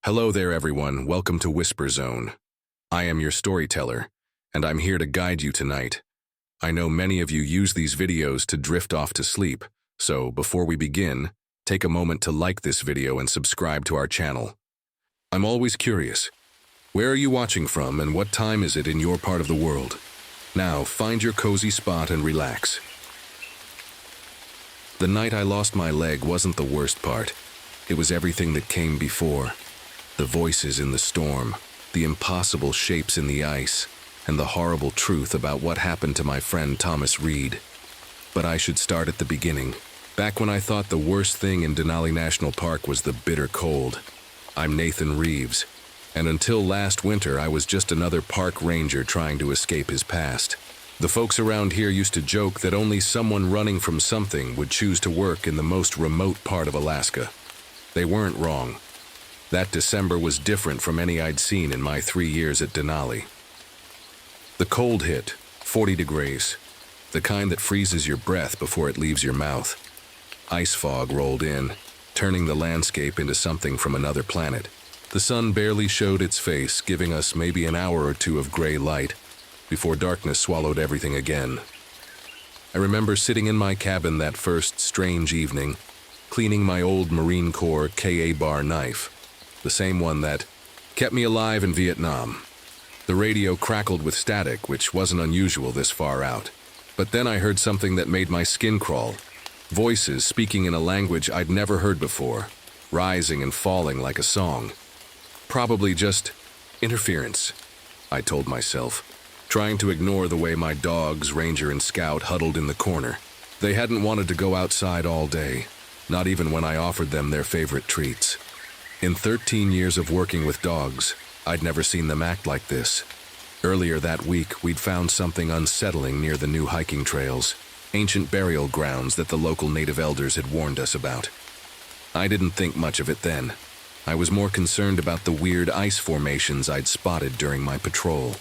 Hello there, everyone. Welcome to Whisper Zone. I am your storyteller, and I'm here to guide you tonight. I know many of you use these videos to drift off to sleep, so before we begin, take a moment to like this video and subscribe to our channel. I'm always curious. Where are you watching from, and what time is it in your part of the world? Now, find your cozy spot and relax. The night I lost my leg wasn't the worst part. It was everything that came before. The voices in the storm, the impossible shapes in the ice, and the horrible truth about what happened to my friend Thomas Reed. But I should start at the beginning, back when I thought the worst thing in Denali National Park was the bitter cold. I'm Nathan Reeves, and until last winter I was just another park ranger trying to escape his past. The folks around here used to joke that only someone running from something would choose to work in the most remote part of Alaska. They weren't wrong. That December was different from any I'd seen in my 3 years at Denali. The cold hit, 40 degrees, the kind that freezes your breath before it leaves your mouth. Ice fog rolled in, turning the landscape into something from another planet. The sun barely showed its face, giving us maybe an hour or two of gray light, before darkness swallowed everything again. I remember sitting in my cabin that first strange evening, cleaning my old Marine Corps KA bar knife, the same one that kept me alive in Vietnam. The radio crackled with static, which wasn't unusual this far out. But then I heard something that made my skin crawl. Voices speaking in a language I'd never heard before, rising and falling like a song. Probably just interference, I told myself, trying to ignore the way my dogs, Ranger and Scout, huddled in the corner. They hadn't wanted to go outside all day, not even when I offered them their favorite treats. In 13 years of working with dogs, I'd never seen them act like this. Earlier that week, we'd found something unsettling near the new hiking trails, ancient burial grounds that the local native elders had warned us about. I didn't think much of it then. I was more concerned about the weird ice formations I'd spotted during my patrol.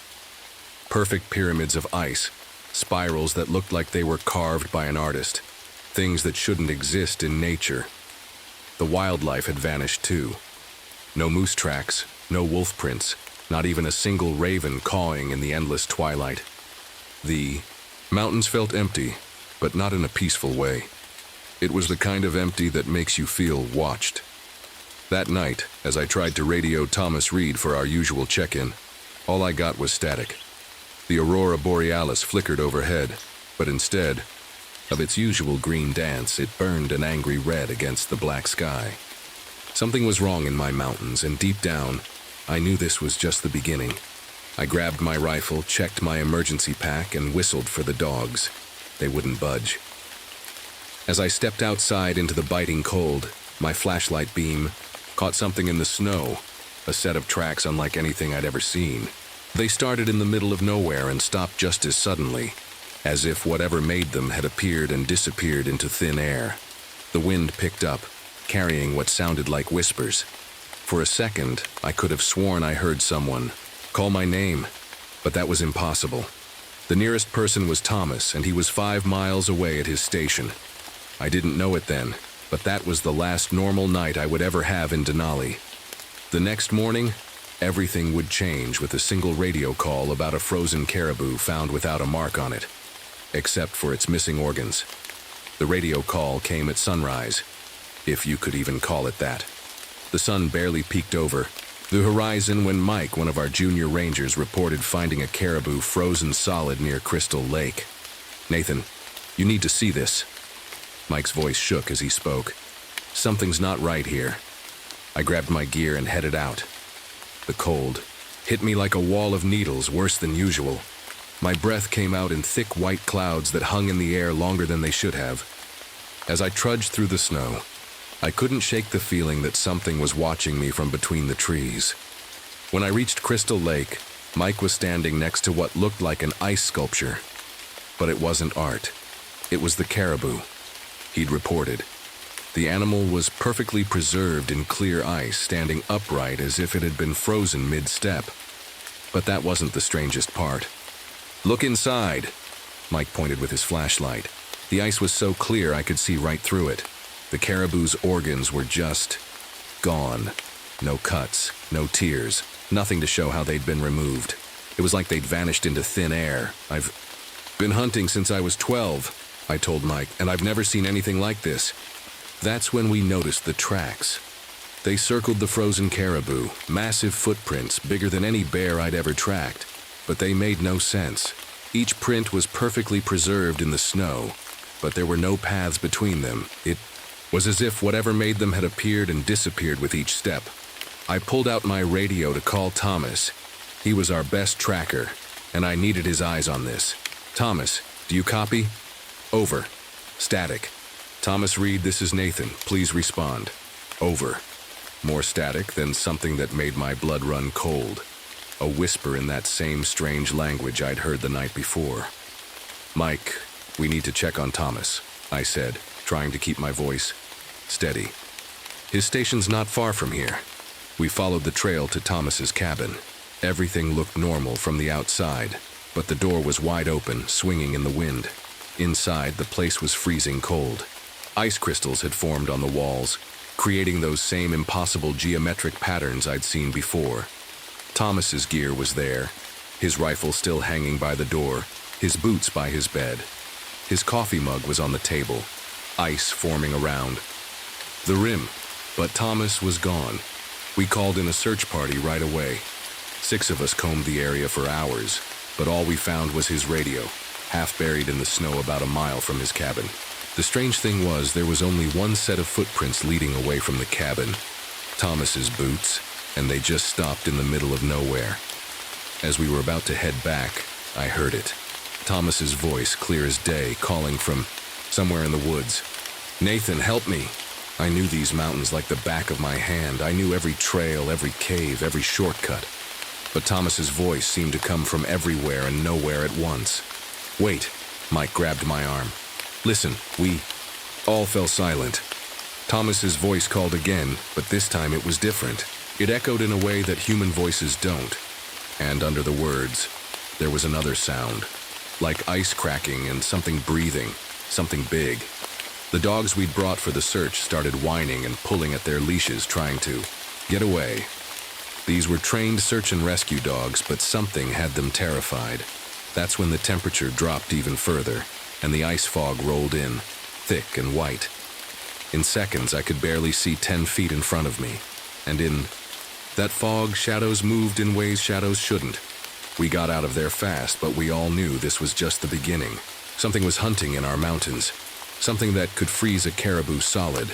Perfect pyramids of ice, spirals that looked like they were carved by an artist, things that shouldn't exist in nature. The wildlife had vanished too. No moose tracks, no wolf prints, not even a single raven cawing in the endless twilight. The mountains felt empty, but not in a peaceful way. It was the kind of empty that makes you feel watched. That night, as I tried to radio Thomas Reed for our usual check-in, all I got was static. The aurora borealis flickered overhead, but instead of its usual green dance, it burned an angry red against the black sky. Something was wrong in my mountains, and deep down, I knew this was just the beginning. I grabbed my rifle, checked my emergency pack, and whistled for the dogs. They wouldn't budge. As I stepped outside into the biting cold, my flashlight beam caught something in the snow, a set of tracks unlike anything I'd ever seen. They started in the middle of nowhere and stopped just as suddenly, as if whatever made them had appeared and disappeared into thin air. The wind picked up, carrying what sounded like whispers. For a second, I could have sworn I heard someone call my name, but that was impossible. The nearest person was Thomas, and he was 5 miles away at his station. I didn't know it then, but that was the last normal night I would ever have in Denali. The next morning, everything would change with a single radio call about a frozen caribou found without a mark on it, except for its missing organs. The radio call came at sunrise, if you could even call it that. The sun barely peeked over the horizon when Mike, one of our junior rangers, reported finding a caribou frozen solid near Crystal Lake. "Nathan, you need to see this." Mike's voice shook as he spoke. "Something's not right here." I grabbed my gear and headed out. The cold hit me like a wall of needles, worse than usual. My breath came out in thick white clouds that hung in the air longer than they should have. As I trudged through the snow, I couldn't shake the feeling that something was watching me from between the trees. When I reached Crystal Lake, Mike was standing next to what looked like an ice sculpture. But it wasn't art. It was the caribou, he'd reported. The animal was perfectly preserved in clear ice, standing upright as if it had been frozen mid-step. But that wasn't the strangest part. "Look inside," Mike pointed with his flashlight. The ice was so clear I could see right through it. The caribou's organs were just gone. No cuts, no tears, nothing to show how they'd been removed. It was like they'd vanished into thin air. I've been hunting since I was 12, I told Mike, and I've never seen anything like this. That's when we noticed the tracks. They circled the frozen caribou, massive footprints, bigger than any bear I'd ever tracked. But they made no sense. Each print was perfectly preserved in the snow, but there were no paths between them. It was as if whatever made them had appeared and disappeared with each step. I pulled out my radio to call Thomas. He was our best tracker, and I needed his eyes on this. Thomas, do you copy? Over. Static. Thomas Reed, this is Nathan. Please respond. Over. More static than something that made my blood run cold. A whisper in that same strange language I'd heard the night before. Mike, we need to check on Thomas, I said, trying to keep my voice steady. His station's not far from here. We followed the trail to Thomas's cabin. Everything looked normal from the outside, but the door was wide open, swinging in the wind. Inside, the place was freezing cold. Ice crystals had formed on the walls, creating those same impossible geometric patterns I'd seen before. Thomas's gear was there, his rifle still hanging by the door, his boots by his bed. His coffee mug was on the table, ice forming around the rim, but Thomas was gone. We called in a search party right away. 6 of us combed the area for hours, but all we found was his radio, half buried in the snow about a mile from his cabin. The strange thing was there was only one set of footprints leading away from the cabin, Thomas's boots, and they just stopped in the middle of nowhere. As we were about to head back, I heard it. Thomas's voice, clear as day, calling from somewhere in the woods. Nathan, help me. I knew these mountains like the back of my hand. I knew every trail, every cave, every shortcut. But Thomas's voice seemed to come from everywhere and nowhere at once. Wait, Mike grabbed my arm. Listen, we all fell silent. Thomas's voice called again, but this time it was different. It echoed in a way that human voices don't. And under the words, there was another sound, like ice cracking and something breathing, something big. The dogs we'd brought for the search started whining and pulling at their leashes, trying to get away. These were trained search and rescue dogs, but something had them terrified. That's when the temperature dropped even further, and the ice fog rolled in, thick and white. In seconds, I could barely see 10 feet in front of me, and in that fog, shadows moved in ways shadows shouldn't. We got out of there fast, but we all knew this was just the beginning. Something was hunting in our mountains. Something that could freeze a caribou solid.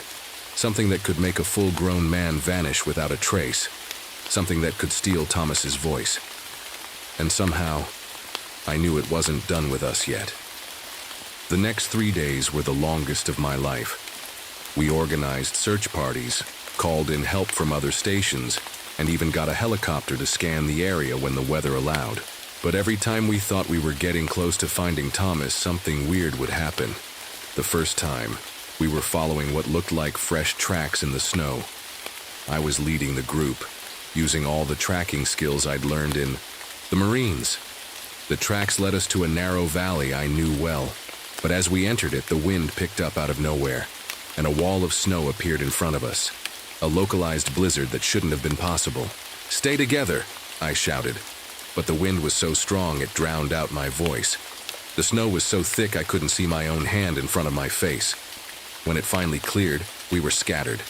Something that could make a full-grown man vanish without a trace. Something that could steal Thomas's voice. And somehow, I knew it wasn't done with us yet. The next 3 days were the longest of my life. We organized search parties, called in help from other stations, and even got a helicopter to scan the area when the weather allowed. But every time we thought we were getting close to finding Thomas, something weird would happen. The first time, we were following what looked like fresh tracks in the snow. I was leading the group, using all the tracking skills I'd learned in the Marines. The tracks led us to a narrow valley I knew well, but as we entered it, the wind picked up out of nowhere, and a wall of snow appeared in front of us. A localized blizzard that shouldn't have been possible. "Stay together," I shouted, but the wind was so strong it drowned out my voice. The snow was so thick I couldn't see my own hand in front of my face. When it finally cleared, we were scattered.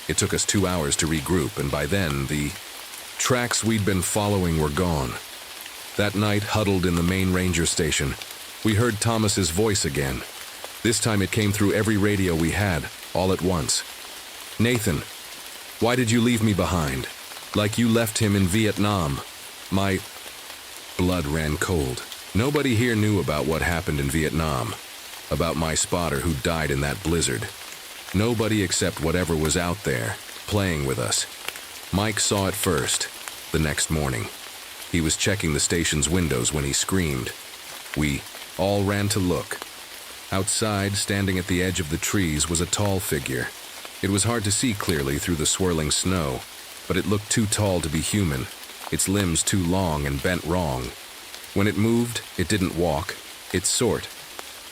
It took us 2 hours to regroup, and by then, the tracks we'd been following were gone. That night, huddled in the main ranger station, we heard Thomas's voice again. This time it came through every radio we had, all at once. "Nathan, why did you leave me behind? Like you left him in Vietnam." My blood ran cold. Nobody here knew about what happened in Vietnam, about my spotter who died in that blizzard. Nobody except whatever was out there, playing with us. Mike saw it first, the next morning. He was checking the station's windows when he screamed. We all ran to look. Outside, standing at the edge of the trees, was a tall figure. It was hard to see clearly through the swirling snow, but it looked too tall to be human, its limbs too long and bent wrong. When it moved, it didn't walk, it soared,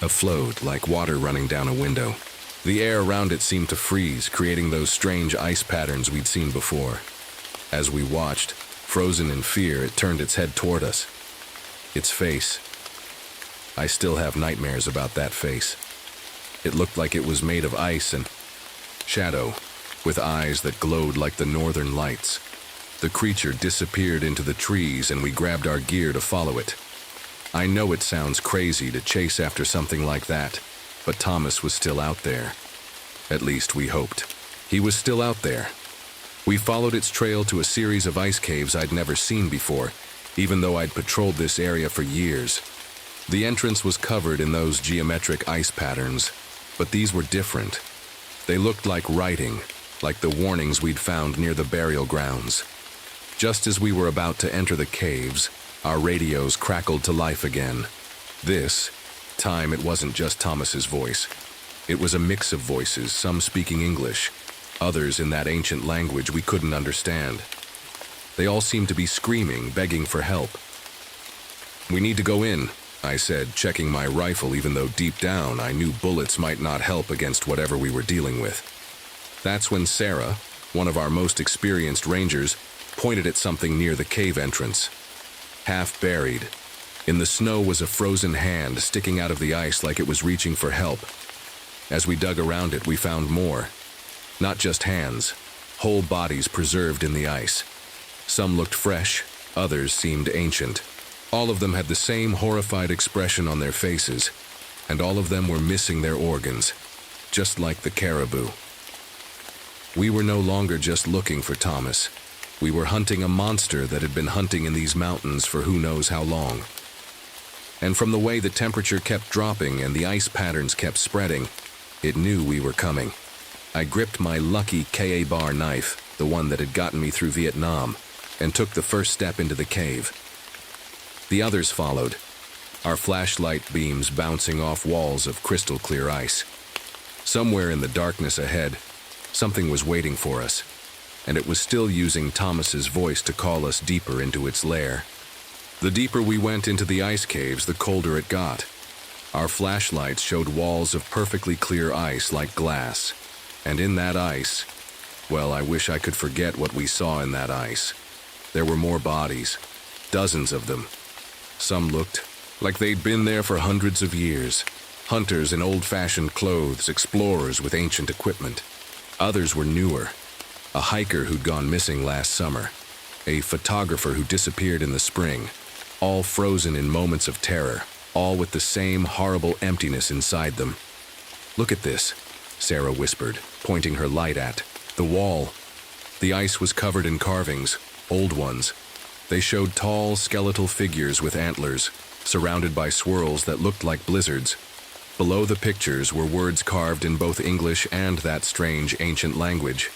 afloat like water running down a window. The air around it seemed to freeze, creating those strange ice patterns we'd seen before. As we watched, frozen in fear, it turned its head toward us. Its face. I still have nightmares about that face. It looked like it was made of ice and shadow, with eyes that glowed like the northern lights. The creature disappeared into the trees and we grabbed our gear to follow it. I know it sounds crazy to chase after something like that, but Thomas was still out there. At least we hoped. He was still out there. We followed its trail to a series of ice caves I'd never seen before, even though I'd patrolled this area for years. The entrance was covered in those geometric ice patterns, but these were different. They looked like writing, like the warnings we'd found near the burial grounds. Just as we were about to enter the caves, our radios crackled to life again. This time it wasn't just Thomas's voice. It was a mix of voices, some speaking English, others in that ancient language we couldn't understand. They all seemed to be screaming, begging for help. "We need to go in," I said, checking my rifle even though deep down I knew bullets might not help against whatever we were dealing with. That's when Sarah, one of our most experienced rangers, pointed at something near the cave entrance. Half buried. In the snow was a frozen hand sticking out of the ice like it was reaching for help. As we dug around it, we found more. Not just hands, whole bodies preserved in the ice. Some looked fresh, others seemed ancient. All of them had the same horrified expression on their faces, and all of them were missing their organs, just like the caribou. We were no longer just looking for Thomas. We were hunting a monster that had been hunting in these mountains for who knows how long. And from the way the temperature kept dropping and the ice patterns kept spreading, it knew we were coming. I gripped my lucky Ka bar knife, the one that had gotten me through Vietnam, and took the first step into the cave. The others followed, our flashlight beams bouncing off walls of crystal clear ice. Somewhere in the darkness ahead, something was waiting for us, and it was still using Thomas's voice to call us deeper into its lair. The deeper we went into the ice caves, the colder it got. Our flashlights showed walls of perfectly clear ice like glass. And in that ice, well, I wish I could forget what we saw in that ice. There were more bodies, dozens of them. Some looked like they'd been there for hundreds of years. Hunters in old-fashioned clothes, explorers with ancient equipment. Others were newer. A hiker who'd gone missing last summer. A photographer who disappeared in the spring. All frozen in moments of terror, all with the same horrible emptiness inside them. "Look at this," Sarah whispered, pointing her light at the wall. The ice was covered in carvings, old ones. They showed tall, skeletal figures with antlers, surrounded by swirls that looked like blizzards. Below the pictures were words carved in both English and that strange ancient language.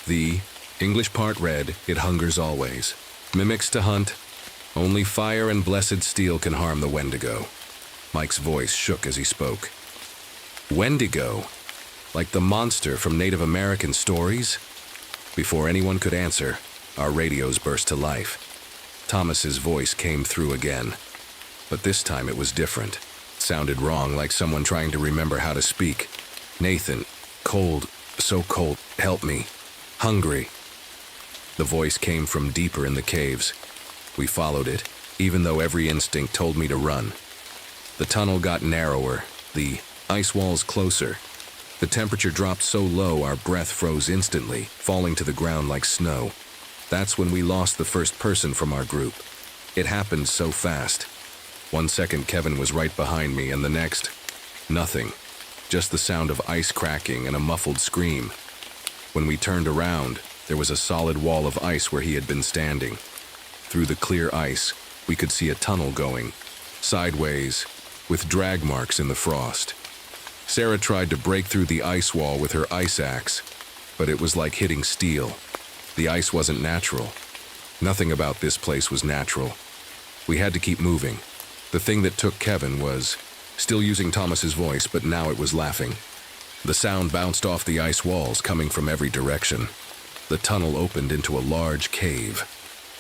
The English part read, "It hungers always. Mimics to hunt. Only fire and blessed steel can harm the Wendigo." Mike's voice shook as he spoke. Wendigo? Like the monster from Native American stories? Before anyone could answer, our radios burst to life. Thomas's voice came through again. But this time it was different. It sounded wrong, like someone trying to remember how to speak. "Nathan, cold, so cold, help me. Hungry." The voice came from deeper in the caves. We followed it, even though every instinct told me to run. The tunnel got narrower, the ice walls closer. The temperature dropped so low our breath froze instantly, falling to the ground like snow. That's when we lost the first person from our group. It happened so fast. 1 second Kevin was right behind me, and the next, nothing. Just the sound of ice cracking and a muffled scream. When we turned around, there was a solid wall of ice where he had been standing. Through the clear ice, we could see a tunnel going, sideways, with drag marks in the frost. Sarah tried to break through the ice wall with her ice axe, but it was like hitting steel. The ice wasn't natural. Nothing about this place was natural. We had to keep moving. The thing that took Kevin was still using Thomas's voice, but now it was laughing. The sound bounced off the ice walls, coming from every direction. The tunnel opened into a large cave.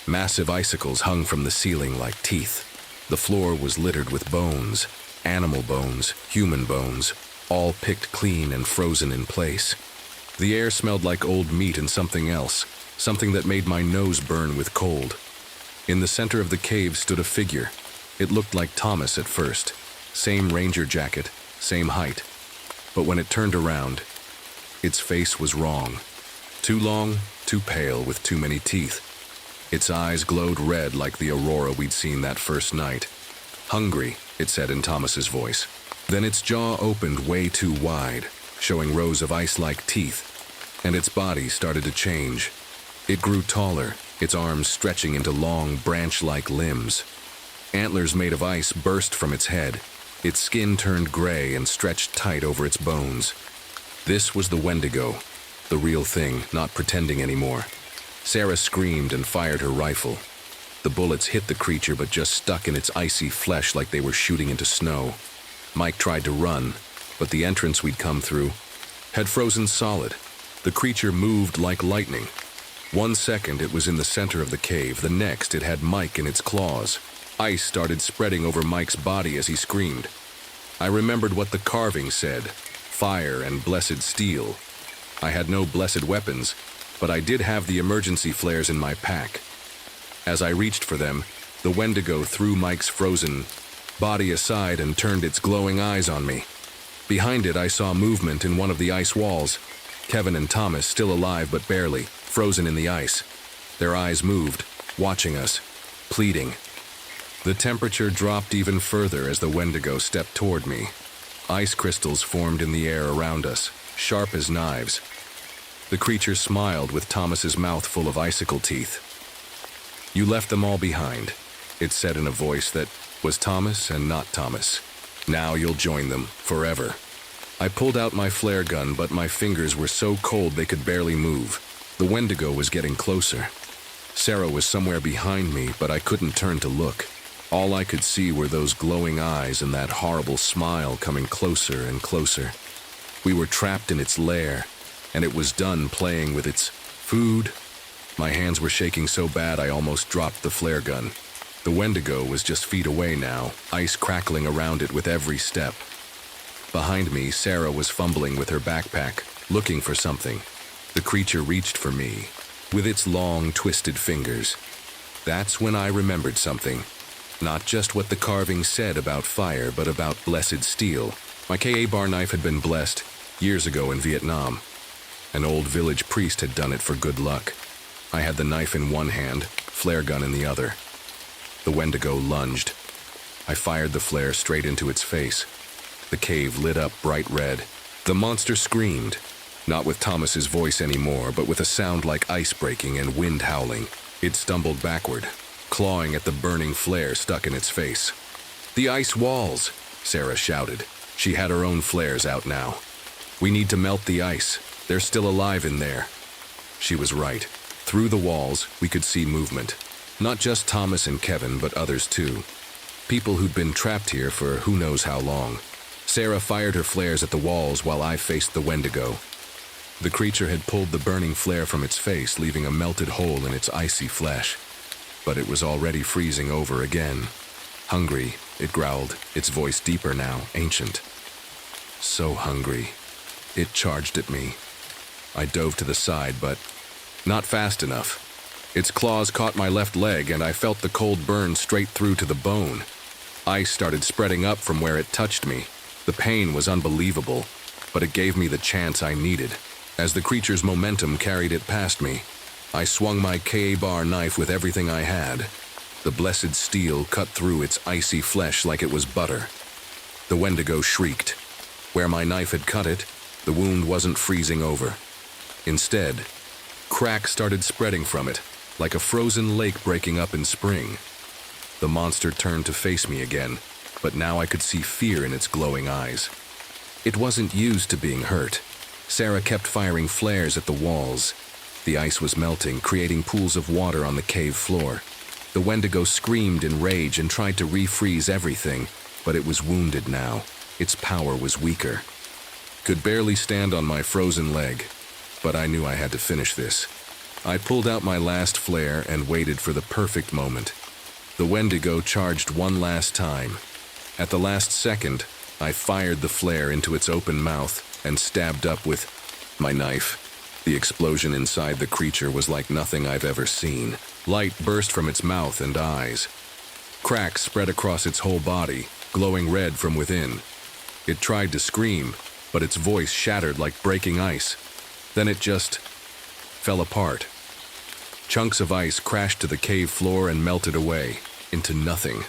Massive icicles hung from the ceiling like teeth. The floor was littered with bones, animal bones, human bones, all picked clean and frozen in place. The air smelled like old meat and something else, something that made my nose burn with cold. In the center of the cave stood a figure. It looked like Thomas at first. Same ranger jacket, same height. But when it turned around, its face was wrong. Too long, too pale, with too many teeth. Its eyes glowed red like the aurora we'd seen that first night. "Hungry," it said in Thomas's voice. Then its jaw opened way too wide, showing rows of ice-like teeth, and its body started to change. It grew taller, its arms stretching into long, branch-like limbs. Antlers made of ice burst from its head. Its skin turned gray and stretched tight over its bones. This was the Wendigo, the real thing, not pretending anymore. Sarah screamed and fired her rifle. The bullets hit the creature but just stuck in its icy flesh like they were shooting into snow. Mike tried to run, but the entrance we'd come through had frozen solid. The creature moved like lightning. 1 second it was in the center of the cave, the next it had Mike in its claws. Ice started spreading over Mike's body as he screamed. I remembered what the carving said: fire and blessed steel. I had no blessed weapons, but I did have the emergency flares in my pack. As I reached for them, the Wendigo threw Mike's frozen body aside and turned its glowing eyes on me. Behind it, I saw movement in one of the ice walls. Kevin and Thomas, still alive but barely, frozen in the ice. Their eyes moved, watching us, pleading. The temperature dropped even further as the Wendigo stepped toward me. Ice crystals formed in the air around us, sharp as knives. The creature smiled with Thomas's mouth full of icicle teeth. "You left them all behind," it said in a voice that was Thomas and not Thomas. "Now you'll join them, forever." I pulled out my flare gun, but my fingers were so cold they could barely move. The Wendigo was getting closer. Sarah was somewhere behind me, but I couldn't turn to look. All I could see were those glowing eyes and that horrible smile coming closer and closer. We were trapped in its lair, and it was done playing with its food. My hands were shaking so bad I almost dropped the flare gun. The Wendigo was just feet away now, ice crackling around it with every step. Behind me, Sarah was fumbling with her backpack, looking for something. The creature reached for me, with its long, twisted fingers. That's when I remembered something. Not just what the carving said about fire, but about blessed steel. My Ka bar knife had been blessed years ago in Vietnam. An old village priest had done it for good luck. I had the knife in one hand, flare gun in the other. The Wendigo lunged. I fired the flare straight into its face. The cave lit up bright red. The monster screamed, not with Thomas's voice anymore, but with a sound like ice breaking and wind howling. It stumbled backward, clawing at the burning flare stuck in its face. "The ice walls!" Sarah shouted. She had her own flares out now. "We need to melt the ice. They're still alive in there." She was right. Through the walls, we could see movement. Not just Thomas and Kevin, but others too. People who'd been trapped here for who knows how long. Sarah fired her flares at the walls while I faced the Wendigo. The creature had pulled the burning flare from its face, leaving a melted hole in its icy flesh. But it was already freezing over again. "Hungry," it growled, its voice deeper now, ancient. So hungry. It charged at me. I dove to the side, but not fast enough. Its claws caught my left leg, and I felt the cold burn straight through to the bone. Ice started spreading up from where it touched me. The pain was unbelievable, but it gave me the chance I needed. As the creature's momentum carried it past me, I swung my Ka bar knife with everything I had. The blessed steel cut through its icy flesh like it was butter. The Wendigo shrieked. Where my knife had cut it, the wound wasn't freezing over. Instead, cracks started spreading from it, like a frozen lake breaking up in spring. The monster turned to face me again, but now I could see fear in its glowing eyes. It wasn't used to being hurt. Sarah kept firing flares at the walls. The ice was melting, creating pools of water on the cave floor. The Wendigo screamed in rage and tried to refreeze everything, but it was wounded now. Its power was weaker. Could barely stand on my frozen leg, but I knew I had to finish this. I pulled out my last flare and waited for the perfect moment. The Wendigo charged one last time. At the last second, I fired the flare into its open mouth and stabbed up with my knife. The explosion inside the creature was like nothing I've ever seen. Light burst from its mouth and eyes. Cracks spread across its whole body, glowing red from within. It tried to scream, but its voice shattered like breaking ice. Then it just fell apart. Chunks of ice crashed to the cave floor and melted away, into nothing.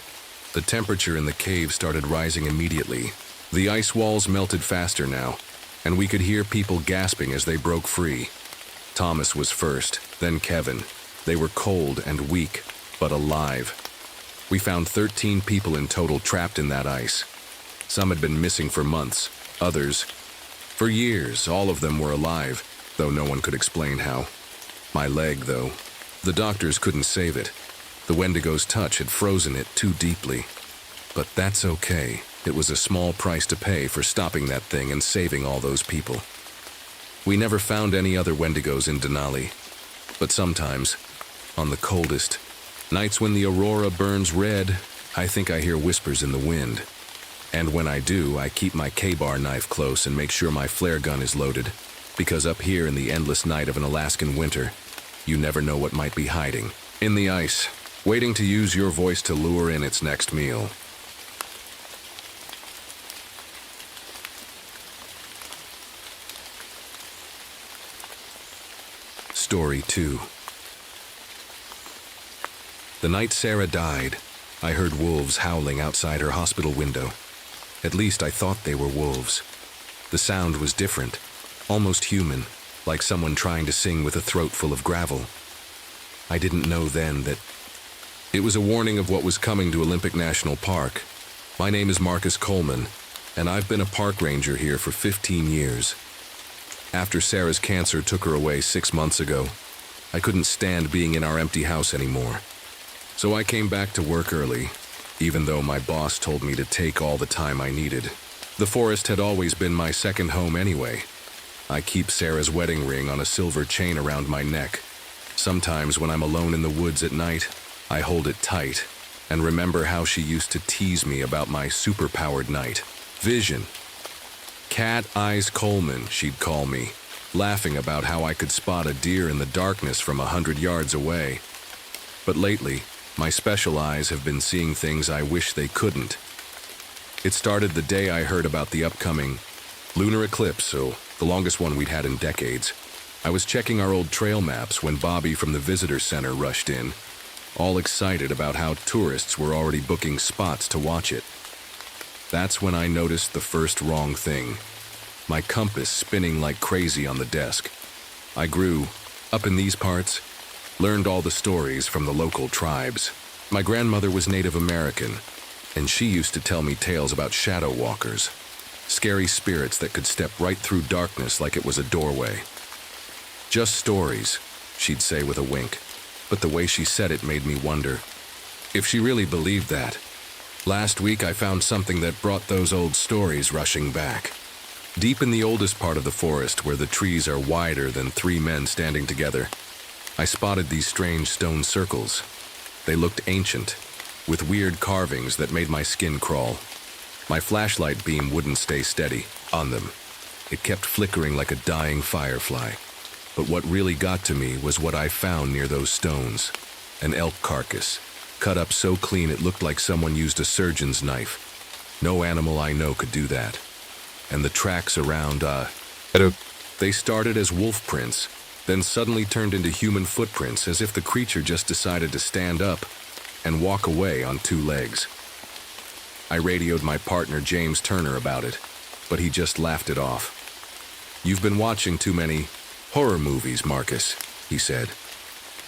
The temperature in the cave started rising immediately. The ice walls melted faster now, and we could hear people gasping as they broke free. Thomas was first, then Kevin. They were cold and weak, but alive. We found 13 people in total trapped in that ice. Some had been missing for months, others for years. All of them were alive, though no one could explain how. My leg, though. The doctors couldn't save it. The Wendigo's touch had frozen it too deeply. But that's okay. It was a small price to pay for stopping that thing and saving all those people. We never found any other Wendigos in Denali. But sometimes, on the coldest nights when the aurora burns red, I think I hear whispers in the wind. And when I do, I keep my K-bar knife close and make sure my flare gun is loaded. Because up here in the endless night of an Alaskan winter, you never know what might be hiding in the ice, waiting to use your voice to lure in its next meal. Story 2. The night Sarah died, I heard wolves howling outside her hospital window. At least I thought they were wolves. The sound was different, almost human, like someone trying to sing with a throat full of gravel. I didn't know then that it was a warning of what was coming to Olympic National Park. My name is Marcus Coleman, and I've been a park ranger here for 15 years. After Sarah's cancer took her away 6 months ago, I couldn't stand being in our empty house anymore. So I came back to work early, even though my boss told me to take all the time I needed. The forest had always been my second home anyway. I keep Sarah's wedding ring on a silver chain around my neck. Sometimes when I'm alone in the woods at night, I hold it tight and remember how she used to tease me about my superpowered night vision. Cat Eyes Coleman, she'd call me, laughing about how I could spot a deer in the darkness from 100 yards away. But lately, my special eyes have been seeing things I wish they couldn't. It started the day I heard about the upcoming lunar eclipse, so the longest one we'd had in decades. I was checking our old trail maps when Bobby from the visitor center rushed in, all excited about how tourists were already booking spots to watch it. That's when I noticed the first wrong thing. My compass spinning like crazy on the desk. I grew up in these parts, learned all the stories from the local tribes. My grandmother was Native American, and she used to tell me tales about shadow walkers, scary spirits that could step right through darkness like it was a doorway. Just stories, she'd say with a wink, but the way she said it made me wonder if she really believed that. Last week I found something that brought those old stories rushing back. Deep in the oldest part of the forest, where the trees are wider than 3 men standing together, I spotted these strange stone circles. They looked ancient, with weird carvings that made my skin crawl. My flashlight beam wouldn't stay steady on them. It kept flickering like a dying firefly. But what really got to me was what I found near those stones. An elk carcass, cut up so clean it looked like someone used a surgeon's knife. No animal I know could do that. And the tracks around, they started as wolf prints, then suddenly turned into human footprints, as if the creature just decided to stand up and walk away on 2 legs. I radioed my partner James Turner about it, but he just laughed it off. "You've been watching too many horror movies, Marcus," he said.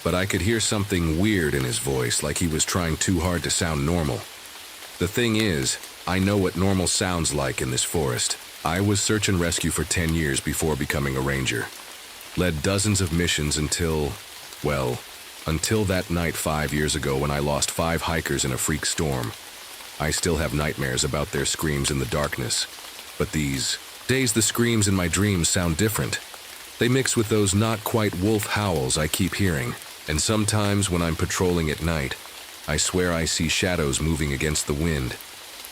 But I could hear something weird in his voice, like he was trying too hard to sound normal. The thing is, I know what normal sounds like in this forest. I was search and rescue for 10 years before becoming a ranger. Led dozens of missions until that night 5 years ago when I lost 5 hikers in a freak storm. I still have nightmares about their screams in the darkness. But these days the screams in my dreams sound different. They mix with those not quite wolf howls I keep hearing. And sometimes when I'm patrolling at night, I swear I see shadows moving against the wind,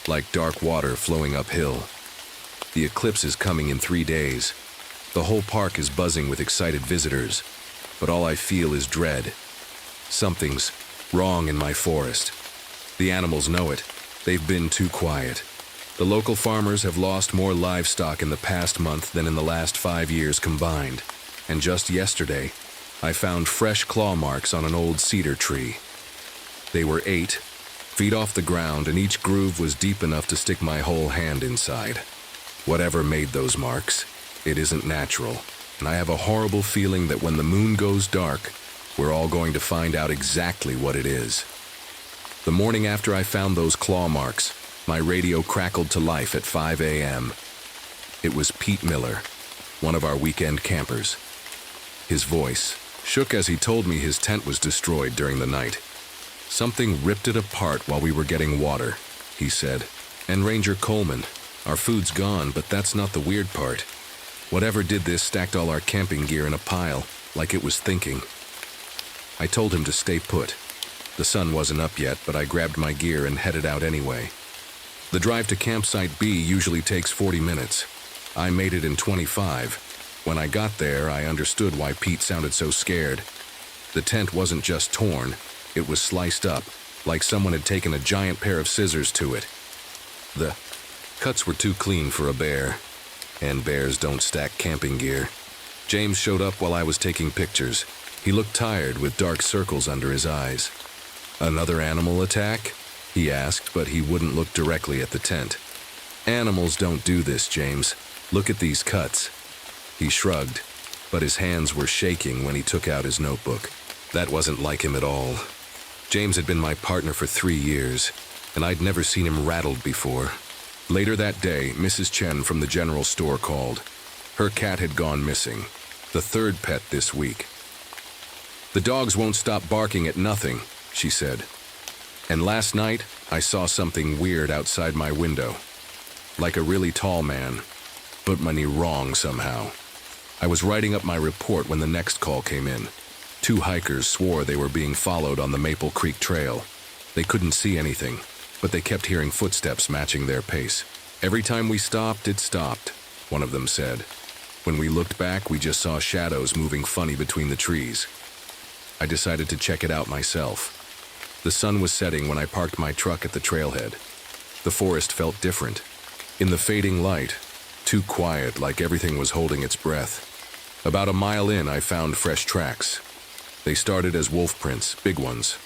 like dark water flowing uphill. The eclipse is coming in 3 days, The whole park is buzzing with excited visitors, but all I feel is dread. Something's wrong in my forest. The animals know it. They've been too quiet. The local farmers have lost more livestock in the past month than in the last 5 years combined. And just yesterday, I found fresh claw marks on an old cedar tree. They were 8 feet off the ground, and each groove was deep enough to stick my whole hand inside. Whatever made those marks, it isn't natural, and I have a horrible feeling that when the moon goes dark, we're all going to find out exactly what it is. The morning after I found those claw marks, my radio crackled to life at 5 a.m. It was Pete Miller, one of our weekend campers. His voice shook as he told me his tent was destroyed during the night. Something ripped it apart while we were getting water, he said. And Ranger Coleman, our food's gone, but that's not the weird part. Whatever did this stacked all our camping gear in a pile, like it was thinking. I told him to stay put. The sun wasn't up yet, but I grabbed my gear and headed out anyway. The drive to campsite B usually takes 40 minutes. I made it in 25. When I got there, I understood why Pete sounded so scared. The tent wasn't just torn, it was sliced up, like someone had taken a giant pair of scissors to it. The cuts were too clean for a bear, and bears don't stack camping gear. James showed up while I was taking pictures. He looked tired with dark circles under his eyes. Another animal attack? He asked, but he wouldn't look directly at the tent. Animals don't do this, James. Look at these cuts. He shrugged, but his hands were shaking when he took out his notebook. That wasn't like him at all. James had been my partner for 3 years, and I'd never seen him rattled before. Later that day, Mrs. Chen from the general store called. Her cat had gone missing, the 3rd pet this week. The dogs won't stop barking at nothing, she said. And last night, I saw something weird outside my window. Like a really tall man, but money wrong somehow. I was writing up my report when the next call came in. 2 hikers swore they were being followed on the Maple Creek Trail. They couldn't see anything, but they kept hearing footsteps matching their pace. Every time we stopped, it stopped, one of them said. When we looked back, we just saw shadows moving funny between the trees. I decided to check it out myself. The sun was setting when I parked my truck at the trailhead. The forest felt different. In the fading light, too quiet, like everything was holding its breath. About a mile in, I found fresh tracks. They started as wolf prints, big ones.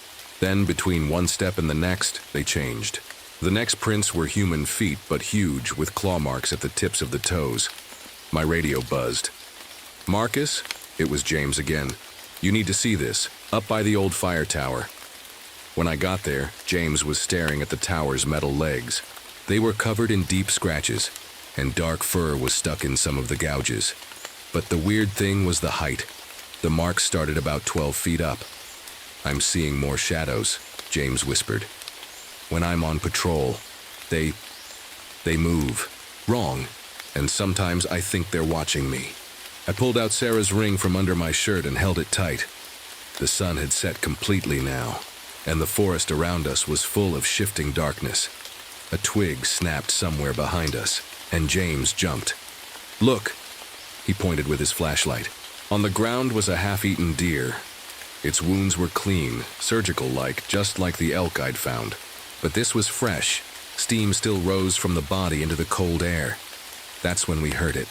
Then, between one step and the next, they changed. The next prints were human feet, but huge, with claw marks at the tips of the toes. My radio buzzed. "Marcus?" It was James again. "You need to see this, up by the old fire tower." When I got there, James was staring at the tower's metal legs. They were covered in deep scratches, and dark fur was stuck in some of the gouges. But the weird thing was the height. The marks started about 12 feet up. "I'm seeing more shadows," James whispered. "When I'm on patrol, they move. Wrong. And sometimes I think they're watching me." I pulled out Sarah's ring from under my shirt and held it tight. The sun had set completely now, and the forest around us was full of shifting darkness. A twig snapped somewhere behind us, and James jumped. "Look!" He pointed with his flashlight. On the ground was a half-eaten deer. Its wounds were clean, surgical-like, just like the elk I'd found. But this was fresh. Steam still rose from the body into the cold air. That's when we heard it.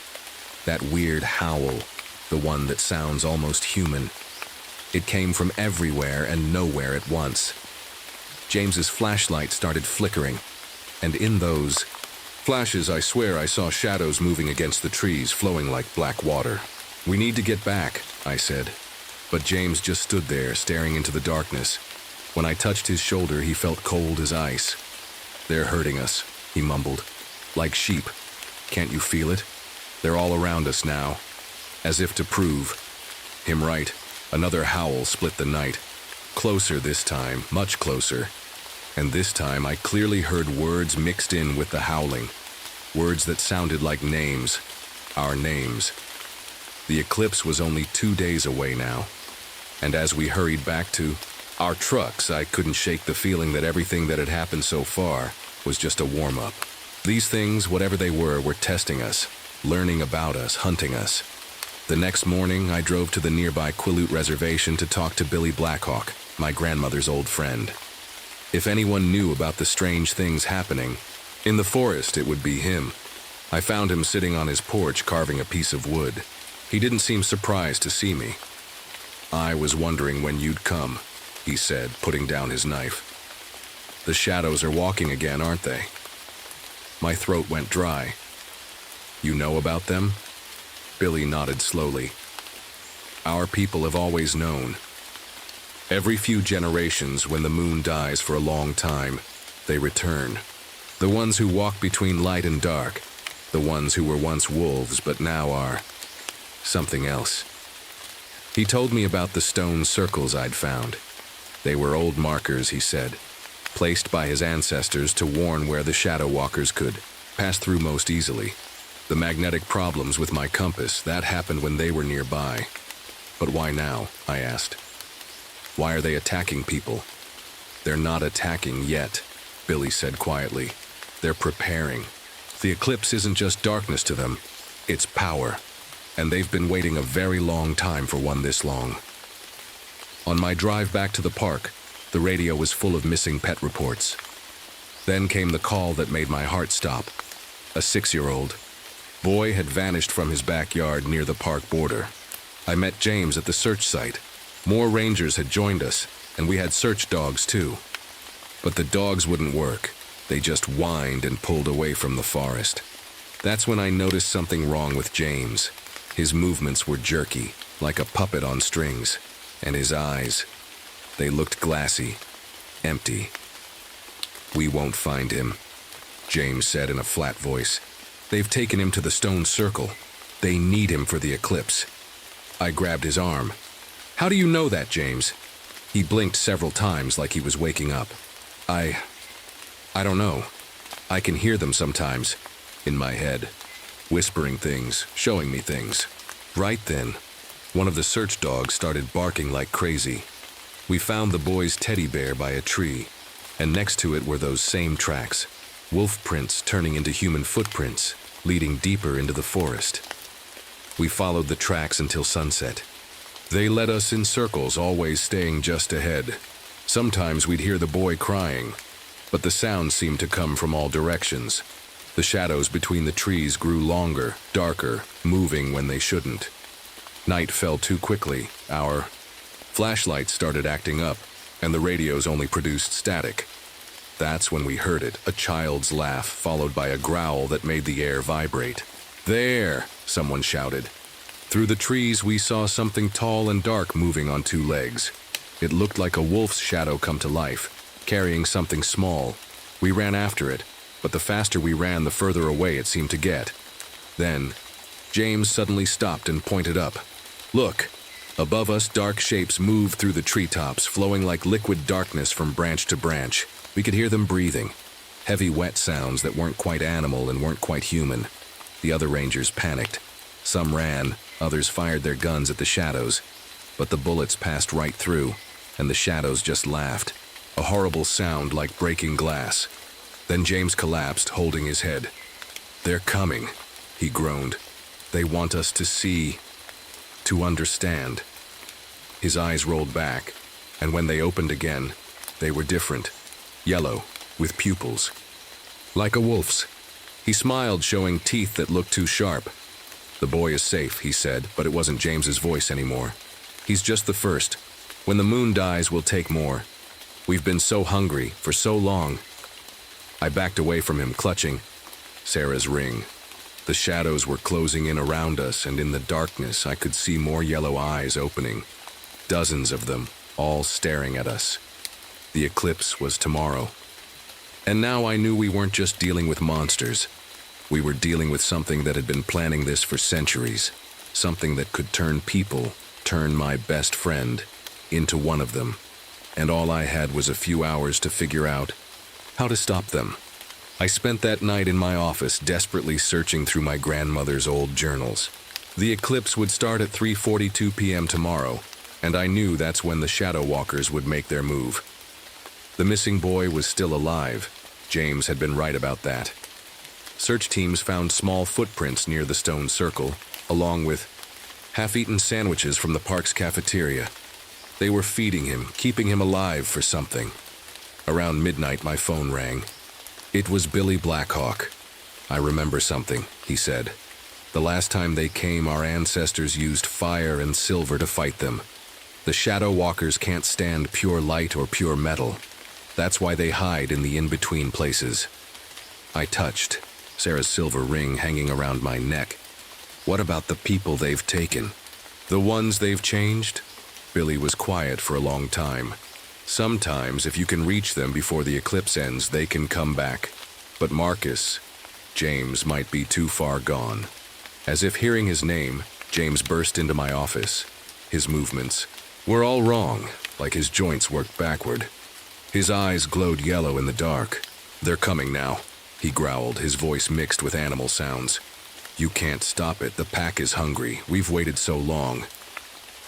That weird howl, the one that sounds almost human. It came from everywhere and nowhere at once. James's flashlight started flickering, and in those flashes, I swear I saw shadows moving against the trees, flowing like black water. "We need to get back," I said. But James just stood there, staring into the darkness. When I touched his shoulder, he felt cold as ice. "They're hurting us," he mumbled. "Like sheep. Can't you feel it? They're all around us now." As if to prove him right, another howl split the night. Closer this time, much closer. And this time I clearly heard words mixed in with the howling. Words that sounded like names. Our names. The eclipse was only 2 days away now. And as we hurried back to our trucks, I couldn't shake the feeling that everything that had happened so far was just a warm-up. These things, whatever they were testing us, learning about us, hunting us. The next morning, I drove to the nearby Quileute Reservation to talk to Billy Blackhawk, my grandmother's old friend. If anyone knew about the strange things happening in the forest, it would be him. I found him sitting on his porch carving a piece of wood. He didn't seem surprised to see me. "I was wondering when you'd come," he said, putting down his knife. "The shadows are walking again, aren't they?" My throat went dry. "You know about them?" Billy nodded slowly. "Our people have always known. Every few generations, when the moon dies for a long time, they return. The ones who walk between light and dark, the ones who were once wolves but now are something else." He told me about the stone circles I'd found. They were old markers, he said, placed by his ancestors to warn where the shadow walkers could pass through most easily. The magnetic problems with my compass, that happened when they were nearby. "But why now?" I asked. "Why are they attacking people?" "They're not attacking yet," Billy said quietly. "They're preparing. The eclipse isn't just darkness to them, it's power. And they've been waiting a very long time for one this long." On my drive back to the park, the radio was full of missing pet reports. Then came the call that made my heart stop. A 6-year-old boy had vanished from his backyard near the park border. I met James at the search site. More rangers had joined us, and we had search dogs too. But the dogs wouldn't work. They just whined and pulled away from the forest. That's when I noticed something wrong with James. His movements were jerky, like a puppet on strings, and his eyes, they looked glassy, empty. "We won't find him," James said in a flat voice. "They've taken him to the stone circle. They need him for the eclipse." I grabbed his arm. "How do you know that, James?" He blinked several times like he was waking up. I don't know. I can hear them sometimes, in my head, whispering things, showing me things." Right then, one of the search dogs started barking like crazy. We found the boy's teddy bear by a tree, and next to it were those same tracks, wolf prints turning into human footprints, leading deeper into the forest. We followed the tracks until sunset. They led us in circles, always staying just ahead. Sometimes we'd hear the boy crying, but the sounds seemed to come from all directions. The shadows between the trees grew longer, darker, moving when they shouldn't. Night fell too quickly. Our flashlights started acting up, and the radios only produced static. That's when we heard it, a child's laugh followed by a growl that made the air vibrate. "There!" someone shouted. Through the trees we saw something tall and dark moving on 2 legs. It looked like a wolf's shadow come to life, carrying something small. We ran after it, but the faster we ran, the further away it seemed to get. Then, James suddenly stopped and pointed up. "Look!" Above us, dark shapes moved through the treetops, flowing like liquid darkness from branch to branch. We could hear them breathing, heavy wet sounds that weren't quite animal and weren't quite human. The other rangers panicked. Some ran, others fired their guns at the shadows, but the bullets passed right through, and the shadows just laughed. A horrible sound like breaking glass. Then James collapsed, holding his head. "They're coming," he groaned. "They want us to see, to understand." His eyes rolled back, and when they opened again, they were different. Yellow, with pupils. Like a wolf's. He smiled, showing teeth that looked too sharp. "The boy is safe," he said, but it wasn't James's voice anymore. "He's just the first. When the moon dies, we'll take more. We've been so hungry for so long." I backed away from him, clutching Sarah's ring. The shadows were closing in around us, and in the darkness I could see more yellow eyes opening. Dozens of them, all staring at us. The eclipse was tomorrow. And now I knew we weren't just dealing with monsters. We were dealing with something that had been planning this for centuries. Something that could turn people, turn my best friend, into one of them. And all I had was a few hours to figure out how to stop them. I spent that night in my office desperately searching through my grandmother's old journals. The eclipse would start at 3:42 p.m. tomorrow, and I knew that's when the shadow walkers would make their move. The missing boy was still alive. James had been right about that. Search teams found small footprints near the stone circle, along with half-eaten sandwiches from the park's cafeteria. They were feeding him, keeping him alive for something. Around midnight, my phone rang. It was Billy Blackhawk. "I remember something," he said. "The last time they came, our ancestors used fire and silver to fight them. The Shadow Walkers can't stand pure light or pure metal. That's why they hide in the in-between places." I touched Sarah's silver ring hanging around my neck. "What about the people they've taken? The ones they've changed?" Billy was quiet for a long time. "Sometimes, if you can reach them before the eclipse ends, they can come back. But Marcus, James, might be too far gone." As if hearing his name, James burst into my office. His movements were all wrong, like his joints worked backward. His eyes glowed yellow in the dark. "They're coming now," he growled, his voice mixed with animal sounds. "You can't stop it. The pack is hungry. We've waited so long."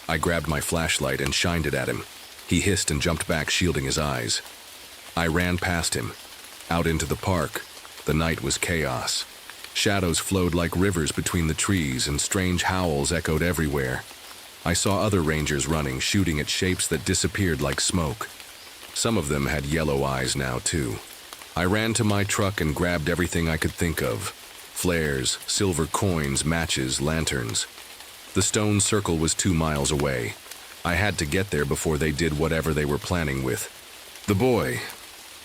I grabbed my flashlight and shined it at him. He hissed and jumped back, shielding his eyes. I ran past him, out into the park. The night was chaos. Shadows flowed like rivers between the trees, and strange howls echoed everywhere. I saw other rangers running, shooting at shapes that disappeared like smoke. Some of them had yellow eyes now, too. I ran to my truck and grabbed everything I could think of. Flares, silver coins, matches, lanterns. The stone circle was 2 miles away. I had to get there before they did whatever they were planning with. The boy.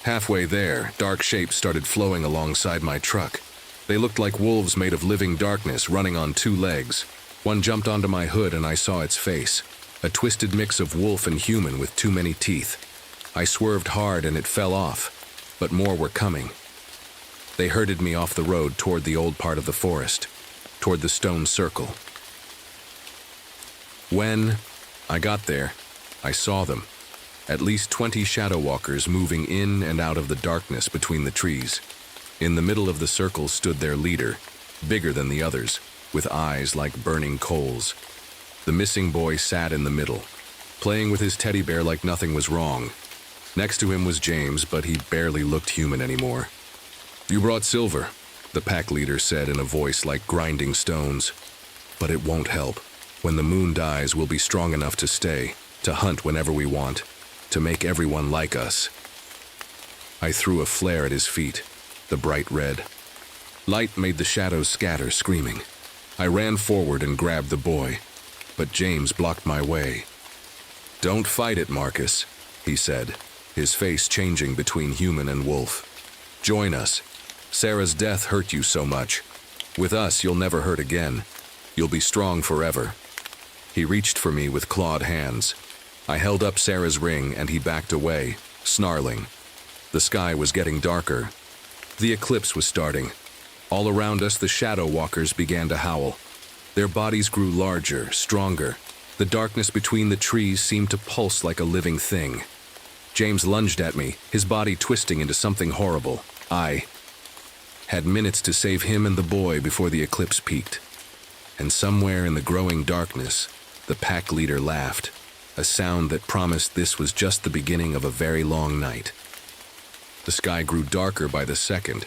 Halfway there, dark shapes started flowing alongside my truck. They looked like wolves made of living darkness, running on 2 legs. One jumped onto my hood and I saw its face, a twisted mix of wolf and human with too many teeth. I swerved hard and it fell off, but more were coming. They herded me off the road toward the old part of the forest, toward the stone circle. When I got there, I saw them. At least 20 shadow walkers moving in and out of the darkness between the trees. In the middle of the circle stood their leader, bigger than the others, with eyes like burning coals. The missing boy sat in the middle, playing with his teddy bear like nothing was wrong. Next to him was James, but he barely looked human anymore. "You brought silver," the pack leader said in a voice like grinding stones. "But it won't help. When the moon dies, we'll be strong enough to stay, to hunt whenever we want, to make everyone like us." I threw a flare at his feet, the bright red. Light made the shadows scatter, screaming. I ran forward and grabbed the boy, but James blocked my way. "Don't fight it, Marcus," he said, his face changing between human and wolf. "Join us. Sarah's death hurt you so much. With us, you'll never hurt again. You'll be strong forever." He reached for me with clawed hands. I held up Sarah's ring and he backed away, snarling. The sky was getting darker. The eclipse was starting. All around us, the shadow walkers began to howl. Their bodies grew larger, stronger. The darkness between the trees seemed to pulse like a living thing. James lunged at me, his body twisting into something horrible. I had minutes to save him and the boy before the eclipse peaked. And somewhere in the growing darkness, the pack leader laughed, a sound that promised this was just the beginning of a very long night. The sky grew darker by the second.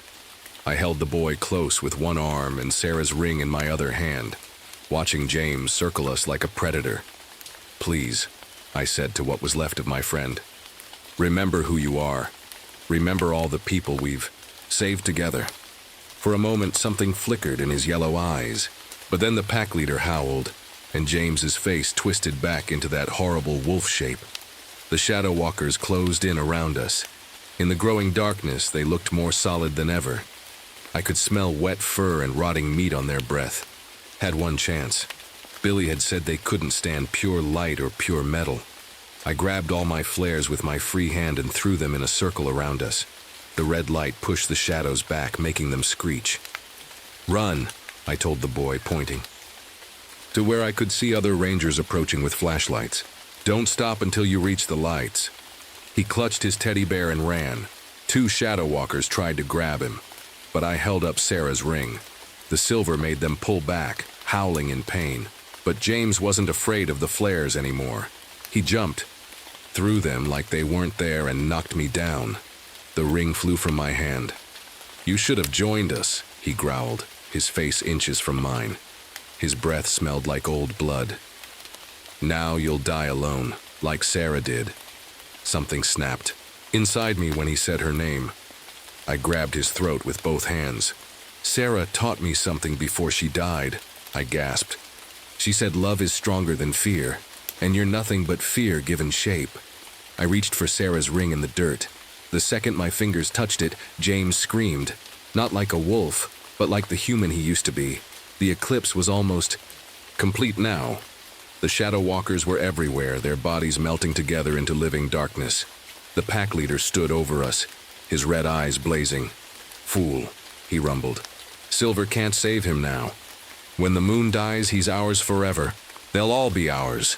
I held the boy close with one arm and Sarah's ring in my other hand, watching James circle us like a predator. "Please," I said to what was left of my friend, "remember who you are. Remember all the people we've saved together." For a moment, something flickered in his yellow eyes, but then the pack leader howled, and James's face twisted back into that horrible wolf shape. The shadow walkers closed in around us. In the growing darkness, they looked more solid than ever. I could smell wet fur and rotting meat on their breath. Had one chance. Billy had said they couldn't stand pure light or pure metal. I grabbed all my flares with my free hand and threw them in a circle around us. The red light pushed the shadows back, making them screech. "Run," I told the boy, pointing to where I could see other rangers approaching with flashlights. "Don't stop until you reach the lights." He clutched his teddy bear and ran. 2 shadow walkers tried to grab him, but I held up Sarah's ring. The silver made them pull back, howling in pain. But James wasn't afraid of the flares anymore. He jumped through them like they weren't there and knocked me down. The ring flew from my hand. "You should have joined us," he growled, his face inches from mine. His breath smelled like old blood. Now you'll die alone, like Sarah did. Something snapped inside me when he said her name. I grabbed his throat with both hands. Sarah taught me something before she died, I gasped. She said love is stronger than fear, and you're nothing but fear given shape. I reached for Sarah's ring in the dirt. The second my fingers touched it, James screamed, not like a wolf, but like the human he used to be. The eclipse was almost complete now. The shadow walkers were everywhere, their bodies melting together into living darkness. The pack leader stood over us, his red eyes blazing. Fool, he rumbled. Silver can't save him now. When the moon dies, he's ours forever. They'll all be ours.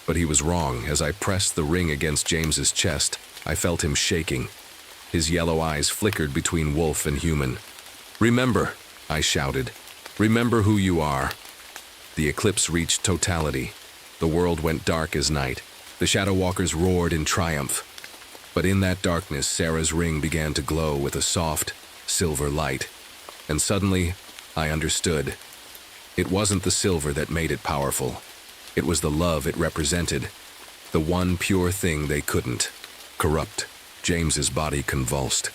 But he was wrong. As I pressed the ring against James's chest, I felt him shaking. His yellow eyes flickered between wolf and human. Remember, I shouted. Remember who you are. The eclipse reached totality. The world went dark as night. The shadow walkers roared in triumph. But in that darkness, Sarah's ring began to glow with a soft, silver light. And suddenly, I understood. It wasn't the silver that made it powerful. It was the love it represented. The one pure thing they couldn't corrupt. James's body convulsed.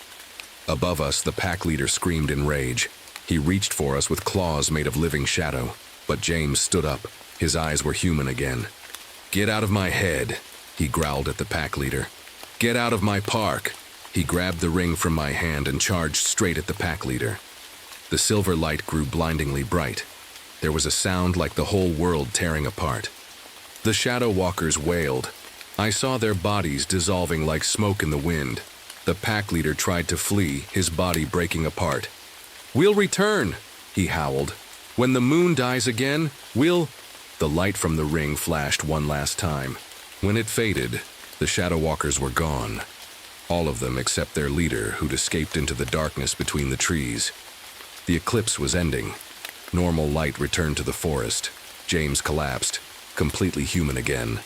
Above us, the pack leader screamed in rage. He reached for us with claws made of living shadow. But James stood up. His eyes were human again. Get out of my head, he growled at the pack leader. Get out of my park. He grabbed the ring from my hand and charged straight at the pack leader. The silver light grew blindingly bright. There was a sound like the whole world tearing apart. The shadow walkers wailed. I saw their bodies dissolving like smoke in the wind. The pack leader tried to flee, his body breaking apart. We'll return, he howled. When the moon dies again, we'll... The light from the ring flashed one last time. When it faded, the shadow walkers were gone. All of them except their leader, who'd escaped into the darkness between the trees. The eclipse was ending. Normal light returned to the forest. James collapsed, completely human again.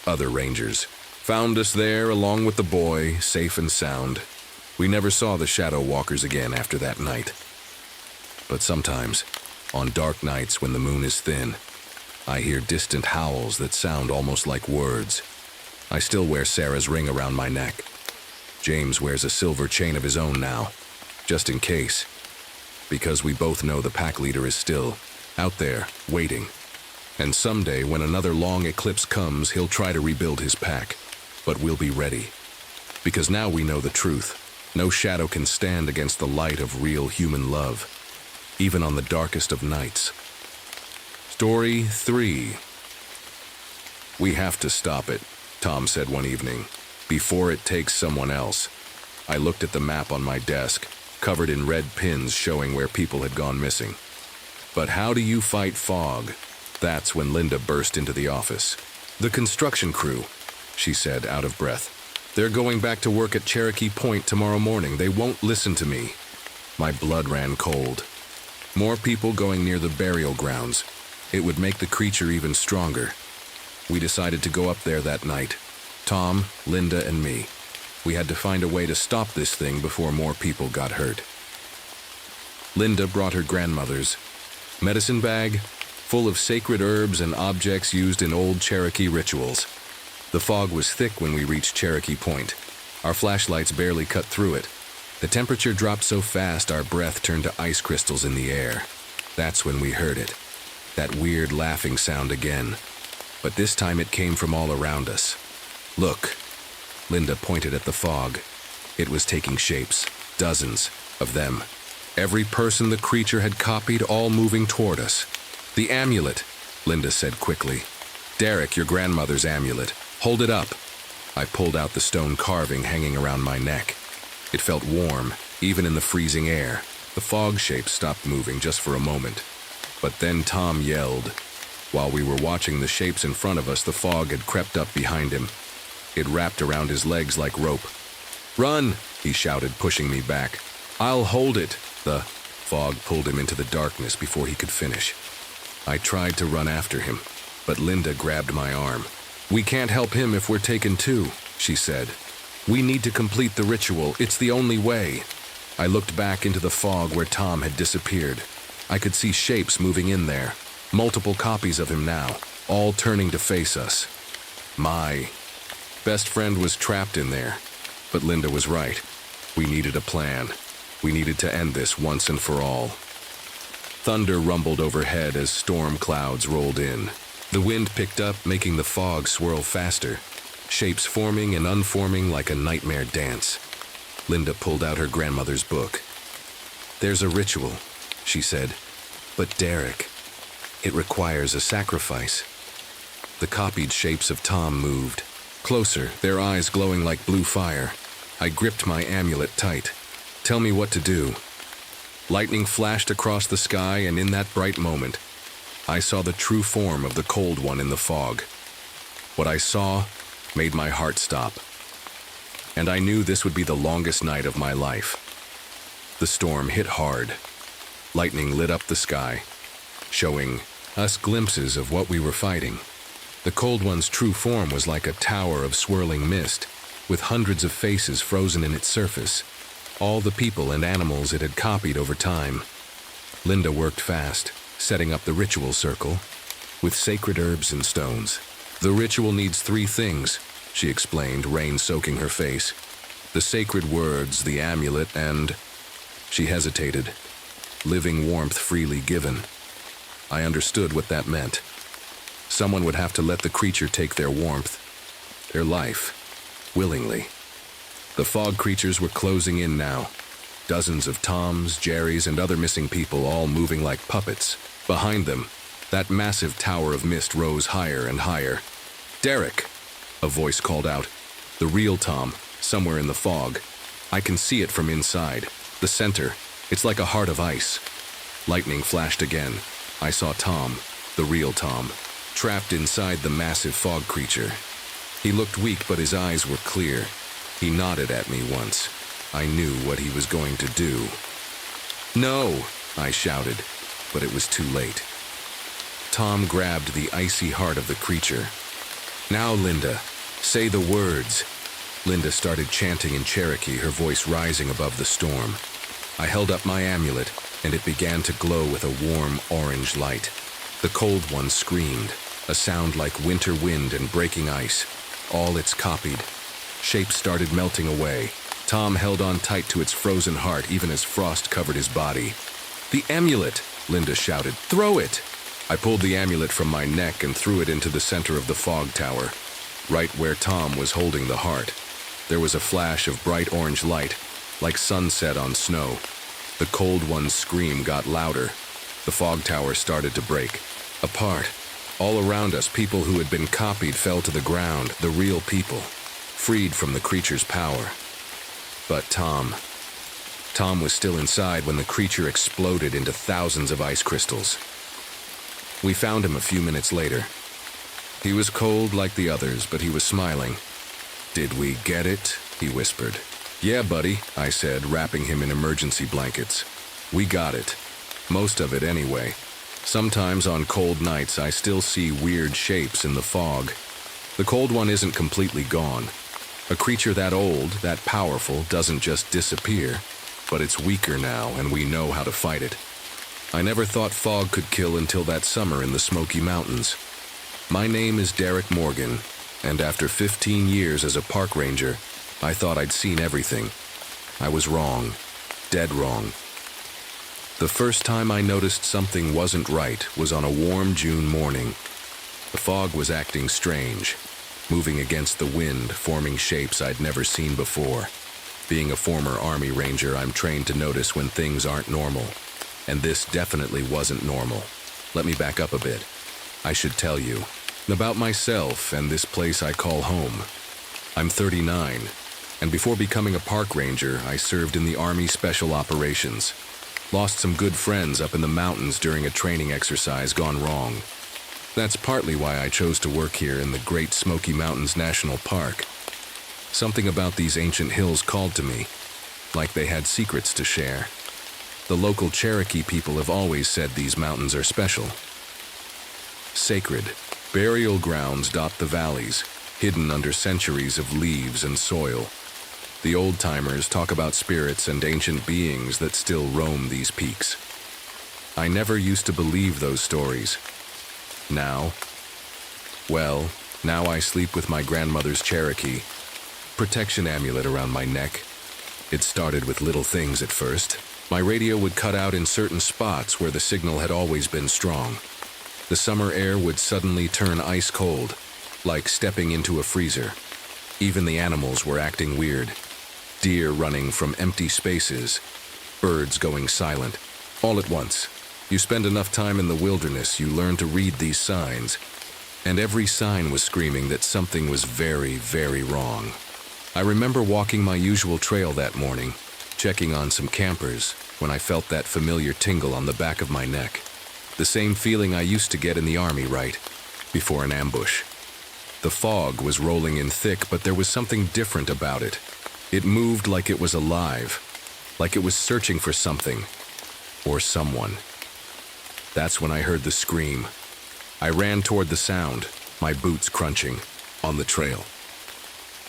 Other rangers found us there along with the boy, safe and sound. We never saw the shadow walkers again after that night. But sometimes, on dark nights when the moon is thin, I hear distant howls that sound almost like words. I still wear Sarah's ring around my neck. James wears a silver chain of his own now, just in case. Because we both know the pack leader is still out there, waiting. And someday, when another long eclipse comes, he'll try to rebuild his pack. But we'll be ready. Because now we know the truth. No shadow can stand against the light of real human love, even on the darkest of nights. Story 3. We have to stop it, Tom said one evening, before it takes someone else. I looked at the map on my desk, covered in red pins showing where people had gone missing. But how do you fight fog? That's when Linda burst into the office. The construction crew, she said, out of breath. They're going back to work at Cherokee Point tomorrow morning. They won't listen to me. My blood ran cold. More people going near the burial grounds. It would make the creature even stronger. We decided to go up there that night. Tom, Linda, and me. We had to find a way to stop this thing before more people got hurt. Linda brought her grandmother's medicine bag, full of sacred herbs and objects used in old Cherokee rituals. The fog was thick when we reached Cherokee Point. Our flashlights barely cut through it. The temperature dropped so fast our breath turned to ice crystals in the air. That's when we heard it. That weird laughing sound again. But this time it came from all around us. Look. Linda pointed at the fog. It was taking shapes. Dozens of them. Every person the creature had copied, all moving toward us. The amulet, Linda said quickly. Derek, your grandmother's amulet. Hold it up. I pulled out the stone carving hanging around my neck. It felt warm, even in the freezing air. The fog shapes stopped moving just for a moment. But then Tom yelled. While we were watching the shapes in front of us, the fog had crept up behind him. It wrapped around his legs like rope. Run, he shouted, pushing me back. I'll hold it. The fog pulled him into the darkness before he could finish. I tried to run after him, but Linda grabbed my arm. We can't help him if we're taken too, she said. We need to complete the ritual. It's the only way. I looked back into the fog where Tom had disappeared. I could see shapes moving in there. Multiple copies of him now, all turning to face us. My best friend was trapped in there, but Linda was right. We needed a plan. We needed to end this once and for all. Thunder rumbled overhead as storm clouds rolled in. The wind picked up, making the fog swirl faster, shapes forming and unforming like a nightmare dance. Linda pulled out her grandmother's book. "There's a ritual," she said, "but Derek, it requires a sacrifice." The copied shapes of Tom moved. Closer, their eyes glowing like blue fire. I gripped my amulet tight. "Tell me what to do." Lightning flashed across the sky, and in that bright moment, I saw the true form of the Cold One in the fog. What I saw made my heart stop. And I knew this would be the longest night of my life. The storm hit hard. Lightning lit up the sky, showing us glimpses of what we were fighting. The Cold One's true form was like a tower of swirling mist, with hundreds of faces frozen in its surface, all the people and animals it had copied over time. Linda worked fast, setting up the ritual circle, with sacred herbs and stones. "The ritual needs 3 things," she explained, rain soaking her face. "The sacred words, the amulet, and—" She hesitated. "Living warmth freely given." I understood what that meant. Someone would have to let the creature take their warmth, their life, willingly. The fog creatures were closing in now. Dozens of Toms, Jerrys, and other missing people all moving like puppets. Behind them, that massive tower of mist rose higher and higher. "Derek!" a voice called out. "The real Tom, somewhere in the fog. I can see it from inside. The center, it's like a heart of ice." Lightning flashed again. I saw Tom, the real Tom, trapped inside the massive fog creature. He looked weak, but his eyes were clear. He nodded at me once. I knew what he was going to do. "No!" I shouted, but it was too late. Tom grabbed the icy heart of the creature. "Now, Linda, say the words." Linda started chanting in Cherokee, her voice rising above the storm. I held up my amulet, and it began to glow with a warm orange light. The Cold One screamed, a sound like winter wind and breaking ice. All its copied. Shapes started melting away. Tom held on tight to its frozen heart even as frost covered his body. "The amulet!" Linda shouted. "Throw it!" I pulled the amulet from my neck and threw it into the center of the fog tower, right where Tom was holding the heart. There was a flash of bright orange light, like sunset on snow. The Cold One's scream got louder. The fog tower started to break apart. All around us, people who had been copied fell to the ground, the real people, freed from the creature's power. But Tom was still inside when the creature exploded into thousands of ice crystals. We found him a few minutes later. He was cold like the others, but he was smiling. "Did we get it?" he whispered. "Yeah, buddy," I said, wrapping him in emergency blankets. "We got it. Most of it, anyway. Sometimes on cold nights, I still see weird shapes in the fog. The Cold One isn't completely gone. A creature that old, that powerful, doesn't just disappear, but it's weaker now, and we know how to fight it. I never thought fog could kill until that summer in the Smoky Mountains. My name is Derek Morgan, and after 15 years as a park ranger, I thought I'd seen everything. I was wrong, dead wrong. The first time I noticed something wasn't right was on a warm June morning. The fog was acting strange, moving against the wind, forming shapes I'd never seen before. Being a former Army Ranger, I'm trained to notice when things aren't normal. And this definitely wasn't normal. Let me back up a bit. I should tell you about myself and this place I call home. I'm 39, and before becoming a park ranger, I served in the Army Special Operations. Lost some good friends up in the mountains during a training exercise gone wrong. That's partly why I chose to work here in the Great Smoky Mountains National Park. Something about these ancient hills called to me, like they had secrets to share. The local Cherokee people have always said these mountains are special. Sacred, burial grounds dot the valleys, hidden under centuries of leaves and soil. The old-timers talk about spirits and ancient beings that still roam these peaks. I never used to believe those stories, Now? Well, now I sleep with my grandmother's Cherokee protection amulet around my neck. It started with little things at first. My radio would cut out in certain spots where the signal had always been strong. The summer air would suddenly turn ice cold, like stepping into a freezer. Even the animals were acting weird. Deer running from empty spaces, birds going silent, all at once. You spend enough time in the wilderness, you learn to read these signs, and every sign was screaming that something was very, very wrong. I remember walking my usual trail that morning, checking on some campers, when I felt that familiar tingle on the back of my neck. The same feeling I used to get in the army, right before an ambush. The fog was rolling in thick, but there was something different about it. It moved like it was alive, like it was searching for something or someone. That's when I heard the scream. I ran toward the sound, my boots crunching, on the trail.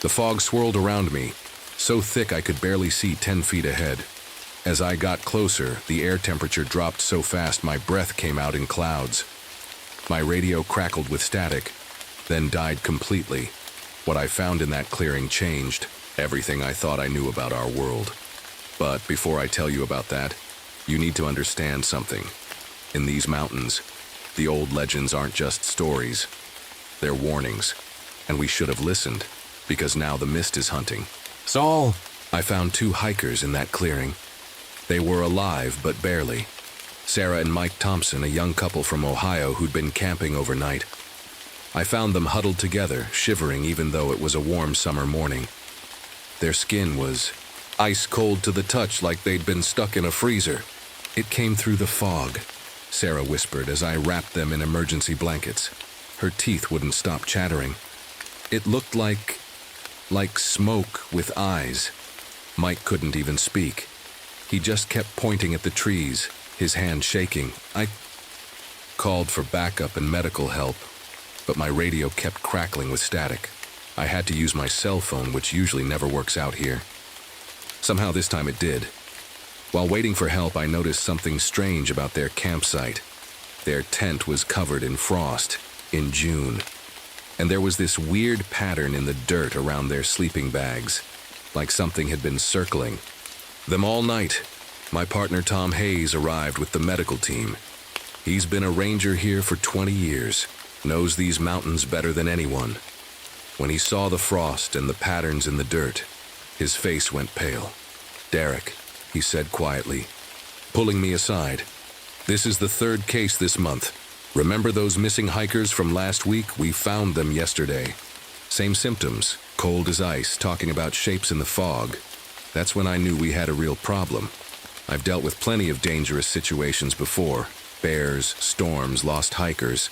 The fog swirled around me, so thick I could barely see 10 feet ahead. As I got closer, the air temperature dropped so fast my breath came out in clouds. My radio crackled with static, then died completely. What I found in that clearing changed everything I thought I knew about our world. But before I tell you about that, you need to understand something. In these mountains, the old legends aren't just stories. They're warnings, and we should have listened, because now the mist is hunting. Saul! I found 2 hikers in that clearing. They were alive, but barely. Sarah and Mike Thompson, a young couple from Ohio who'd been camping overnight. I found them huddled together, shivering even though it was a warm summer morning. Their skin was ice cold to the touch, like they'd been stuck in a freezer. It came through the fog, Sarah whispered as I wrapped them in emergency blankets. Her teeth wouldn't stop chattering. It looked like smoke with eyes. Mike couldn't even speak. He just kept pointing at the trees, his hand shaking. I called for backup and medical help, but my radio kept crackling with static. I had to use my cell phone, which usually never works out here. Somehow this time it did. While waiting for help, I noticed something strange about their campsite. Their tent was covered in frost in June, and there was this weird pattern in the dirt around their sleeping bags, like something had been circling them all night. My partner Tom Hayes arrived with the medical team. He's been a ranger here for 20 years, knows these mountains better than anyone. When he saw the frost and the patterns in the dirt, his face went pale. "Derek," he said quietly, pulling me aside. "This is the 3rd case this month. Remember those missing hikers from last week? We found them yesterday. Same symptoms, cold as ice, talking about shapes in the fog. That's when I knew we had a real problem. I've dealt with plenty of dangerous situations before. Bears, storms, lost hikers.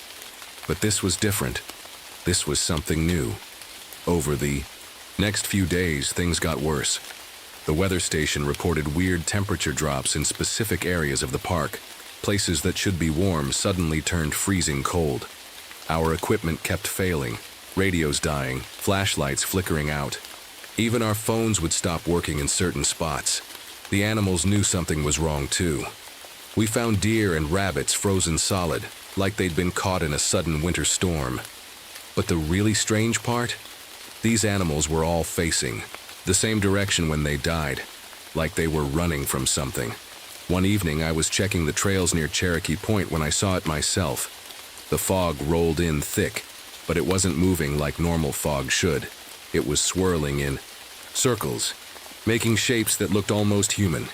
But this was different. This was something new. Over the next few days, things got worse. The weather station reported weird temperature drops in specific areas of the park. Places that should be warm suddenly turned freezing cold. Our equipment kept failing, radios dying, flashlights flickering out. Even our phones would stop working in certain spots. The animals knew something was wrong too. We found deer and rabbits frozen solid, like they'd been caught in a sudden winter storm. But the really strange part? These animals were all facing the same direction when they died, like they were running from something. One evening, I was checking the trails near Cherokee Point when I saw it myself. The fog rolled in thick, but it wasn't moving like normal fog should. It was swirling in circles, making shapes that looked almost human.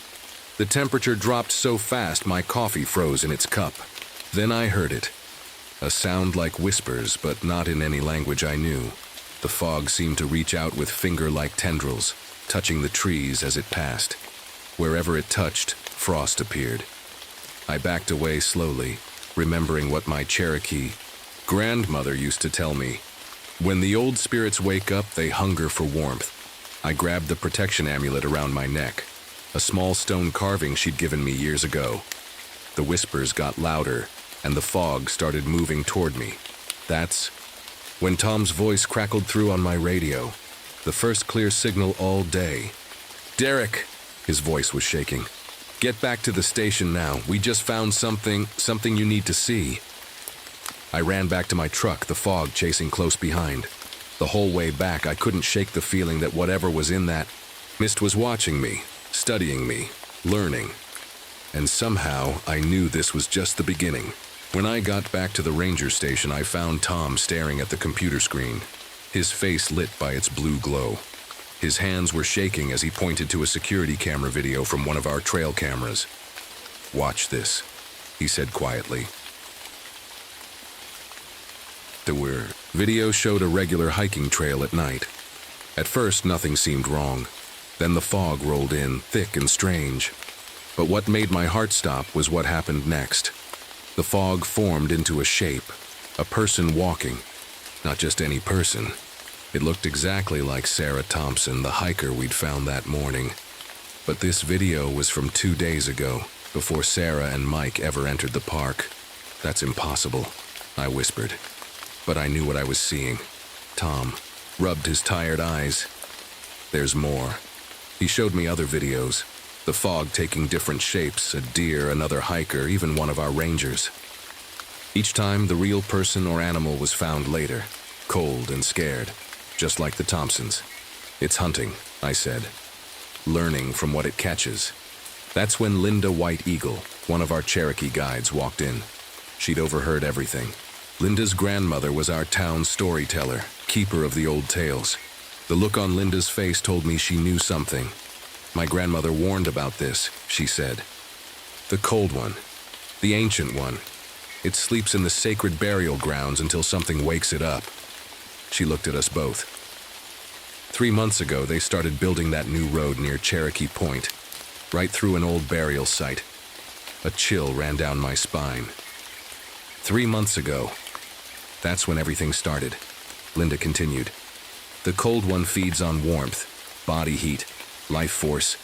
The temperature dropped so fast my coffee froze in its cup. Then I heard it. A sound like whispers, but not in any language I knew. The fog seemed to reach out with finger-like tendrils, touching the trees as it passed. Wherever it touched, frost appeared. I backed away slowly, remembering what my Cherokee grandmother used to tell me. When the old spirits wake up, they hunger for warmth. I grabbed the protection amulet around my neck, a small stone carving she'd given me years ago. The whispers got louder, and the fog started moving toward me. That's when Tom's voice crackled through on my radio, the first clear signal all day. "Derek," his voice was shaking. "Get back to the station now. We just found something you need to see." I ran back to my truck, the fog chasing close behind. The whole way back, I couldn't shake the feeling that whatever was in that mist was watching me, studying me, learning. And somehow, I knew this was just the beginning. When I got back to the ranger station, I found Tom staring at the computer screen, his face lit by its blue glow. His hands were shaking as he pointed to a security camera video from one of our trail cameras. "Watch this," he said quietly. The video showed a regular hiking trail at night. At first, nothing seemed wrong. Then the fog rolled in, thick and strange. But what made my heart stop was what happened next. The fog formed into a shape, a person walking. Not just any person. It looked exactly like Sarah Thompson, the hiker we'd found that morning. But this video was from 2 days ago, before Sarah and Mike ever entered the park. "That's impossible," I whispered. But I knew what I was seeing. Tom rubbed his tired eyes. "There's more." He showed me other videos. The fog taking different shapes, a deer, another hiker, even one of our rangers. Each time, the real person or animal was found later, cold and scared, just like the Thompsons. "It's hunting," I said, "learning from what it catches." That's when Linda White Eagle, one of our Cherokee guides, walked in. She'd overheard everything. Linda's grandmother was our town storyteller, keeper of the old tales. The look on Linda's face told me she knew something. "My grandmother warned about this," she said. "The cold one, the ancient one. It sleeps in the sacred burial grounds until something wakes it up." She looked at us both. 3 months ago, they started building that new road near Cherokee Point, right through an old burial site. A chill ran down my spine. 3 months ago, that's when everything started. Linda continued. "The cold one feeds on warmth, body heat, life force,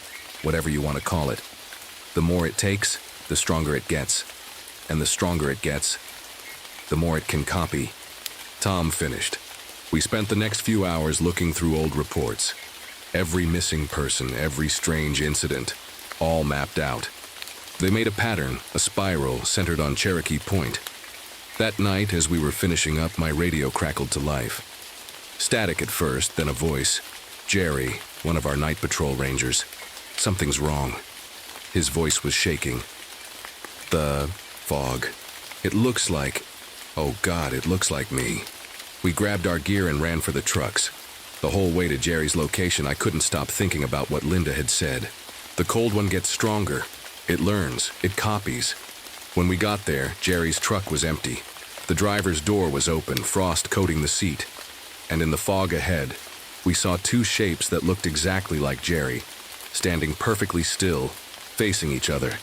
whatever you want to call it. The more it takes, the stronger it gets. And the stronger it gets, the more it can copy." Tom finished. We spent the next few hours looking through old reports. Every missing person, every strange incident, all mapped out. They made a pattern, a spiral, centered on Cherokee Point. That night, as we were finishing up, my radio crackled to life. Static at first, then a voice. "Jerry, one of our night patrol rangers. Something's wrong." His voice was shaking. "The fog. It looks like... oh God, it looks like me." We grabbed our gear and ran for the trucks. The whole way to Jerry's location, I couldn't stop thinking about what Linda had said. The cold one gets stronger. It learns. It copies. When we got there, Jerry's truck was empty. The driver's door was open, frost coating the seat. And in the fog ahead, we saw 2 shapes that looked exactly like Jerry, standing perfectly still, facing each other.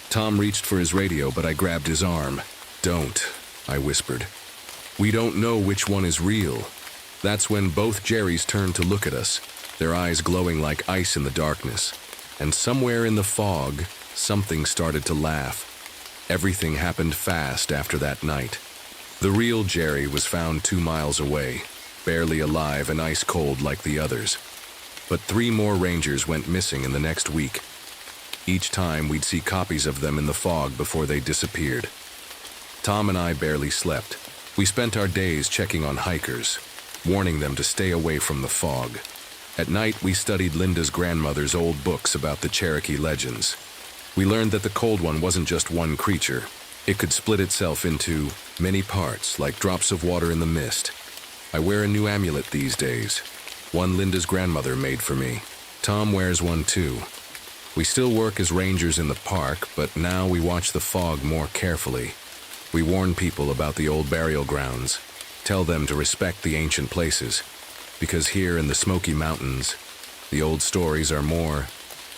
Tom reached for his radio, but I grabbed his arm. "Don't," I whispered. "We don't know which one is real." That's when both Jerrys turned to look at us, their eyes glowing like ice in the darkness. And somewhere in the fog, something started to laugh. Everything happened fast after that night. The real Jerry was found 2 miles away, barely alive and ice cold like the others. But 3 more rangers went missing in the next week. Each time we'd see copies of them in the fog before they disappeared. Tom and I barely slept. We spent our days checking on hikers, warning them to stay away from the fog. At night, we studied Linda's grandmother's old books about the Cherokee legends. We learned that the cold one wasn't just one creature. It could split itself into many parts, like drops of water in the mist. I wear a new amulet these days, one Linda's grandmother made for me. Tom wears one too. We still work as rangers in the park, but now we watch the fog more carefully. We warn people about the old burial grounds, tell them to respect the ancient places, because here in the Smoky Mountains, the old stories are more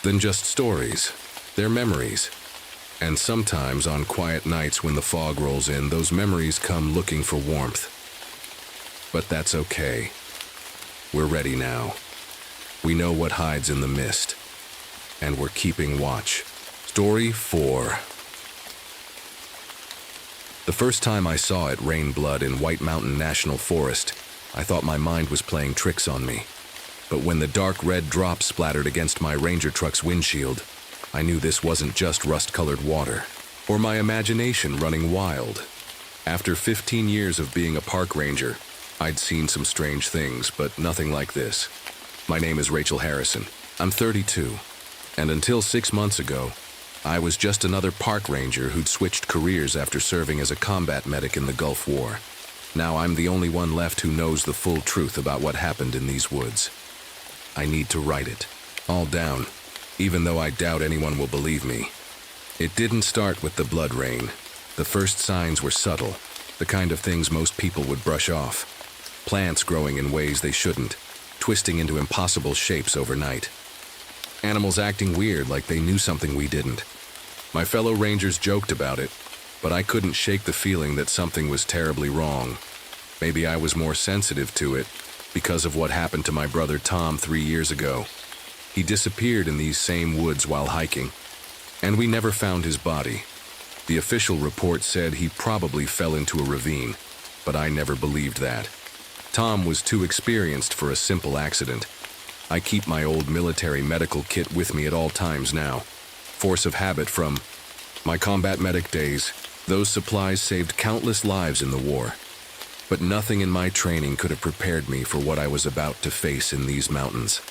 than just stories. They're memories. And sometimes on quiet nights when the fog rolls in, those memories come looking for warmth. But that's okay. We're ready now. We know what hides in the mist, and we're keeping watch. Story 4. The first time I saw it rain blood in White Mountain National Forest, I thought my mind was playing tricks on me. But when the dark red drops splattered against my ranger truck's windshield, I knew this wasn't just rust-colored water, or my imagination running wild. After 15 years of being a park ranger, I'd seen some strange things, but nothing like this. My name is Rachel Harrison. I'm 32, and until 6 months ago, I was just another park ranger who'd switched careers after serving as a combat medic in the Gulf War. Now I'm the only one left who knows the full truth about what happened in these woods. I need to write it, all down, even though I doubt anyone will believe me. It didn't start with the blood rain. The first signs were subtle, the kind of things most people would brush off. Plants growing in ways they shouldn't, twisting into impossible shapes overnight. Animals acting weird like they knew something we didn't. My fellow rangers joked about it, but I couldn't shake the feeling that something was terribly wrong. Maybe I was more sensitive to it because of what happened to my brother Tom 3 years ago. He disappeared in these same woods while hiking, and we never found his body. The official report said he probably fell into a ravine, but I never believed that. Tom was too experienced for a simple accident. I keep my old military medical kit with me at all times now. Force of habit from my combat medic days. Those supplies saved countless lives in the war. But nothing in my training could have prepared me for what I was about to face in these mountains.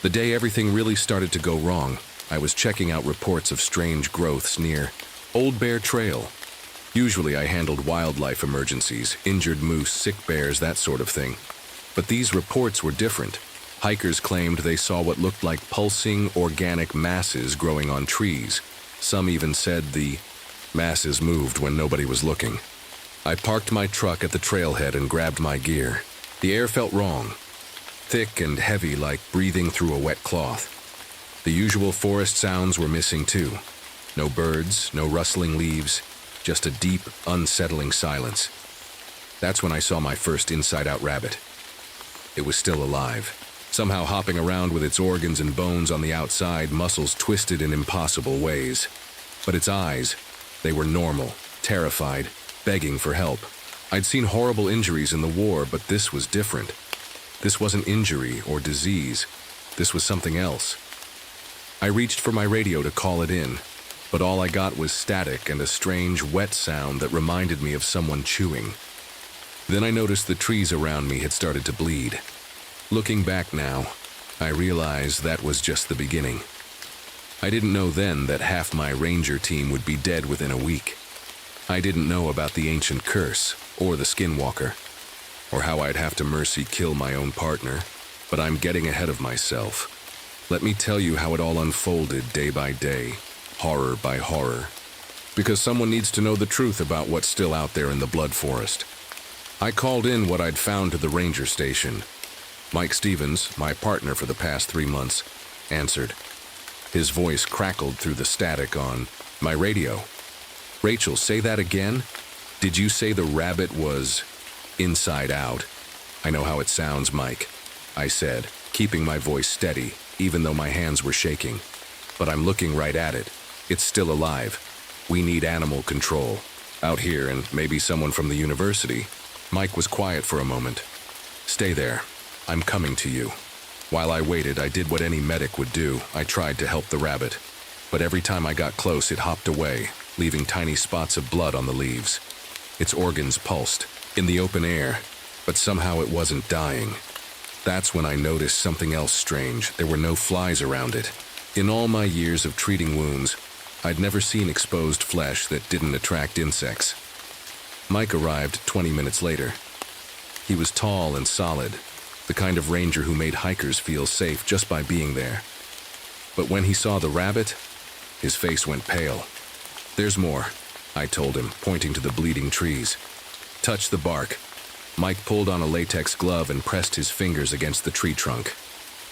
The day everything really started to go wrong, I was checking out reports of strange growths near Old Bear Trail. Usually I handled wildlife emergencies, injured moose, sick bears, that sort of thing. But these reports were different. Hikers claimed they saw what looked like pulsing organic masses growing on trees. Some even said the masses moved when nobody was looking. I parked my truck at the trailhead and grabbed my gear. The air felt wrong, thick and heavy like breathing through a wet cloth. The usual forest sounds were missing too. No birds, no rustling leaves, just a deep, unsettling silence. That's when I saw my first inside-out rabbit. It was still alive, somehow hopping around with its organs and bones on the outside, muscles twisted in impossible ways. But its eyes, they were normal, terrified, begging for help. I'd seen horrible injuries in the war, but this was different. This wasn't injury or disease. This was something else. I reached for my radio to call it in, but all I got was static and a strange wet sound that reminded me of someone chewing. Then I noticed the trees around me had started to bleed. Looking back now, I realized that was just the beginning. I didn't know then that half my ranger team would be dead within a week. I didn't know about the ancient curse, or the skinwalker, or how I'd have to mercy kill my own partner, but I'm getting ahead of myself. Let me tell you how it all unfolded day by day, horror by horror, because someone needs to know the truth about what's still out there in the blood forest. I called in what I'd found to the ranger station. Mike Stevens, my partner for the past 3 months, answered. His voice crackled through the static on my radio. "Rachel, say that again? Did you say the rabbit was inside out?" "I know how it sounds, Mike," I said, keeping my voice steady, even though my hands were shaking. "But I'm looking right at it. It's still alive. We need animal control. Out here, and maybe someone from the university." Mike was quiet for a moment. "Stay there. I'm coming to you." While I waited, I did what any medic would do. I tried to help the rabbit. But every time I got close, it hopped away, leaving tiny spots of blood on the leaves. Its organs pulsed, in the open air, but somehow it wasn't dying. That's when I noticed something else strange. There were no flies around it. In all my years of treating wounds, I'd never seen exposed flesh that didn't attract insects. Mike arrived 20 minutes later. He was tall and solid, the kind of ranger who made hikers feel safe just by being there. But when he saw the rabbit, his face went pale. "There's more," I told him, pointing to the bleeding trees. "Touch the bark." Mike pulled on a latex glove and pressed his fingers against the tree trunk.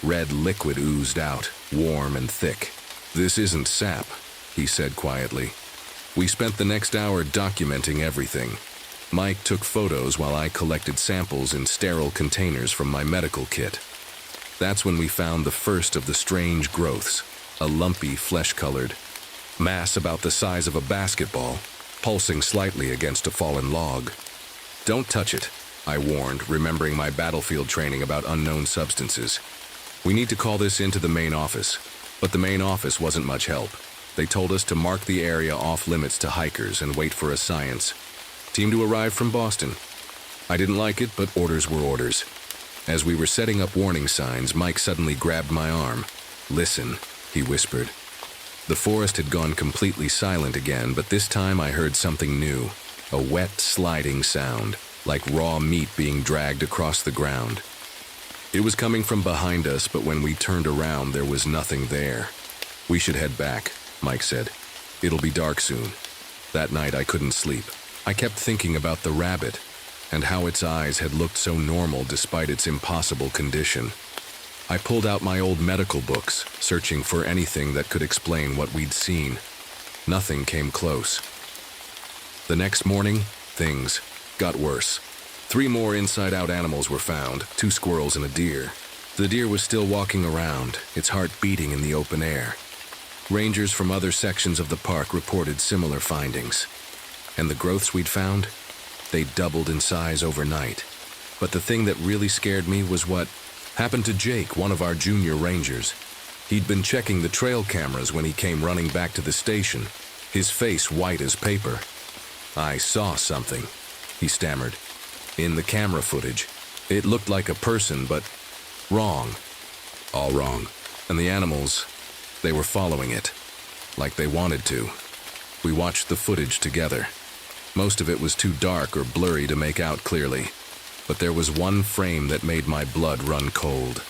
Red liquid oozed out, warm and thick. "This isn't sap," he said quietly. We spent the next hour documenting everything. Mike took photos while I collected samples in sterile containers from my medical kit. That's when we found the first of the strange growths, a lumpy, flesh-colored mass about the size of a basketball, pulsing slightly against a fallen log. "Don't touch it," I warned, remembering my battlefield training about unknown substances. "We need to call this into the main office." But the main office wasn't much help. They told us to mark the area off limits to hikers and wait for a science team to arrive from Boston. I didn't like it, but orders were orders. As we were setting up warning signs, Mike suddenly grabbed my arm. "Listen," he whispered. The forest had gone completely silent again, but this time I heard something new. A wet, sliding sound, like raw meat being dragged across the ground. It was coming from behind us, but when we turned around, there was nothing there. "We should head back," Mike said. "It'll be dark soon." That night I couldn't sleep. I kept thinking about the rabbit and how its eyes had looked so normal despite its impossible condition. I pulled out my old medical books, searching for anything that could explain what we'd seen. Nothing came close. The next morning, things got worse. 3 more inside-out animals were found, 2 squirrels and a deer. The deer was still walking around, its heart beating in the open air. Rangers from other sections of the park reported similar findings. And the growths we'd found? They doubled in size overnight. But the thing that really scared me was what happened to Jake, one of our junior rangers. He'd been checking the trail cameras when he came running back to the station, his face white as paper. "I saw something," he stammered. "In the camera footage. It looked like a person, but wrong. All wrong. And the animals, they were following it, like they wanted to." We watched the footage together. Most of it was too dark or blurry to make out clearly, but there was one frame that made my blood run cold.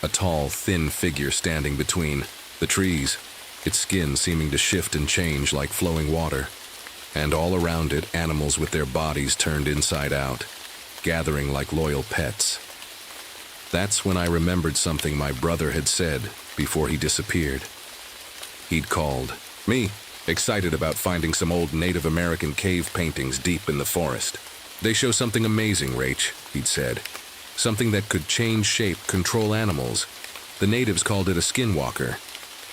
A tall, thin figure standing between the trees, its skin seeming to shift and change like flowing water. And all around it, animals with their bodies turned inside out, gathering like loyal pets. That's when I remembered something my brother had said before he disappeared. He'd called me, excited about finding some old Native American cave paintings deep in the forest. "They show something amazing, Rach," he'd said. "Something that could change shape, control animals. The natives called it a skinwalker."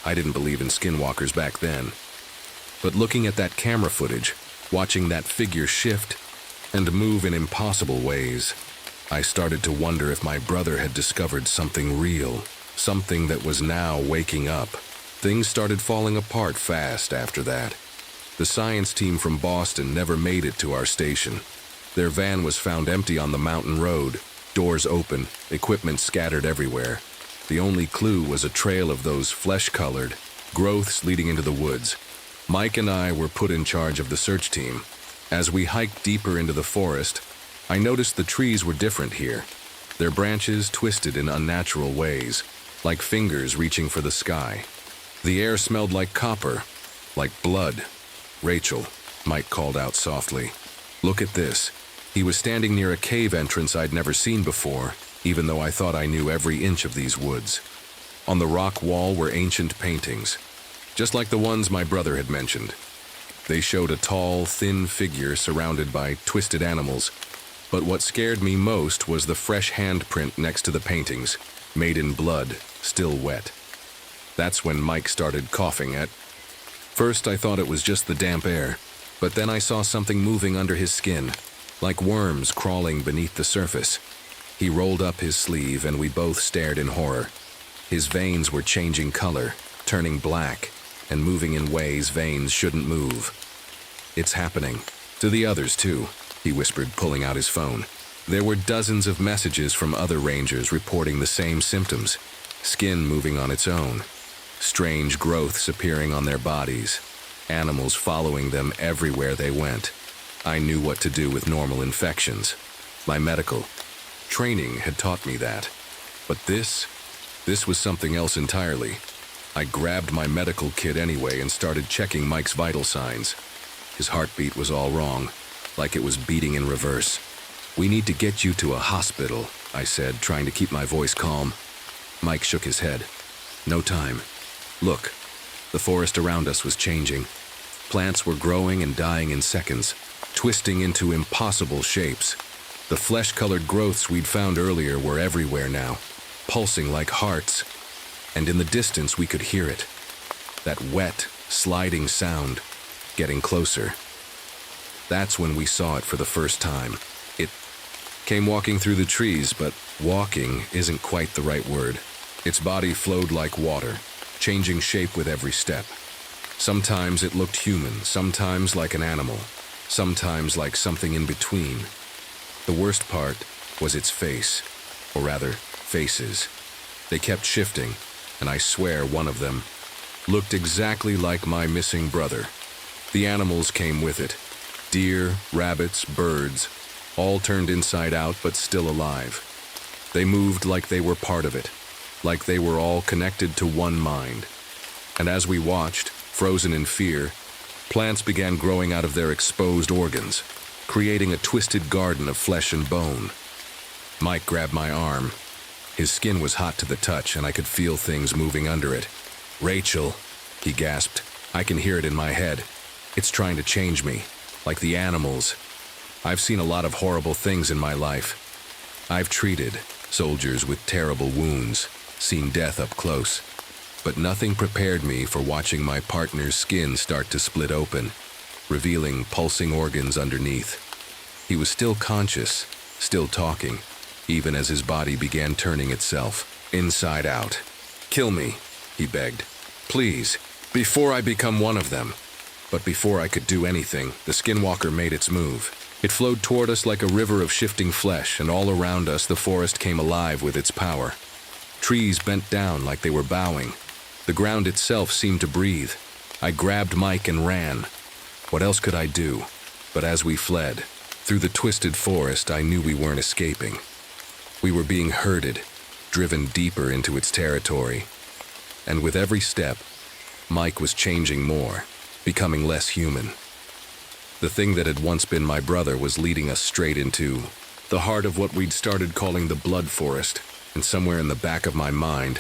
I didn't believe in skinwalkers back then. But looking at that camera footage, watching that figure shift and move in impossible ways, I started to wonder if my brother had discovered something real, something that was now waking up. Things started falling apart fast after that. The science team from Boston never made it to our station. Their van was found empty on the mountain road, doors open, equipment scattered everywhere. The only clue was a trail of those flesh-colored growths leading into the woods. Mike and I were put in charge of the search team. As we hiked deeper into the forest, I noticed the trees were different here. Their branches twisted in unnatural ways, like fingers reaching for the sky. The air smelled like copper, like blood. "Rachel," Mike called out softly. "Look at this." He was standing near a cave entrance I'd never seen before, even though I thought I knew every inch of these woods. On the rock wall were ancient paintings, just like the ones my brother had mentioned. They showed a tall, thin figure surrounded by twisted animals, but what scared me most was the fresh handprint next to the paintings, made in blood, still wet. That's when Mike started coughing at. First I thought it was just the damp air, but then I saw something moving under his skin, like worms crawling beneath the surface. He rolled up his sleeve and we both stared in horror. His veins were changing color, turning black, and moving in ways veins shouldn't move. "It's happening. To the others too," he whispered, pulling out his phone. There were dozens of messages from other rangers reporting the same symptoms. Skin moving on its own, strange growths appearing on their bodies, animals following them everywhere they went. I knew what to do with normal infections. My medical training had taught me that. But this was something else entirely. I grabbed my medical kit anyway and started checking Mike's vital signs. His heartbeat was all wrong, like it was beating in reverse. "We need to get you to a hospital," I said, trying to keep my voice calm. Mike shook his head. "No time. Look." The forest around us was changing. Plants were growing and dying in seconds, twisting into impossible shapes. The flesh-colored growths we'd found earlier were everywhere now, pulsing like hearts. And in the distance we could hear it. That wet, sliding sound, getting closer. That's when we saw it for the first time. It came walking through the trees, but walking isn't quite the right word. Its body flowed like water, changing shape with every step. Sometimes it looked human, sometimes like an animal, sometimes like something in between. The worst part was its face, or rather, faces. They kept shifting, and I swear one of them looked exactly like my missing brother. The animals came with it. Deer, rabbits, birds, all turned inside out but still alive. They moved like they were part of it, like they were all connected to one mind. And as we watched, frozen in fear, plants began growing out of their exposed organs, creating a twisted garden of flesh and bone. Mike grabbed my arm. His skin was hot to the touch, and I could feel things moving under it. "Rachel," he gasped. "I can hear it in my head. It's trying to change me, like the animals. I've seen a lot of horrible things in my life. I've treated soldiers with terrible wounds, seen death up close, but nothing prepared me for watching my partner's skin start to split open, revealing pulsing organs underneath. He was still conscious, still talking, even as his body began turning itself inside out. "Kill me," he begged. "Please, before I become one of them." But before I could do anything, the skinwalker made its move. It flowed toward us like a river of shifting flesh, and all around us the forest came alive with its power. Trees bent down like they were bowing. The ground itself seemed to breathe. I grabbed Mike and ran. What else could I do? But as we fled, through the twisted forest, I knew we weren't escaping. We were being herded, driven deeper into its territory. And with every step, Mike was changing more, becoming less human. The thing that had once been my brother was leading us straight into the heart of what we'd started calling the blood forest, and somewhere in the back of my mind,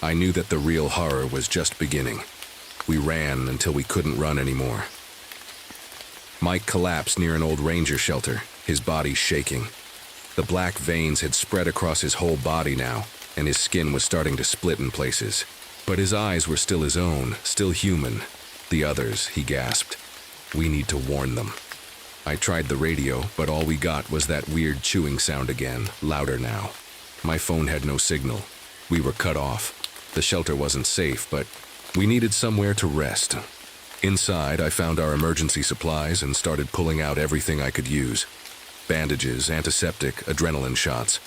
I knew that the real horror was just beginning. We ran until we couldn't run anymore. Mike collapsed near an old ranger shelter, his body shaking. The black veins had spread across his whole body now, and his skin was starting to split in places. But his eyes were still his own, still human. "The others," he gasped. "We need to warn them." I tried the radio, but all we got was that weird chewing sound again, louder now. My phone had no signal. We were cut off. The shelter wasn't safe, but we needed somewhere to rest. Inside, I found our emergency supplies and started pulling out everything I could use. Bandages, antiseptic, adrenaline shots.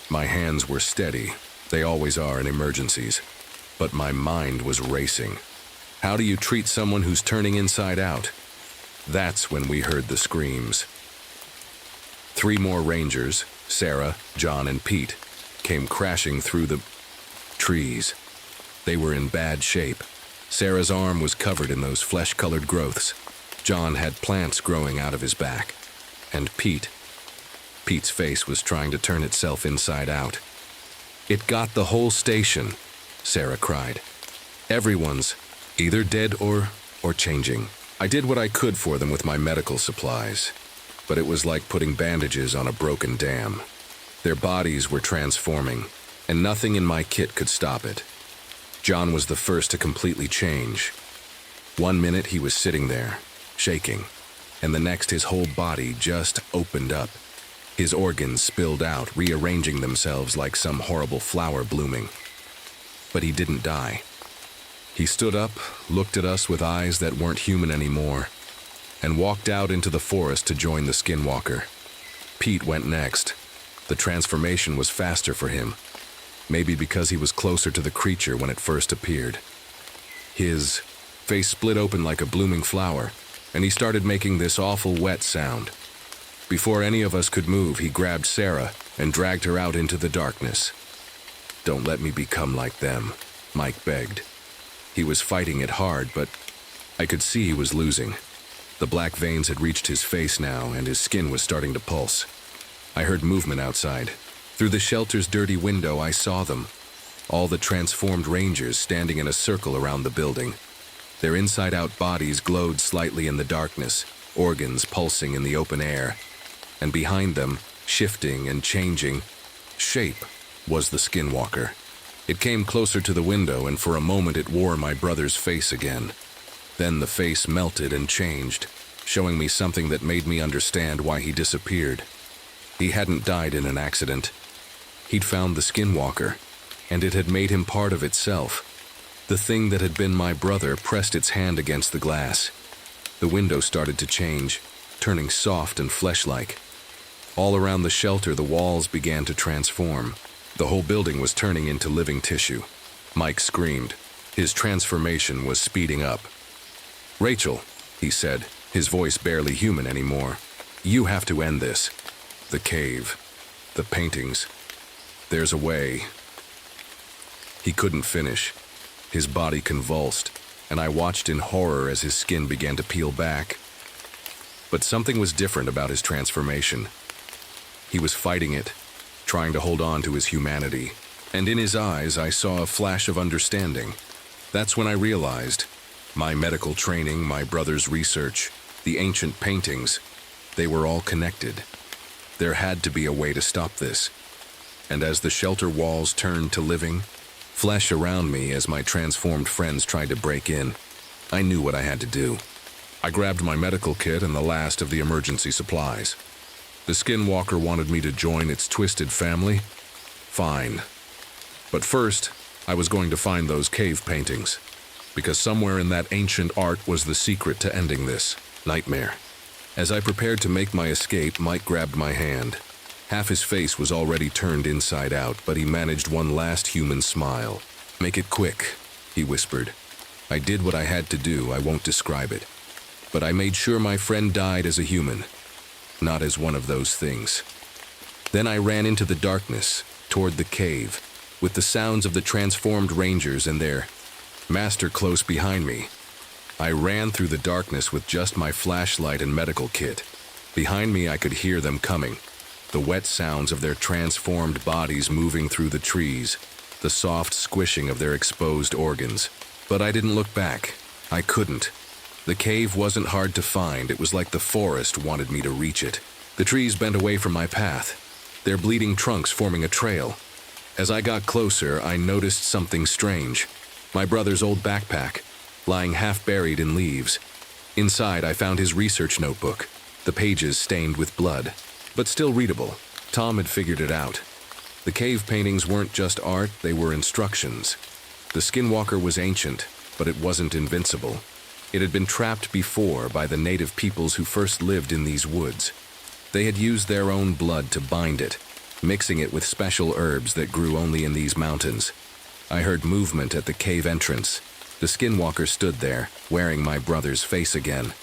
My hands were steady. They always are in emergencies. But my mind was racing. How do you treat someone who's turning inside out? That's when we heard the screams. 3 more rangers, Sarah, John, and Pete, came crashing through the trees. They were in bad shape. Sarah's arm was covered in those flesh-colored growths. John had plants growing out of his back. And Pete's face was trying to turn itself inside out. "It got the whole station," Sarah cried. "Everyone's either dead or changing." I did what I could for them with my medical supplies, but it was like putting bandages on a broken dam. Their bodies were transforming, and nothing in my kit could stop it. John was the first to completely change. One minute he was sitting there, shaking, and the next his whole body just opened up. His organs spilled out, rearranging themselves like some horrible flower blooming. But he didn't die. He stood up, looked at us with eyes that weren't human anymore, and walked out into the forest to join the skinwalker. Pete went next. The transformation was faster for him, maybe because he was closer to the creature when it first appeared. His face split open like a blooming flower, and he started making this awful wet sound. Before any of us could move, he grabbed Sarah and dragged her out into the darkness. "Don't let me become like them," Mike begged. He was fighting it hard, but I could see he was losing. The black veins had reached his face now, and his skin was starting to pulse. I heard movement outside. Through the shelter's dirty window, I saw them. All the transformed rangers standing in a circle around the building. Their inside-out bodies glowed slightly in the darkness, organs pulsing in the open air. And behind them, shifting and changing shape, was the skinwalker. It came closer to the window, and for a moment it wore my brother's face again. Then the face melted and changed, showing me something that made me understand why he disappeared. He hadn't died in an accident. He'd found the skinwalker, and it had made him part of itself. The thing that had been my brother pressed its hand against the glass. The window started to change, turning soft and flesh-like. All around the shelter, the walls began to transform. The whole building was turning into living tissue. Mike screamed. His transformation was speeding up. "Rachel," he said, his voice barely human anymore. "You have to end this. The cave. The paintings. There's a way." He couldn't finish. His body convulsed, and I watched in horror as his skin began to peel back. But something was different about his transformation. He was fighting it, trying to hold on to his humanity, and in his eyes I saw a flash of understanding. That's when I realized my medical training, my brother's research, the ancient paintings, they were all connected. There had to be a way to stop this. And as the shelter walls turned to living, flesh around me as my transformed friends tried to break in, I knew what I had to do. I grabbed my medical kit and the last of the emergency supplies. The skinwalker wanted me to join its twisted family. Fine. But first, I was going to find those cave paintings, because somewhere in that ancient art was the secret to ending this nightmare. As I prepared to make my escape, Mike grabbed my hand. Half his face was already turned inside out, but he managed one last human smile. "Make it quick," he whispered. "I did what I had to do, I won't describe it. But I made sure my friend died as a human, not as one of those things." Then I ran into the darkness, toward the cave, with the sounds of the transformed rangers and their master close behind me. I ran through the darkness with just my flashlight and medical kit. Behind me I could hear them coming, the wet sounds of their transformed bodies moving through the trees, the soft squishing of their exposed organs. But I didn't look back. I couldn't. The cave wasn't hard to find. It was like the forest wanted me to reach it. The trees bent away from my path, their bleeding trunks forming a trail. As I got closer, I noticed something strange. My brother's old backpack, lying half buried in leaves. Inside, I found his research notebook, the pages stained with blood, but still readable. Tom had figured it out. The cave paintings weren't just art, they were instructions. The skinwalker was ancient, but it wasn't invincible. It had been trapped before by the native peoples who first lived in these woods. They had used their own blood to bind it, mixing it with special herbs that grew only in these mountains. I heard movement at the cave entrance. The skinwalker stood there, wearing my brother's face again.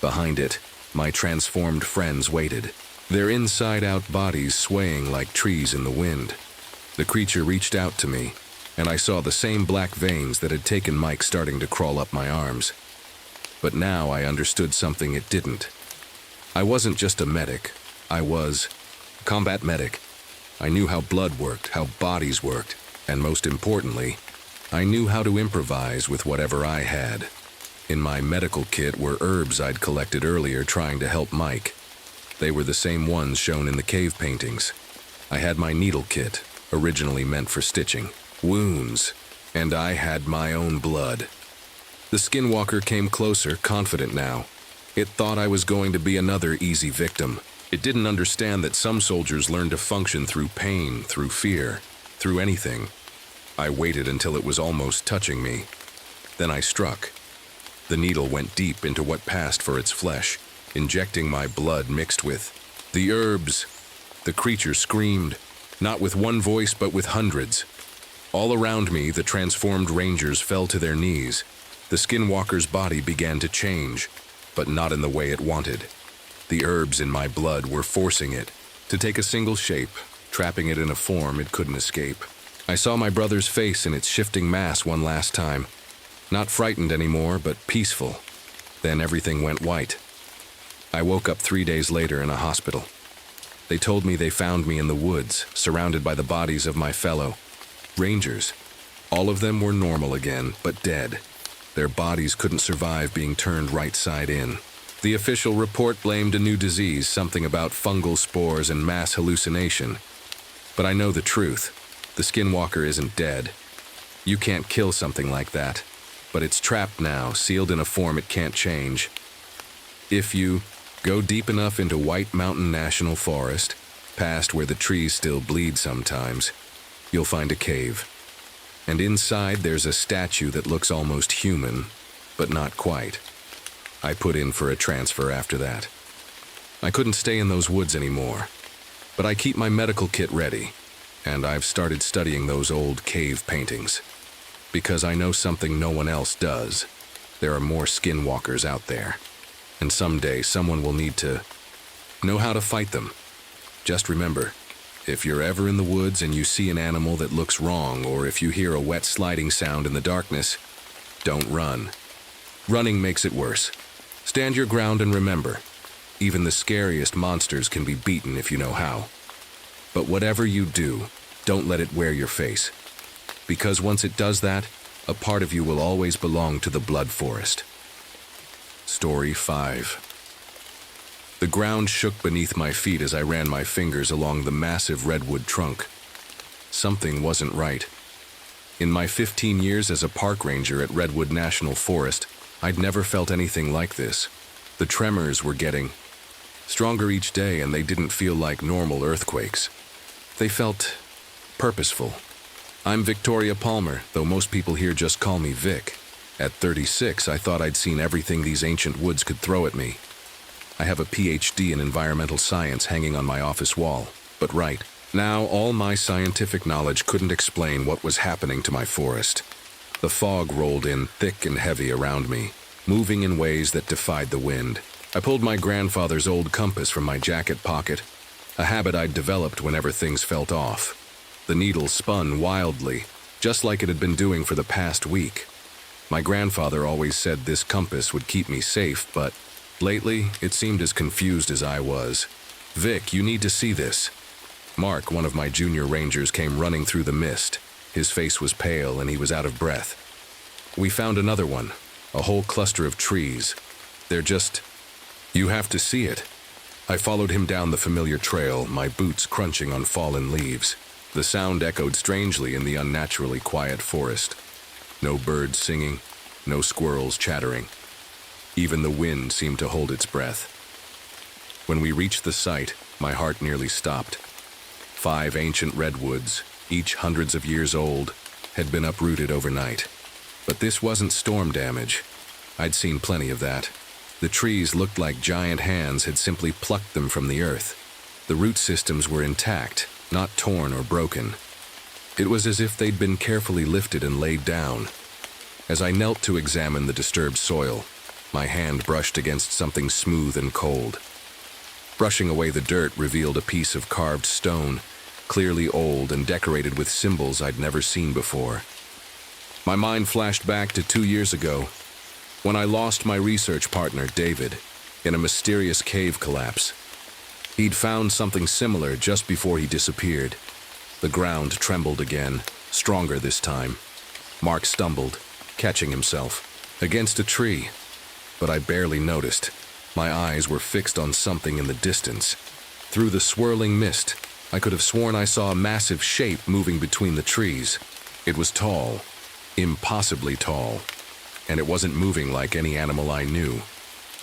Behind it, my transformed friends waited, their inside-out bodies swaying like trees in the wind. The creature reached out to me, and I saw the same black veins that had taken Mike starting to crawl up my arms. But now I understood something it didn't. I wasn't just a medic. I was a combat medic. I knew how blood worked, how bodies worked, and most importantly, I knew how to improvise with whatever I had. In my medical kit were herbs I'd collected earlier trying to help Mike. They were the same ones shown in the cave paintings. I had my needle kit, originally meant for stitching, wounds, and I had my own blood. The skinwalker came closer, confident now. It thought I was going to be another easy victim. It didn't understand that some soldiers learn to function through pain, through fear, through anything. I waited until it was almost touching me. Then I struck. The needle went deep into what passed for its flesh, injecting my blood mixed with the herbs. The creature screamed, not with one voice but with hundreds. All around me, the transformed rangers fell to their knees. The skinwalker's body began to change, but not in the way it wanted. The herbs in my blood were forcing it to take a single shape, trapping it in a form it couldn't escape. I saw my brother's face in its shifting mass one last time. Not frightened anymore, but peaceful. Then everything went white. I woke up 3 days later in a hospital. They told me they found me in the woods, surrounded by the bodies of my fellow rangers. All of them were normal again, but dead. Their bodies couldn't survive being turned right side in. The official report blamed a new disease, something about fungal spores and mass hallucination. But I know the truth. The skinwalker isn't dead. You can't kill something like that. But it's trapped now, sealed in a form it can't change. If you go deep enough into White Mountain National Forest, past where the trees still bleed sometimes, you'll find a cave. And inside there's a statue that looks almost human, but not quite. I put in for a transfer after that. I couldn't stay in those woods anymore, but I keep my medical kit ready, and I've started studying those old cave paintings. Because I know something no one else does. There are more skinwalkers out there, and someday someone will need to know how to fight them. Just remember, if you're ever in the woods and you see an animal that looks wrong, or if you hear a wet sliding sound in the darkness, don't run. Running makes it worse. Stand your ground and remember, even the scariest monsters can be beaten if you know how. But whatever you do, don't let it wear your face. Because once it does that, a part of you will always belong to the blood forest. Story 5. The ground shook beneath my feet as I ran my fingers along the massive redwood trunk. Something wasn't right. In my 15 years as a park ranger at Redwood National Forest, I'd never felt anything like this. The tremors were getting stronger each day, and they didn't feel like normal earthquakes. They felt purposeful. I'm Victoria Palmer, though most people here just call me Vic. At 36, I thought I'd seen everything these ancient woods could throw at me. I have a PhD in environmental science hanging on my office wall. But right now, all my scientific knowledge couldn't explain what was happening to my forest. The fog rolled in thick and heavy around me, moving in ways that defied the wind. I pulled my grandfather's old compass from my jacket pocket, a habit I'd developed whenever things felt off. The needle spun wildly, just like it had been doing for the past week. My grandfather always said this compass would keep me safe, but lately it seemed as confused as I was. Vic, you need to see this. Mark, one of my junior rangers, came running through the mist. His face was pale and he was out of breath. We found another one, a whole cluster of trees. They're just... You have to see it. I followed him down the familiar trail, my boots crunching on fallen leaves. The sound echoed strangely in the unnaturally quiet forest. No birds singing, no squirrels chattering. Even the wind seemed to hold its breath. When we reached the site, my heart nearly stopped. 5 ancient redwoods, each hundreds of years old, had been uprooted overnight. But this wasn't storm damage. I'd seen plenty of that. The trees looked like giant hands had simply plucked them from the earth. The root systems were intact, not torn or broken. It was as if they'd been carefully lifted and laid down. As I knelt to examine the disturbed soil, my hand brushed against something smooth and cold. Brushing away the dirt revealed a piece of carved stone, clearly old and decorated with symbols I'd never seen before. My mind flashed back to 2 years ago, when I lost my research partner, David, in a mysterious cave collapse. He'd found something similar just before he disappeared. The ground trembled again, stronger this time. Mark stumbled, catching himself against a tree, but I barely noticed. My eyes were fixed on something in the distance. Through the swirling mist, I could have sworn I saw a massive shape moving between the trees. It was tall, impossibly tall, and it wasn't moving like any animal I knew.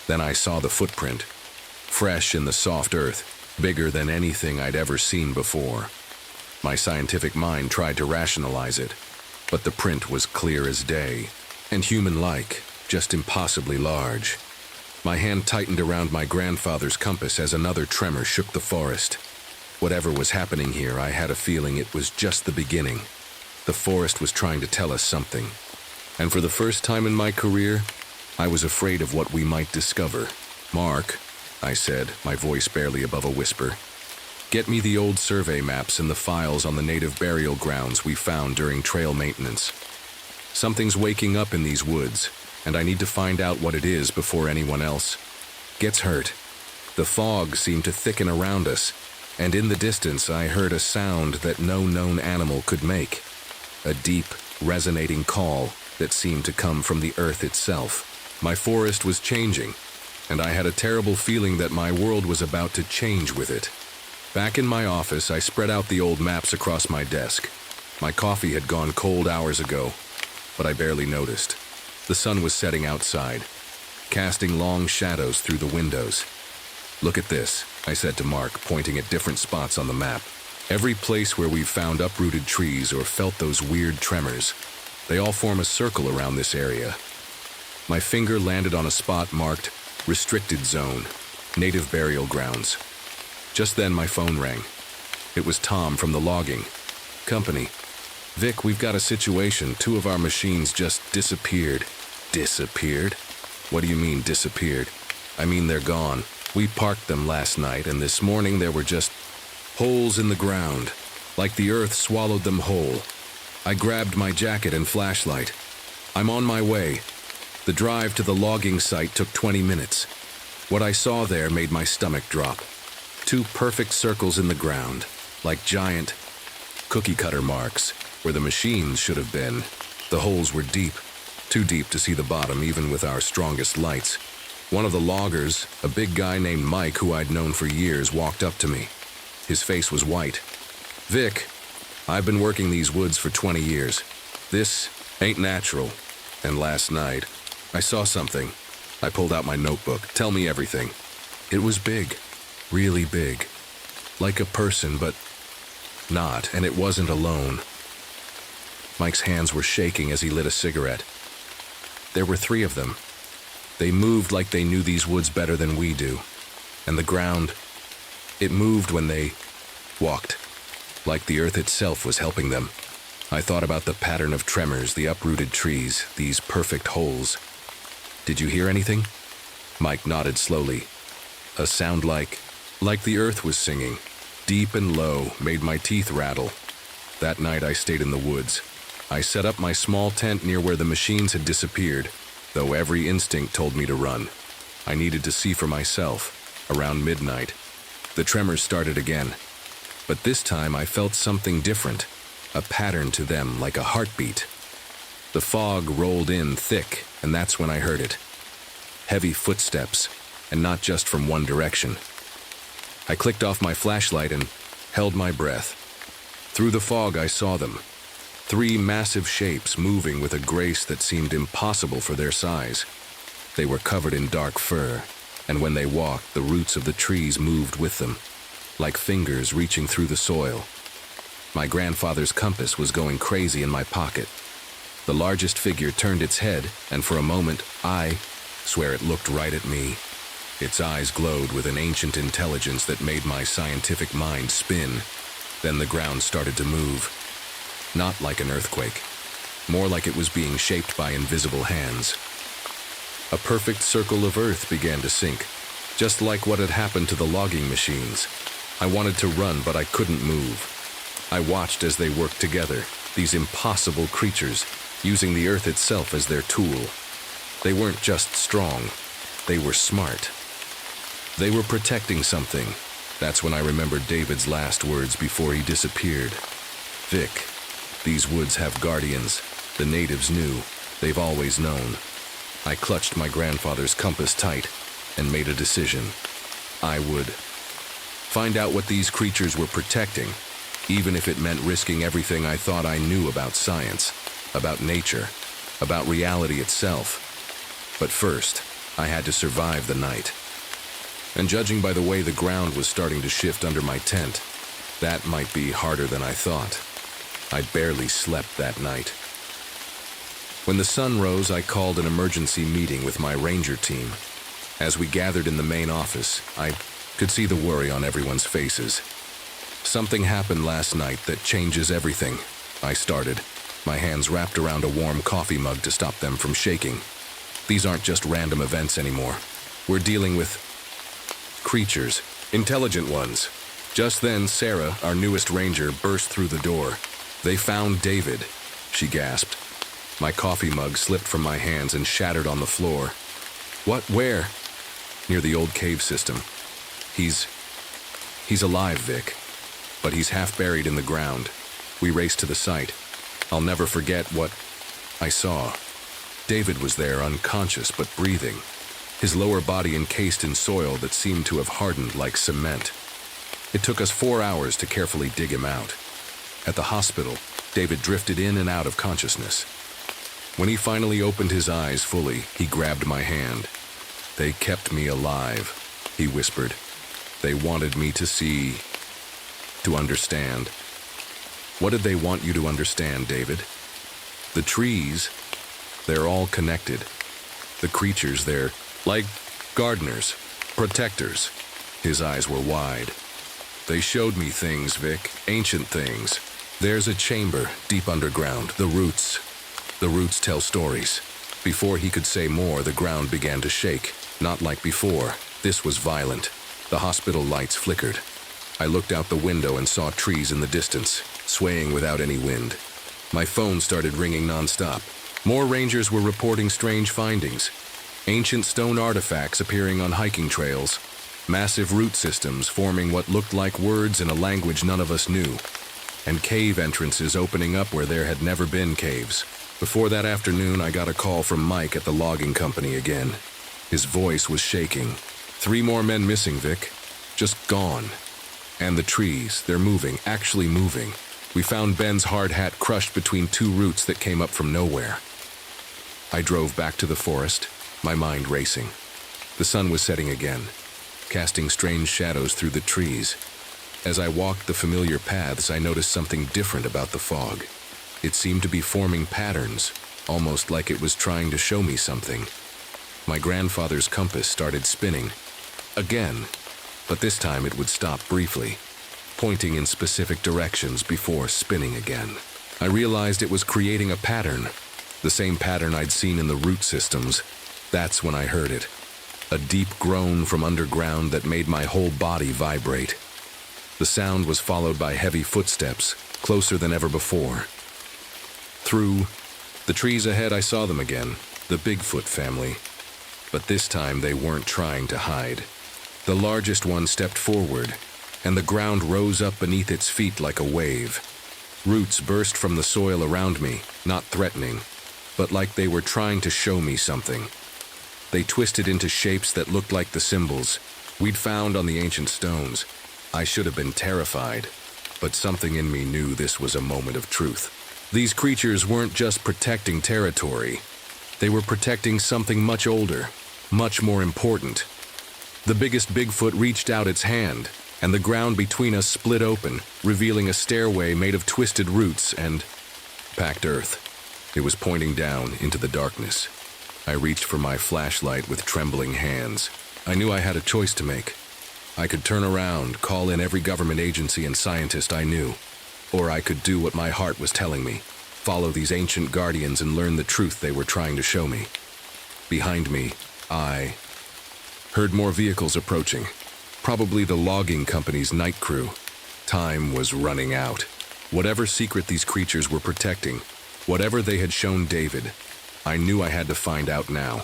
Then I saw the footprint, fresh in the soft earth, bigger than anything I'd ever seen before. My scientific mind tried to rationalize it, but the print was clear as day, and human-like, just impossibly large. My hand tightened around my grandfather's compass as another tremor shook the forest. Whatever was happening here, I had a feeling it was just the beginning. The forest was trying to tell us something. And for the first time in my career, I was afraid of what we might discover. "Mark," I said, my voice barely above a whisper, "get me the old survey maps and the files on the native burial grounds we found during trail maintenance. Something's waking up in these woods, and I need to find out what it is before anyone else gets hurt." The fog seemed to thicken around us, and in the distance I heard a sound that no known animal could make. A deep, resonating call that seemed to come from the earth itself. My forest was changing, and I had a terrible feeling that my world was about to change with it. Back in my office, I spread out the old maps across my desk. My coffee had gone cold hours ago, but I barely noticed. The sun was setting outside, casting long shadows through the windows. "Look at this," I said to Mark, pointing at different spots on the map. Every place where we've found uprooted trees or felt those weird tremors, they all form a circle around this area. My finger landed on a spot marked Restricted Zone, Native Burial Grounds. Just then my phone rang. It was Tom from the logging company. Vic, we've got a situation. 2 of our machines just disappeared. Disappeared? What do you mean disappeared? I mean they're gone. We parked them last night, and this morning there were just holes in the ground, like the earth swallowed them whole. I grabbed my jacket and flashlight. I'm on my way. The drive to the logging site took 20 minutes. What I saw there made my stomach drop. 2 perfect circles in the ground, like giant cookie-cutter marks, where the machines should have been. The holes were deep, too deep to see the bottom even with our strongest lights. One of the loggers, a big guy named Mike who I'd known for years, walked up to me. His face was white. Vic, I've been working these woods for 20 years. This ain't natural. And last night, I saw something. I pulled out my notebook. Tell me everything. It was big, really big. Like a person, but not, and it wasn't alone. Mike's hands were shaking as he lit a cigarette. There were 3 of them. They moved like they knew these woods better than we do. And the ground, it moved when they walked, like the earth itself was helping them. I thought about the pattern of tremors, the uprooted trees, these perfect holes. Did you hear anything? Mike nodded slowly. A sound like the earth was singing, deep and low, made my teeth rattle. That night I stayed in the woods. I set up my small tent near where the machines had disappeared, though every instinct told me to run. I needed to see for myself. Around midnight, the tremors started again. But this time I felt something different, a pattern to them like a heartbeat. The fog rolled in thick, and that's when I heard it. Heavy footsteps, and not just from one direction. I clicked off my flashlight and held my breath. Through the fog I saw them. 3 massive shapes moving with a grace that seemed impossible for their size. They were covered in dark fur, and when they walked, the roots of the trees moved with them, like fingers reaching through the soil. My grandfather's compass was going crazy in my pocket. The largest figure turned its head, and for a moment, I swear it looked right at me. Its eyes glowed with an ancient intelligence that made my scientific mind spin. Then the ground started to move. Not like an earthquake, more like it was being shaped by invisible hands. A perfect circle of earth began to sink, just like what had happened to the logging machines. I wanted to run, but I couldn't move. I watched as they worked together, these impossible creatures, using the earth itself as their tool. They weren't just strong, they were smart. They were protecting something. That's when I remembered David's last words before he disappeared. Vic, these woods have guardians. The natives knew. They've always known. I clutched my grandfather's compass tight and made a decision. I would find out what these creatures were protecting, even if it meant risking everything I thought I knew about science, about nature, about reality itself. But first, I had to survive the night. And judging by the way the ground was starting to shift under my tent, that might be harder than I thought. I barely slept that night. When the sun rose, I called an emergency meeting with my ranger team. As we gathered in the main office, I could see the worry on everyone's faces. Something happened last night that changes everything, I started, my hands wrapped around a warm coffee mug to stop them from shaking. These aren't just random events anymore. We're dealing with creatures, intelligent ones. Just then, Sarah, our newest ranger, burst through the door. They found David, she gasped. My coffee mug slipped from my hands and shattered on the floor. What? Where? Near the old cave system. He's alive, Vic, but he's half buried in the ground. We raced to the site. I'll never forget what I saw. David was there, unconscious but breathing, his lower body encased in soil that seemed to have hardened like cement. It took us 4 hours to carefully dig him out. At the hospital, David drifted in and out of consciousness. When he finally opened his eyes fully, he grabbed my hand. "They kept me alive," he whispered. "They wanted me to see to understand. What did they want you to understand, David? The trees, they're all connected. The creatures, they're like gardeners, protectors. His eyes were wide. They showed me things, Vic, ancient things. There's a chamber deep underground, the roots. The roots tell stories. Before he could say more, the ground began to shake. Not like before. This was violent. The hospital lights flickered. I looked out the window and saw trees in the distance, swaying without any wind. My phone started ringing nonstop. More rangers were reporting strange findings. Ancient stone artifacts appearing on hiking trails. Massive root systems forming what looked like words in a language none of us knew. And cave entrances opening up where there had never been caves. Before that afternoon, I got a call from Mike at the logging company again. His voice was shaking. 3 more men missing, Vic. Just gone. And the trees, they're moving, actually moving. We found Ben's hard hat crushed between 2 roots that came up from nowhere. I drove back to the forest, my mind racing. The sun was setting again, casting strange shadows through the trees. As I walked the familiar paths, I noticed something different about the fog. It seemed to be forming patterns, almost like it was trying to show me something. My grandfather's compass started spinning. Again, but this time it would stop briefly, pointing in specific directions before spinning again. I realized it was creating a pattern, the same pattern I'd seen in the root systems. That's when I heard it. A deep groan from underground that made my whole body vibrate. The sound was followed by heavy footsteps, closer than ever before. Through the trees ahead, I saw them again, the Bigfoot family. But this time they weren't trying to hide. The largest one stepped forward, and the ground rose up beneath its feet like a wave. Roots burst from the soil around me, not threatening, but like they were trying to show me something. They twisted into shapes that looked like the symbols we'd found on the ancient stones. I should have been terrified, but something in me knew this was a moment of truth. These creatures weren't just protecting territory. They were protecting something much older, much more important. The biggest Bigfoot reached out its hand, and the ground between us split open, revealing a stairway made of twisted roots and packed earth. It was pointing down into the darkness. I reached for my flashlight with trembling hands. I knew I had a choice to make. I could turn around, call in every government agency and scientist I knew. Or I could do what my heart was telling me, follow these ancient guardians and learn the truth they were trying to show me. Behind me, I heard more vehicles approaching, probably the logging company's night crew. Time was running out. Whatever secret these creatures were protecting, whatever they had shown David, I knew I had to find out now.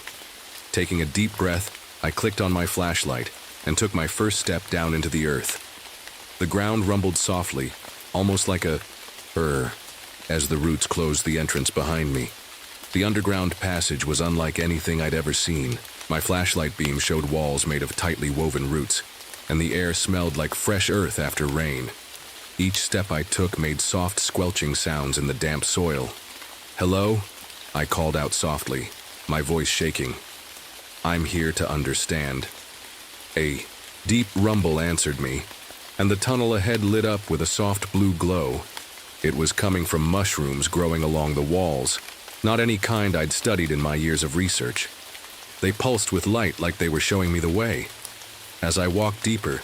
Taking a deep breath, I clicked on my flashlight and took my first step down into the earth. The ground rumbled softly, almost like a purr, as the roots closed the entrance behind me. The underground passage was unlike anything I'd ever seen. My flashlight beam showed walls made of tightly woven roots, and the air smelled like fresh earth after rain. Each step I took made soft squelching sounds in the damp soil. "Hello?" I called out softly, my voice shaking. "I'm here to understand." A deep rumble answered me, and the tunnel ahead lit up with a soft blue glow. It was coming from mushrooms growing along the walls, not any kind I'd studied in my years of research. They pulsed with light like they were showing me the way. As I walked deeper,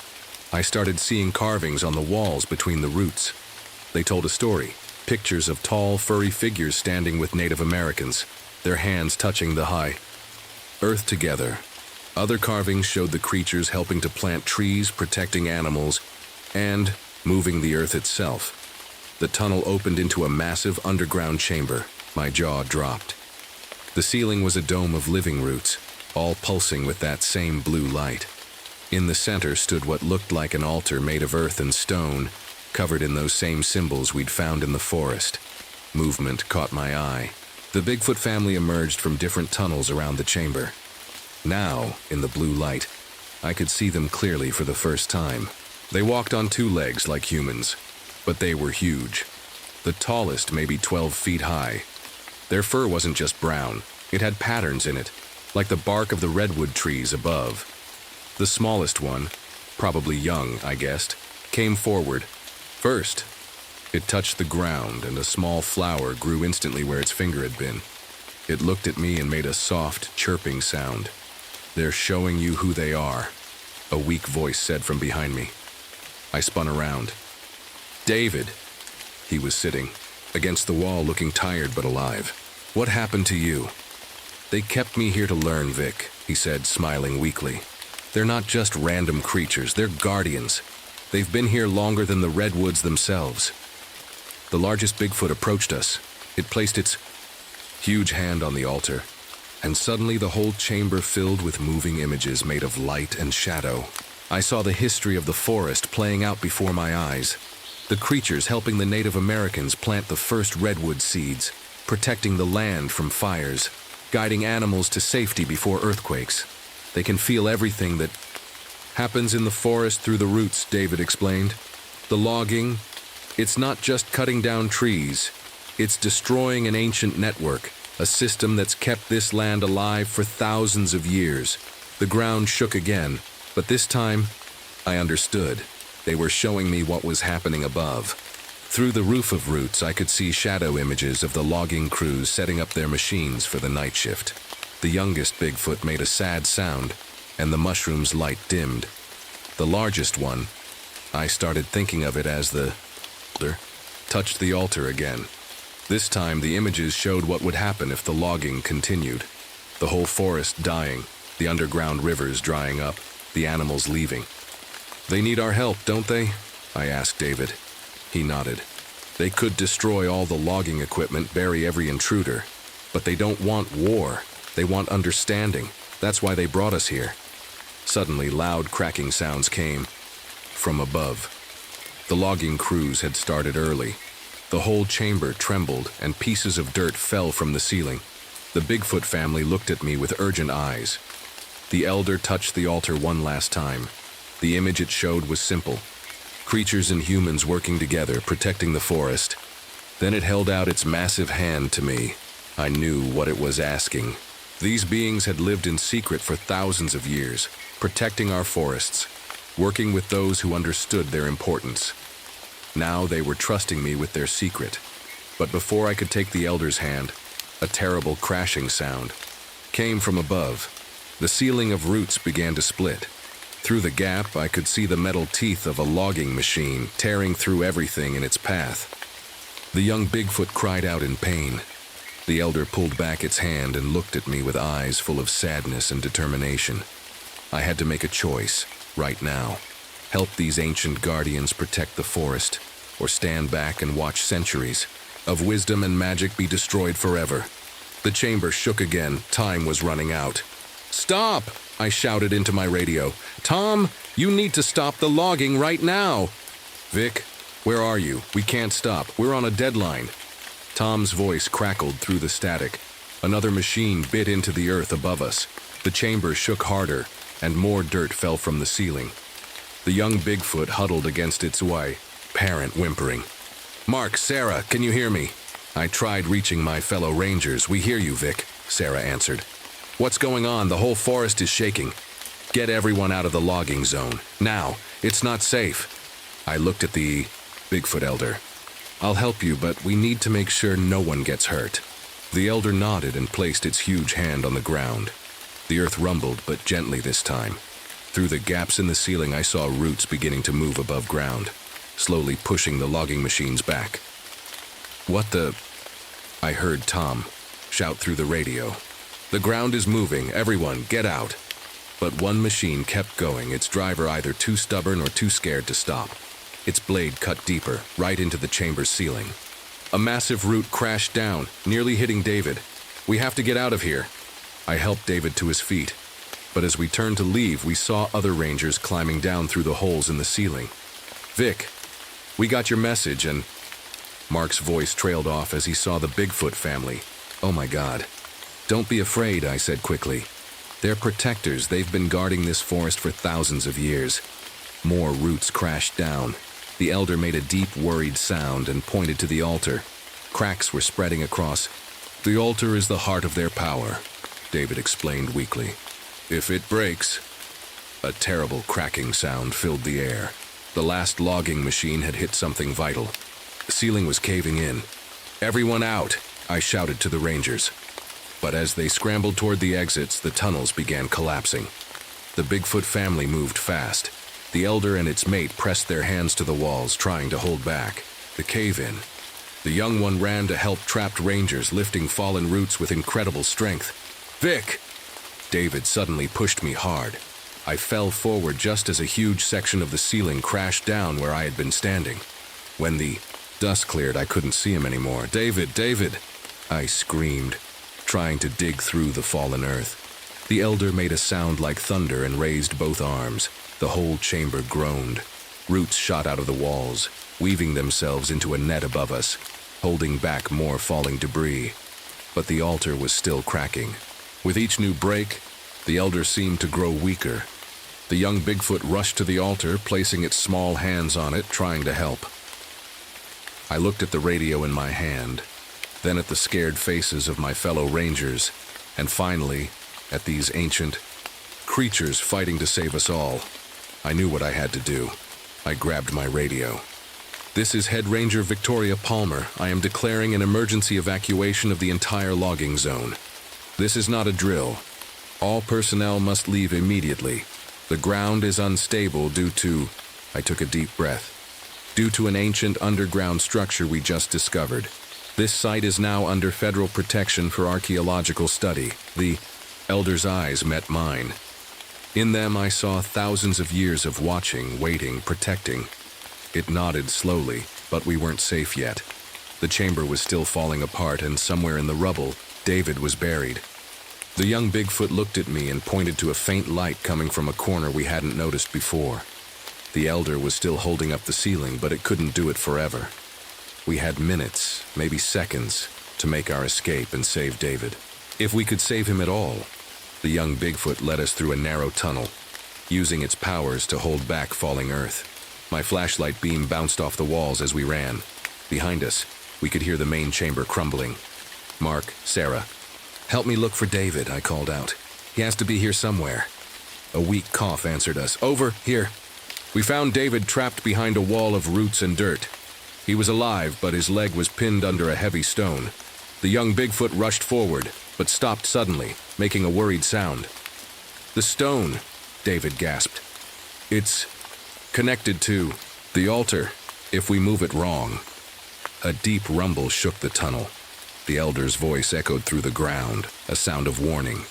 I started seeing carvings on the walls between the roots. They told a story, pictures of tall, furry figures standing with Native Americans, their hands touching the high earth together. Other carvings showed the creatures helping to plant trees, protecting animals, and moving the earth itself. The tunnel opened into a massive underground chamber. My jaw dropped. The ceiling was a dome of living roots, all pulsing with that same blue light. In the center stood what looked like an altar made of earth and stone, covered in those same symbols we'd found in the forest. Movement caught my eye. The Bigfoot family emerged from different tunnels around the chamber. Now, in the blue light, I could see them clearly for the first time. They walked on 2 legs like humans, but they were huge. The tallest maybe 12 feet high. Their fur wasn't just brown, it had patterns in it, like the bark of the redwood trees above. The smallest one, probably young, I guessed, came forward, First, it touched the ground and a small flower grew instantly where its finger had been. It looked at me and made a soft, chirping sound. "They're showing you who they are," a weak voice said from behind me. I spun around. "David!" He was sitting against the wall looking tired but alive. "What happened to you?" "They kept me here to learn, Vic," he said, smiling weakly. "They're not just random creatures, they're guardians. They've been here longer than the redwoods themselves." The largest Bigfoot approached us. It placed its huge hand on the altar, and suddenly the whole chamber filled with moving images made of light and shadow. I saw the history of the forest playing out before my eyes. The creatures helping the Native Americans plant the first redwood seeds, protecting the land from fires, guiding animals to safety before earthquakes. They can feel everything that happens in the forest through the roots, David explained. The logging, it's not just cutting down trees. It's destroying an ancient network, a system that's kept this land alive for thousands of years. The ground shook again, but this time, I understood. They were showing me what was happening above. Through the roof of roots, I could see shadow images of the logging crews setting up their machines for the night shift. The youngest Bigfoot made a sad sound, and the mushroom's light dimmed. The largest one, I started thinking of it as the touched the altar again. This time, the images showed what would happen if the logging continued. The whole forest dying, the underground rivers drying up, the animals leaving. "They need our help, don't they?" I asked David. He nodded. "They could destroy all the logging equipment, bury every intruder. But they don't want war. They want understanding. That's why they brought us here." Suddenly, loud cracking sounds came from above. The logging crews had started early. The whole chamber trembled, and pieces of dirt fell from the ceiling. The Bigfoot family looked at me with urgent eyes. The elder touched the altar one last time. The image it showed was simple. Creatures and humans working together, protecting the forest. Then it held out its massive hand to me. I knew what it was asking. These beings had lived in secret for thousands of years, protecting our forests, working with those who understood their importance. Now they were trusting me with their secret. But before I could take the elder's hand, a terrible crashing sound came from above. The ceiling of roots began to split. Through the gap, I could see the metal teeth of a logging machine tearing through everything in its path. The young Bigfoot cried out in pain. The elder pulled back its hand and looked at me with eyes full of sadness and determination. I had to make a choice, right now. Help these ancient guardians protect the forest, or stand back and watch centuries of wisdom and magic be destroyed forever. The chamber shook again. Time was running out. "Stop!" I shouted into my radio. "Tom, you need to stop the logging right now!" "Vic, where are you? We can't stop. We're on a deadline." Tom's voice crackled through the static. Another machine bit into the earth above us. The chamber shook harder, and more dirt fell from the ceiling. The young Bigfoot huddled against its parent whimpering. "Mark, Sarah, can you hear me?" I tried reaching my fellow rangers. "We hear you, Vic," Sarah answered. "What's going on? The whole forest is shaking." "Get everyone out of the logging zone. Now. It's not safe." I looked at the Bigfoot elder. "I'll help you, but we need to make sure no one gets hurt." The elder nodded and placed its huge hand on the ground. The earth rumbled, but gently this time. Through the gaps in the ceiling, I saw roots beginning to move above ground, slowly pushing the logging machines back. "What the—" I heard Tom shout through the radio. "The ground is moving. Everyone, get out." But one machine kept going, its driver either too stubborn or too scared to stop. Its blade cut deeper, right into the chamber's ceiling. A massive root crashed down, nearly hitting David. "We have to get out of here." I helped David to his feet. But as we turned to leave, we saw other rangers climbing down through the holes in the ceiling. "Vic, we got your message," and Mark's voice trailed off as he saw the Bigfoot family. "Oh my God." "Don't be afraid," I said quickly. "They're protectors. They've been guarding this forest for thousands of years." More roots crashed down. The elder made a deep, worried sound and pointed to the altar. Cracks were spreading across. "The altar is the heart of their power," David explained weakly. "If it breaks..." A terrible cracking sound filled the air. The last logging machine had hit something vital. The ceiling was caving in. "Everyone out!" I shouted to the Rangers. But as they scrambled toward the exits, the tunnels began collapsing. The Bigfoot family moved fast. The elder and its mate pressed their hands to the walls, trying to hold back the cave-in. The young one ran to help trapped Rangers, lifting fallen roots with incredible strength. "Vic!" David suddenly pushed me hard. I fell forward just as a huge section of the ceiling crashed down where I had been standing. When the dust cleared, I couldn't see him anymore. "David, David!" I screamed, trying to dig through the fallen earth. The elder made a sound like thunder and raised both arms. The whole chamber groaned. Roots shot out of the walls, weaving themselves into a net above us, holding back more falling debris. But the altar was still cracking. With each new break, the elder seemed to grow weaker. The young Bigfoot rushed to the altar, placing its small hands on it, trying to help. I looked at the radio in my hand, then at the scared faces of my fellow Rangers, and finally, at these ancient creatures fighting to save us all. I knew what I had to do. I grabbed my radio. "This is Head Ranger Victoria Palmer. I am declaring an emergency evacuation of the entire logging zone. This is not a drill. All personnel must leave immediately. The ground is unstable due to..." I took a deep breath. "Due to an ancient underground structure we just discovered. This site is now under federal protection for archaeological study." The elder's eyes met mine. In them I saw thousands of years of watching, waiting, protecting. It nodded slowly, but we weren't safe yet. The chamber was still falling apart, and somewhere in the rubble, David was buried. The young Bigfoot looked at me and pointed to a faint light coming from a corner we hadn't noticed before. The elder was still holding up the ceiling, but it couldn't do it forever. We had minutes, maybe seconds, to make our escape and save David. If we could save him at all. The young Bigfoot led us through a narrow tunnel, using its powers to hold back falling earth. My flashlight beam bounced off the walls as we ran. Behind us, we could hear the main chamber crumbling. "Mark, Sarah, help me look for David," I called out. "He has to be here somewhere." A weak cough answered us. "Over, here." We found David trapped behind a wall of roots and dirt. He was alive, but his leg was pinned under a heavy stone. The young Bigfoot rushed forward, but stopped suddenly, making a worried sound. "The stone," David gasped. "It's connected to the altar, if we move it wrong." A deep rumble shook the tunnel. The elder's voice echoed through the ground, a sound of warning.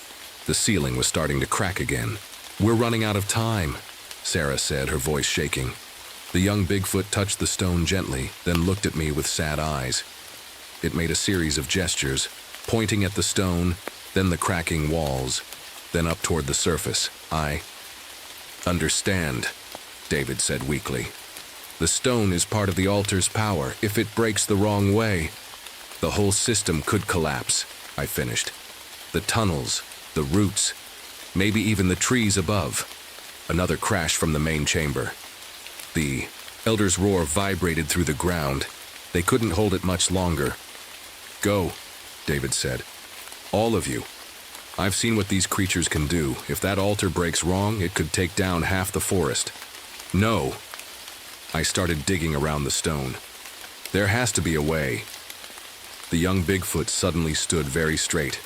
The ceiling was starting to crack again. "We're running out of time," Sarah said, her voice shaking. The young Bigfoot touched the stone gently, then looked at me with sad eyes. It made a series of gestures, pointing at the stone, then the cracking walls, then up toward the surface. "I understand," David said weakly. "The stone is part of the altar's power. If it breaks the wrong way, the whole system could collapse," I finished. "The tunnels, the roots, maybe even the trees above." Another crash from the main chamber. The elder's roar vibrated through the ground. They couldn't hold it much longer. "Go," David said. "All of you. I've seen what these creatures can do. If that altar breaks wrong, it could take down half the forest." "No." I started digging around the stone. "There has to be a way." The young Bigfoot suddenly stood very straight.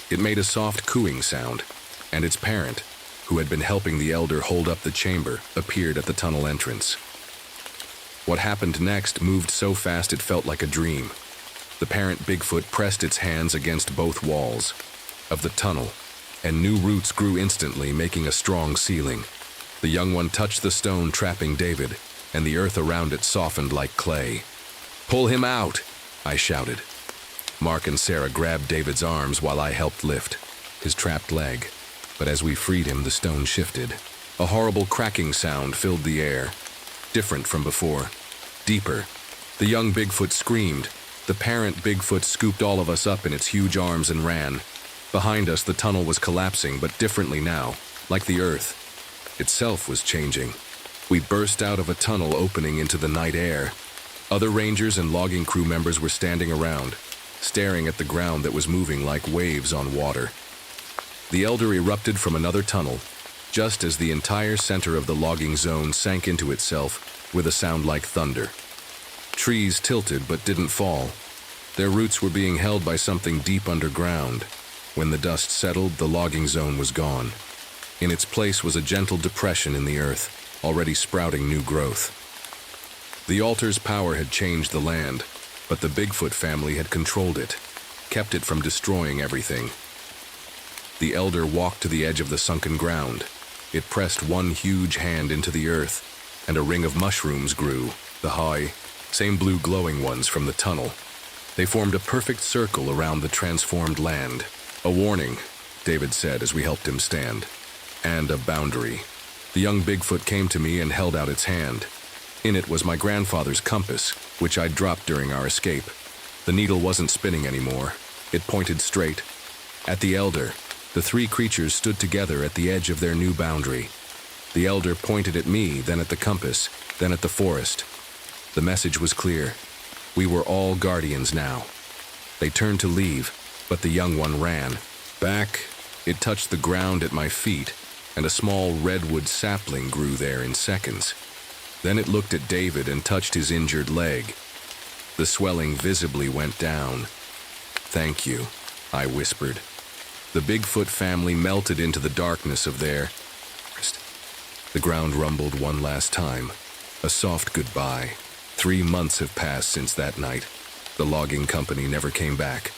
It made a soft cooing sound, and its parent, who had been helping the elder hold up the chamber, appeared at the tunnel entrance. What happened next moved so fast it felt like a dream. The parent Bigfoot pressed its hands against both walls of the tunnel, and new roots grew instantly, making a strong ceiling. The young one touched the stone trapping David, and the earth around it softened like clay. "Pull him out!" I shouted. Mark and Sarah grabbed David's arms while I helped lift his trapped leg. But as we freed him, the stone shifted. A horrible cracking sound filled the air, different from before, deeper. The young Bigfoot screamed. The parent Bigfoot scooped all of us up in its huge arms and ran. Behind us, the tunnel was collapsing, but differently now, like the earth itself was changing. We burst out of a tunnel opening into the night air. Other rangers and logging crew members were standing around, staring at the ground that was moving like waves on water. The elder erupted from another tunnel, just as the entire center of the logging zone sank into itself with a sound like thunder. Trees tilted but didn't fall. Their roots were being held by something deep underground. When the dust settled, the logging zone was gone. In its place was a gentle depression in the earth, already sprouting new growth. The altar's power had changed the land, but the Bigfoot family had controlled it, kept it from destroying everything. The elder walked to the edge of the sunken ground. It pressed one huge hand into the earth, and a ring of mushrooms grew, the high, same blue glowing ones from the tunnel. They formed a perfect circle around the transformed land. A warning, David said as we helped him stand. And a boundary. The young Bigfoot came to me and held out its hand. In it was my grandfather's compass, which I'd dropped during our escape. The needle wasn't spinning anymore. It pointed straight. At the elder, the three creatures stood together at the edge of their new boundary. The elder pointed at me, then at the compass, then at the forest. The message was clear. We were all guardians now. They turned to leave, but the young one ran. Back, it touched the ground at my feet, and a small redwood sapling grew there in seconds. Then it looked at David and touched his injured leg. The swelling visibly went down. "Thank you," I whispered. The Bigfoot family melted into the darkness of their... The ground rumbled one last time. A soft goodbye. 3 months have passed since that night. The logging company never came back.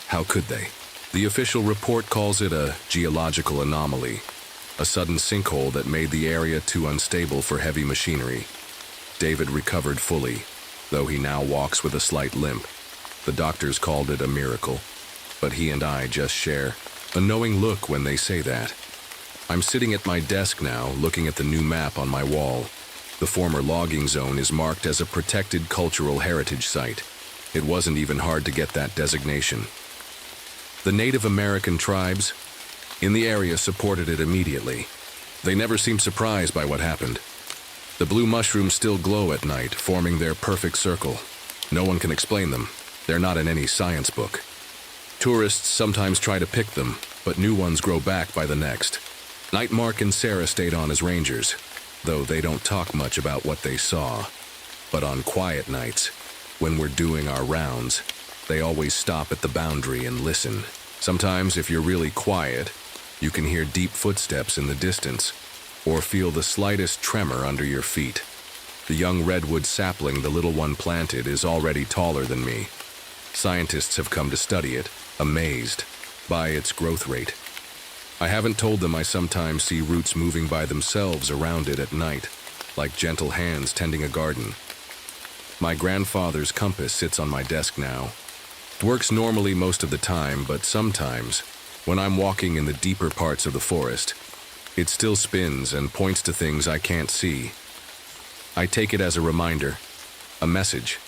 How could they? The official report calls it a geological anomaly, a sudden sinkhole that made the area too unstable for heavy machinery. David recovered fully, though he now walks with a slight limp. The doctors called it a miracle, but he and I just share a knowing look when they say that. I'm sitting at my desk now, looking at the new map on my wall. The former logging zone is marked as a protected cultural heritage site. It wasn't even hard to get that designation. The Native American tribes in the area supported it immediately. They never seemed surprised by what happened. The blue mushrooms still glow at night, forming their perfect circle. No one can explain them. They're not in any science book. Tourists sometimes try to pick them, but new ones grow back by the next. Nightmark and Sarah stayed on as rangers, though they don't talk much about what they saw. But on quiet nights, when we're doing our rounds, they always stop at the boundary and listen. Sometimes, if you're really quiet, you can hear deep footsteps in the distance, or feel the slightest tremor under your feet. The young redwood sapling the little one planted is already taller than me. Scientists have come to study it, amazed by its growth rate. I haven't told them I sometimes see roots moving by themselves around it at night, like gentle hands tending a garden. My grandfather's compass sits on my desk now. It works normally most of the time, but sometimes, when I'm walking in the deeper parts of the forest, it still spins and points to things I can't see. I take it as a reminder, a message.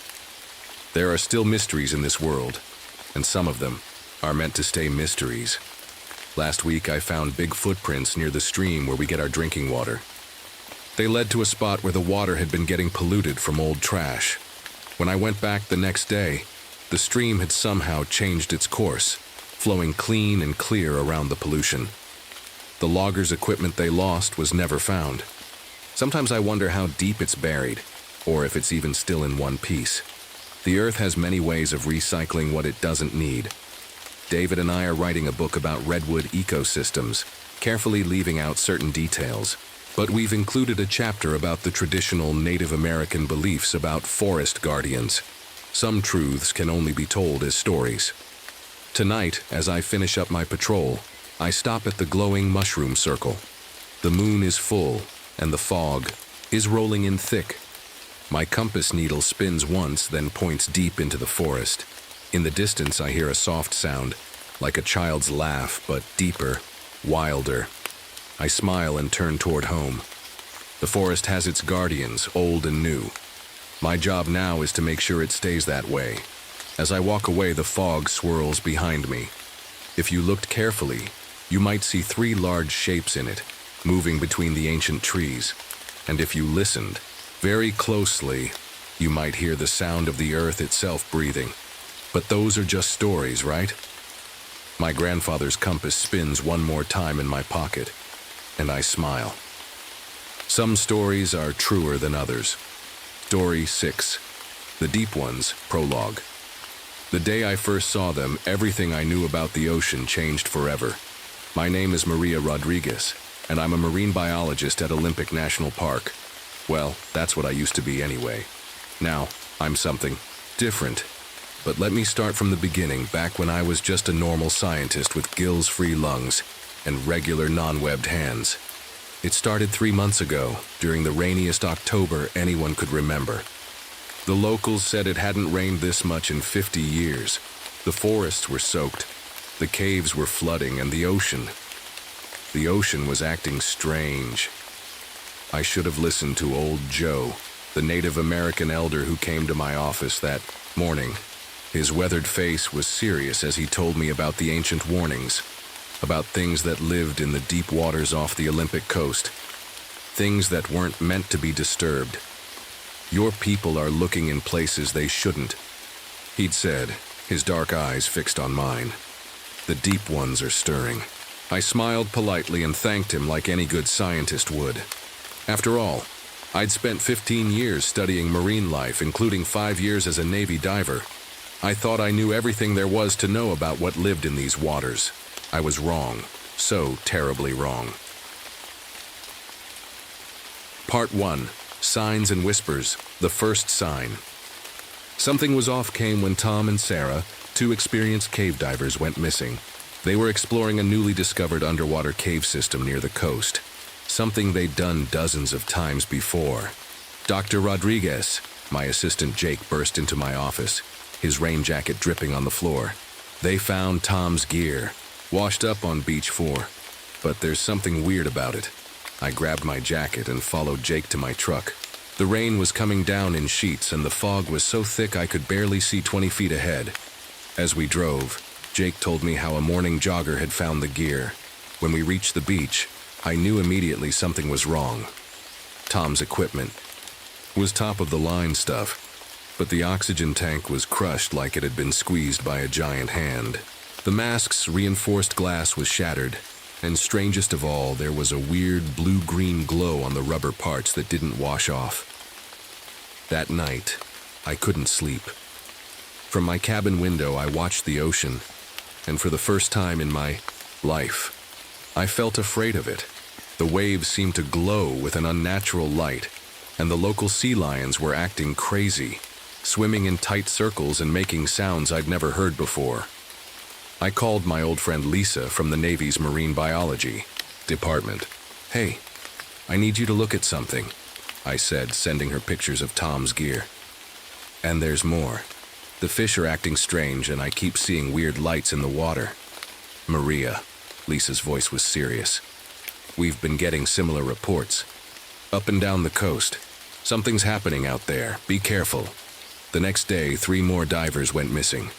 There are still mysteries in this world, and some of them are meant to stay mysteries. Last week I found big footprints near the stream where we get our drinking water. They led to a spot where the water had been getting polluted from old trash. When I went back the next day, the stream had somehow changed its course, flowing clean and clear around the pollution. The loggers' equipment they lost was never found. Sometimes I wonder how deep it's buried, or if it's even still in one piece. The earth has many ways of recycling what it doesn't need. David and I are writing a book about redwood ecosystems, carefully leaving out certain details. But we've included a chapter about the traditional Native American beliefs about forest guardians. Some truths can only be told as stories. Tonight, as I finish up my patrol, I stop at the glowing mushroom circle. The moon is full, and the fog is rolling in thick. My compass needle spins once, then points deep into the forest. In the distance, I hear a soft sound, like a child's laugh, but deeper, wilder. I smile and turn toward home. The forest has its guardians, old and new. My job now is to make sure it stays that way. As I walk away, the fog swirls behind me. If you looked carefully, you might see 3 large shapes in it, moving between the ancient trees. And if you listened very closely, you might hear the sound of the earth itself breathing. But those are just stories, right? My grandfather's compass spins one more time in my pocket. and I smile. Some stories are truer than others. Story 6. The Deep Ones, Prologue. The day I first saw them, everything I knew about the ocean changed forever. My name is Maria Rodriguez, and I'm a marine biologist at Olympic National Park. Well, that's what I used to be anyway. Now, I'm something different. But let me start from the beginning, back when I was just a normal scientist with gills-free lungs and regular non-webbed hands. It started 3 months ago, during the rainiest October anyone could remember. The locals said it hadn't rained this much in 50 years. The forests were soaked, the caves were flooding, and the ocean was acting strange. I should have listened to old Joe, the Native American elder who came to my office that morning. His weathered face was serious as he told me about the ancient warnings, about things that lived in the deep waters off the Olympic coast, things that weren't meant to be disturbed. Your people are looking in places they shouldn't, he'd said, his dark eyes fixed on mine. The deep ones are stirring. I smiled politely and thanked him like any good scientist would. After all, I'd spent 15 years studying marine life, including 5 years as a Navy diver. I thought I knew everything there was to know about what lived in these waters. I was wrong, so terribly wrong. Part 1. Signs and Whispers, the first sign. Something was off came when Tom and Sarah, 2 experienced cave divers, went missing. They were exploring a newly discovered underwater cave system near the coast, something they'd done dozens of times before. Dr. Rodriguez, my assistant Jake, burst into my office, his rain jacket dripping on the floor. They found Tom's gear, washed up on Beach 4, but there's something weird about it. I grabbed my jacket and followed Jake to my truck. The rain was coming down in sheets and the fog was so thick I could barely see 20 feet ahead. As we drove, Jake told me how a morning jogger had found the gear. When we reached the beach, I knew immediately something was wrong. Tom's equipment was top-of-the-line stuff, but the oxygen tank was crushed like it had been squeezed by a giant hand. The mask's reinforced glass was shattered, and strangest of all, there was a weird blue-green glow on the rubber parts that didn't wash off. That night, I couldn't sleep. From my cabin window, I watched the ocean, and for the first time in my life, I felt afraid of it. The waves seemed to glow with an unnatural light, and the local sea lions were acting crazy, swimming in tight circles and making sounds I'd never heard before. I called my old friend Lisa from the Navy's Marine Biology department. "Hey, I need you to look at something," I said, sending her pictures of Tom's gear. "And there's more. The fish are acting strange and I keep seeing weird lights in the water." "Maria," Lisa's voice was serious. "We've been getting similar reports. Up and down the coast. Something's happening out there. Be careful." The next day, 3 more divers went missing.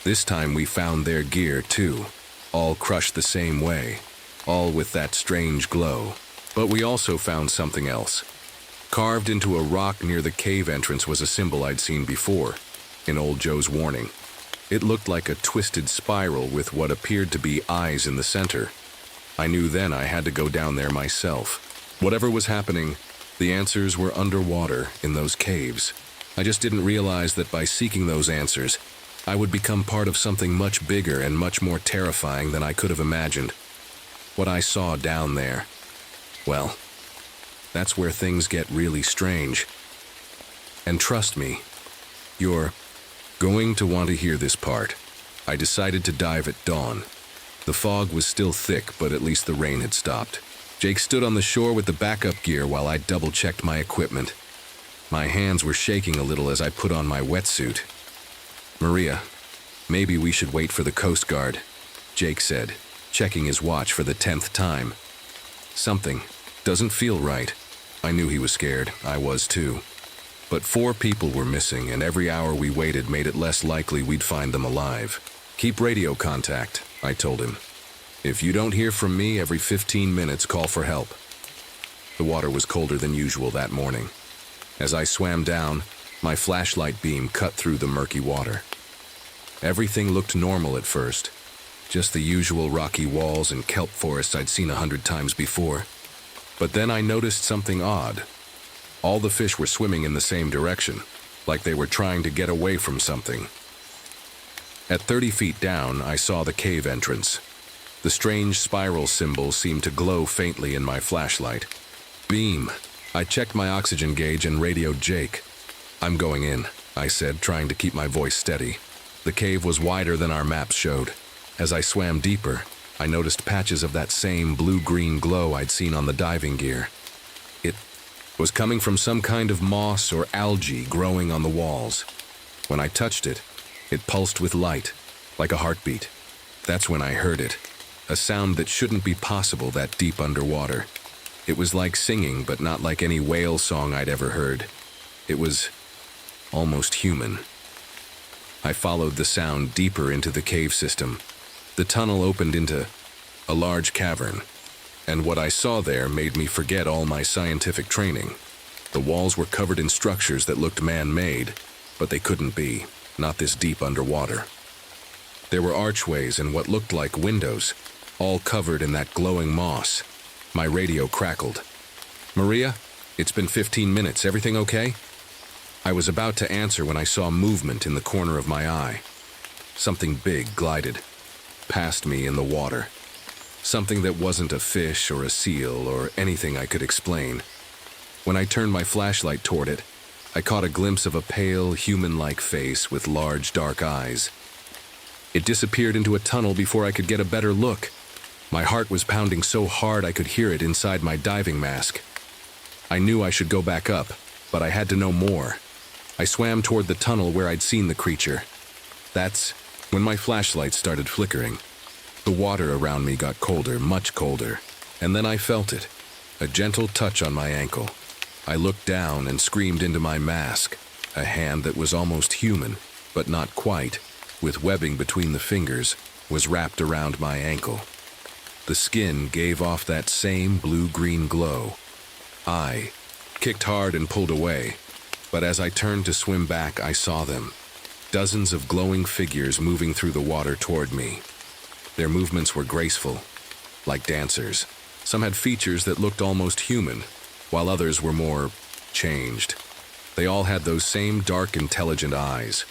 This time we found their gear too, all crushed the same way, all with that strange glow. But we also found something else. Carved into a rock near the cave entrance was a symbol I'd seen before, in old Joe's warning. It looked like a twisted spiral with what appeared to be eyes in the center. I knew then I had to go down there myself. Whatever was happening, the answers were underwater in those caves. I just didn't realize that by seeking those answers, I would become part of something much bigger and much more terrifying than I could have imagined. What I saw down there, well, that's where things get really strange. And trust me, you're going to want to hear this part. I decided to dive at dawn. The fog was still thick, but at least the rain had stopped. Jake stood on the shore with the backup gear while I double-checked my equipment. My hands were shaking a little as I put on my wetsuit. "Maria, maybe we should wait for the Coast Guard," Jake said, checking his watch for the 10th time. "Something doesn't feel right." I knew he was scared. I was too. But 4 people were missing, and every hour we waited made it less likely we'd find them alive. "Keep radio contact," I told him. "If you don't hear from me, every 15 minutes call for help." The water was colder than usual that morning. As I swam down, my flashlight beam cut through the murky water. Everything looked normal at first, just the usual rocky walls and kelp forests I'd seen 100 times before. But then I noticed something odd. All the fish were swimming in the same direction, like they were trying to get away from something. At 30 feet down, I saw the cave entrance. The strange spiral symbol seemed to glow faintly in my flashlight. Beam. I checked my oxygen gauge and radioed Jake. "I'm going in," I said, trying to keep my voice steady. The cave was wider than our maps showed. As I swam deeper, I noticed patches of that same blue-green glow I'd seen on the diving gear. It was coming from some kind of moss or algae growing on the walls. When I touched it, it pulsed with light, like a heartbeat. That's when I heard it, a sound that shouldn't be possible that deep underwater. It was like singing, but not like any whale song I'd ever heard. It was almost human. I followed the sound deeper into the cave system. The tunnel opened into a large cavern, and what I saw there made me forget all my scientific training. The walls were covered in structures that looked man-made, but they couldn't be, not this deep underwater. There were archways and what looked like windows, all covered in that glowing moss. My radio crackled. "Maria, it's been 15 minutes. Everything okay?" I was about to answer when I saw movement in the corner of my eye. Something big glided past me in the water. Something that wasn't a fish or a seal or anything I could explain. When I turned my flashlight toward it, I caught a glimpse of a pale, human-like face with large, dark eyes. It disappeared into a tunnel before I could get a better look. My heart was pounding so hard I could hear it inside my diving mask. I knew I should go back up, but I had to know more. I swam toward the tunnel where I'd seen the creature. That's when my flashlight started flickering. The water around me got colder, much colder, and then I felt it, a gentle touch on my ankle. I looked down and screamed into my mask. A hand that was almost human, but not quite, with webbing between the fingers, was wrapped around my ankle. The skin gave off that same blue-green glow. I kicked hard and pulled away, but as I turned to swim back, I saw them. Dozens of glowing figures moving through the water toward me. Their movements were graceful, like dancers. Some had features that looked almost human, while others were more changed. They all had those same dark, intelligent eyes.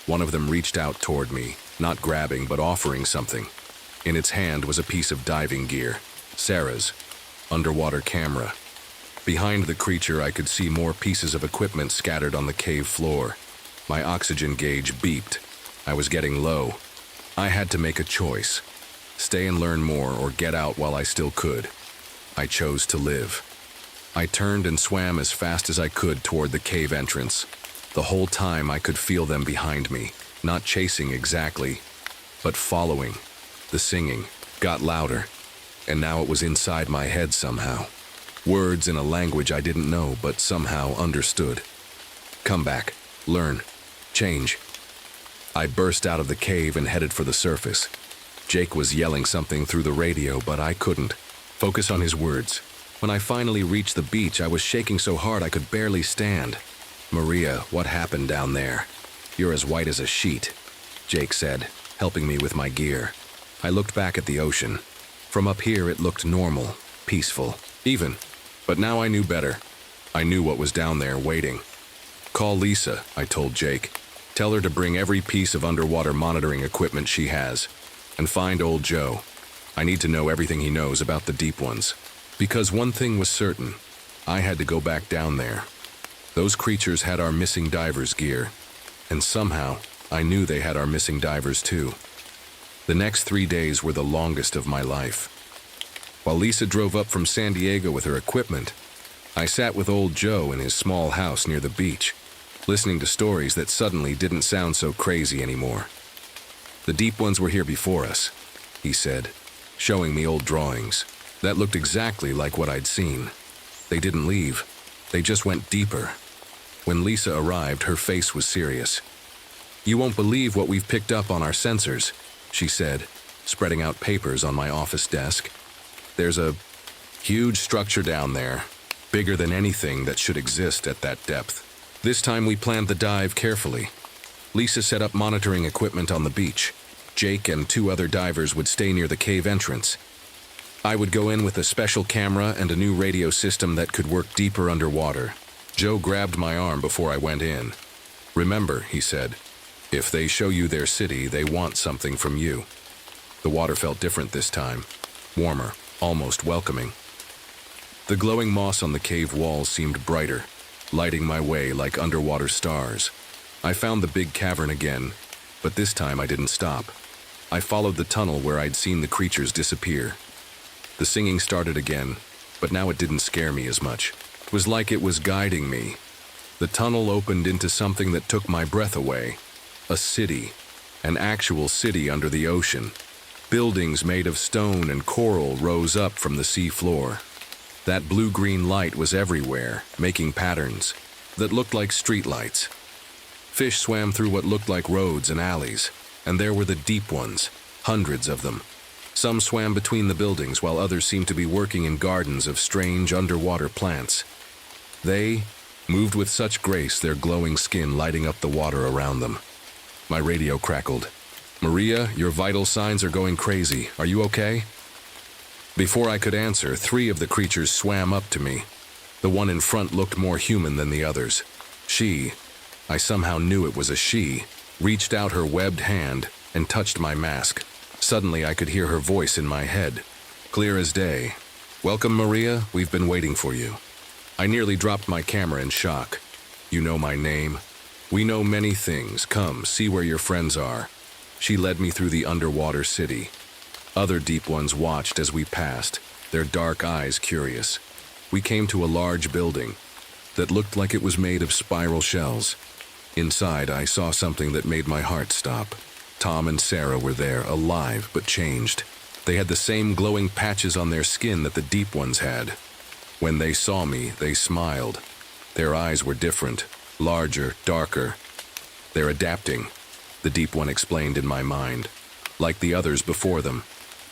One of them reached out toward me, not grabbing but offering something. In its hand was a piece of diving gear, Sarah's underwater camera. Behind the creature, I could see more pieces of equipment scattered on the cave floor. My oxygen gauge beeped. I was getting low. I had to make a choice. Stay and learn more or get out while I still could. I chose to live. I turned and swam as fast as I could toward the cave entrance. The whole time I could feel them behind me, not chasing exactly, but following. The singing got louder, and now it was inside my head somehow. Words in a language I didn't know, but somehow understood. Come back, learn, change. I burst out of the cave and headed for the surface. Jake was yelling something through the radio, but I couldn't focus on his words. When I finally reached the beach, I was shaking so hard I could barely stand. "Maria, what happened down there? You're as white as a sheet," Jake said, helping me with my gear. I looked back at the ocean. From up here, it looked normal, peaceful, even. But now I knew better. I knew what was down there waiting. "Call Lisa," I told Jake. "Tell her to bring every piece of underwater monitoring equipment she has. And find old Joe. I need to know everything he knows about the deep ones." Because one thing was certain. I had to go back down there. Those creatures had our missing divers' gear. And somehow, I knew they had our missing divers too. The next 3 days were the longest of my life. While Lisa drove up from San Diego with her equipment, I sat with old Joe in his small house near the beach, listening to stories that suddenly didn't sound so crazy anymore. "The deep ones were here before us," he said, showing me old drawings that looked exactly like what I'd seen. They didn't leave. They just went deeper. When Lisa arrived, her face was serious. "You won't believe what we've picked up on our sensors," she said, spreading out papers on my office desk. "There's a huge structure down there, bigger than anything that should exist at that depth. This time we planned the dive carefully. Lisa set up monitoring equipment on the beach. Jake and 2 other divers would stay near the cave entrance. I would go in with a special camera and a new radio system that could work deeper underwater. Joe grabbed my arm before I went in. "Remember," he said, "if they show you their city, they want something from you." The water felt different this time, warmer, almost welcoming. The glowing moss on the cave walls seemed brighter, lighting my way like underwater stars. I found the big cavern again, but this time I didn't stop. I followed the tunnel where I'd seen the creatures disappear. The singing started again, but now it didn't scare me as much. It was like it was guiding me. The tunnel opened into something that took my breath away. A city, an actual city under the ocean. Buildings made of stone and coral rose up from the sea floor. That blue-green light was everywhere, making patterns that looked like streetlights. Fish swam through what looked like roads and alleys, and there were the deep ones, hundreds of them. Some swam between the buildings, while others seemed to be working in gardens of strange underwater plants. They moved with such grace, their glowing skin lighting up the water around them. My radio crackled. "Maria, your vital signs are going crazy. Are you okay?" Before I could answer, 3 of the creatures swam up to me. The one in front looked more human than the others. I somehow knew it was a she, reached out her webbed hand and touched my mask. Suddenly I could hear her voice in my head, clear as day. "Welcome, Maria, we've been waiting for you." I nearly dropped my camera in shock. "You know my name? We know many things. Come, see where your friends are." She led me through the underwater city. Other deep ones watched as we passed, their dark eyes curious. We came to a large building that looked like it was made of spiral shells. Inside, I saw something that made my heart stop. Tom and Sarah were there, alive but changed. They had the same glowing patches on their skin that the deep ones had. When they saw me, they smiled. Their eyes were different, larger, darker. "They're adapting," the deep one explained in my mind. "Like the others before them.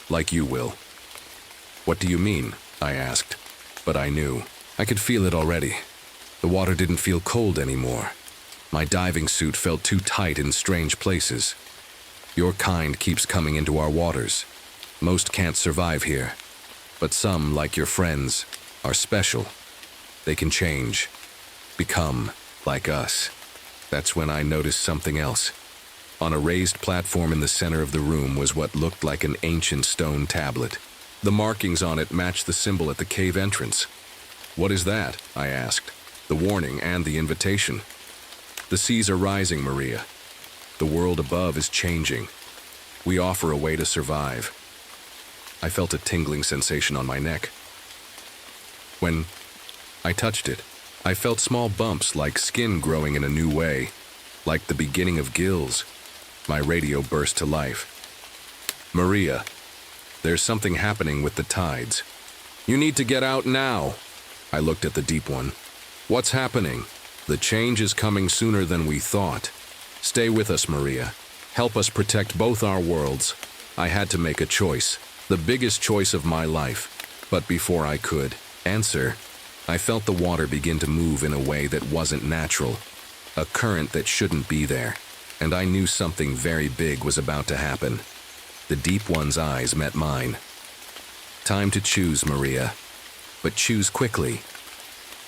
Like you will." "What do you mean?" I asked. But I knew. I could feel it already. The water didn't feel cold anymore. My diving suit felt too tight in strange places. "Your kind keeps coming into our waters. Most can't survive here. But some, like your friends, are special. They can change, become like us." That's when I noticed something else. On a raised platform in the center of the room was what looked like an ancient stone tablet. The markings on it matched the symbol at the cave entrance. "What is that?" I asked. "The warning and the invitation." "The seas are rising, Maria. The world above is changing. We offer a way to survive." I felt a tingling sensation on my neck. When I touched it, I felt small bumps like skin growing in a new way, like the beginning of gills. My radio burst to life. "Maria, there's something happening with the tides. You need to get out now." I looked at the deep one. "What's happening? The change is coming sooner than we thought. Stay with us, Maria. Help us protect both our worlds." I had to make a choice, the biggest choice of my life. But before I could answer, I felt the water begin to move in a way that wasn't natural, a current that shouldn't be there, and I knew something very big was about to happen. The deep one's eyes met mine. "Time to choose, Maria, but choose quickly."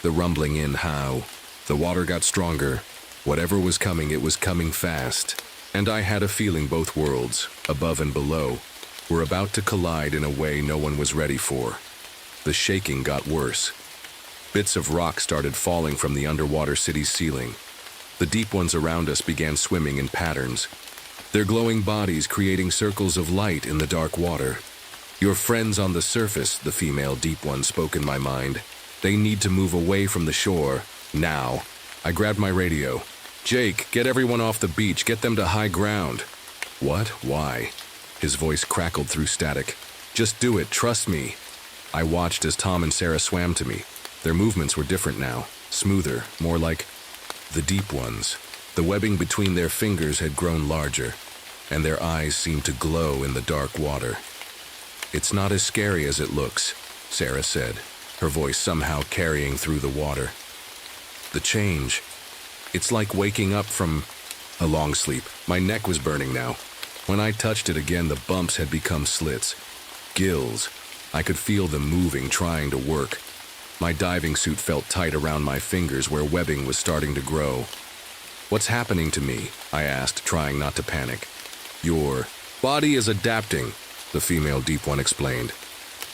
The rumbling in how. The water got stronger. Whatever was coming, it was coming fast. And I had a feeling both worlds, above and below, were about to collide in a way no one was ready for. The shaking got worse. Bits of rock started falling from the underwater city's ceiling. The deep ones around us began swimming in patterns, their glowing bodies creating circles of light in the dark water. "Your friends on the surface," the female deep one spoke in my mind. "They need to move away from the shore, now." I grabbed my radio. "Jake, get everyone off the beach, get them to high ground." "What? Why?" His voice crackled through static. "Just do it, trust me." I watched as Tom and Sarah swam to me. Their movements were different now, smoother, more like the deep ones. The webbing between their fingers had grown larger, and their eyes seemed to glow in the dark water. "It's not as scary as it looks," Sarah said, her voice somehow carrying through the water. "The change. It's like waking up from a long sleep." My neck was burning now. When I touched it again, the bumps had become slits. Gills. I could feel them moving, trying to work. My diving suit felt tight around my fingers where webbing was starting to grow. "What's happening to me?" I asked, trying not to panic. "Your body is adapting," the female deep one explained.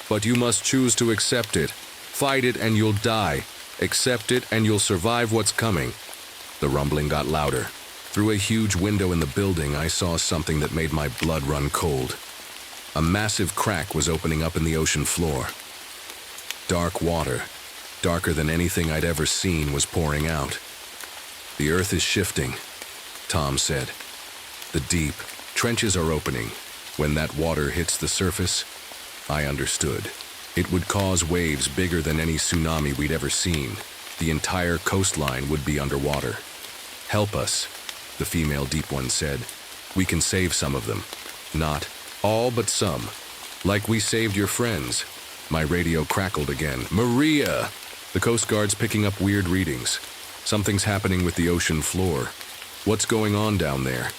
"But you must choose to accept it. Fight it and you'll die. Accept it and you'll survive what's coming." The rumbling got louder. Through a huge window in the building, I saw something that made my blood run cold. A massive crack was opening up in the ocean floor. Dark water, darker than anything I'd ever seen, was pouring out. "The earth is shifting," Tom said. "The deep trenches are opening. When that water hits the surface," I understood. "It would cause waves bigger than any tsunami we'd ever seen. The entire coastline would be underwater." "Help us," the female deep one said. "We can save some of them. Not all, but some. Like we saved your friends." My radio crackled again. "Maria!" The Coast Guard's picking up weird readings. "Something's happening with the ocean floor. What's going on down there?"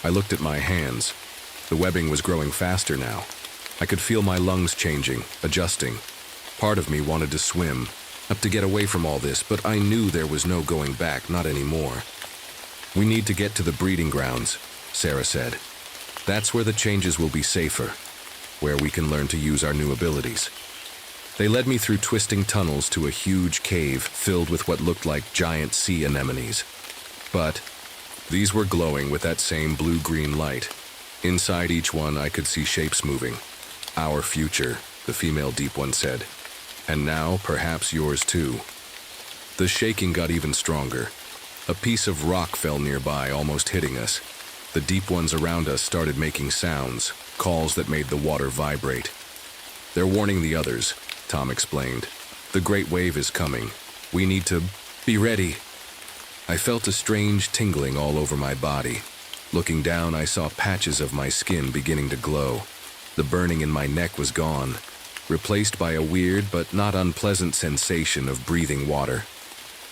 I looked at my hands. The webbing was growing faster now. I could feel my lungs changing, adjusting. Part of me wanted to swim, up to get away from all this, but I knew there was no going back, not anymore. "We need to get to the breeding grounds," Sarah said. "That's where the changes will be safer, where we can learn to use our new abilities." They led me through twisting tunnels to a huge cave filled with what looked like giant sea anemones. But these were glowing with that same blue-green light. Inside each one, I could see shapes moving. "Our future," the female deep one said. "And now, perhaps yours too." The shaking got even stronger. A piece of rock fell nearby, almost hitting us. The deep ones around us started making sounds, calls that made the water vibrate. "They're warning the others," Tom explained. "The great wave is coming. We need to be ready." I felt a strange tingling all over my body. Looking down, I saw patches of my skin beginning to glow. The burning in my neck was gone, replaced by a weird but not unpleasant sensation of breathing water.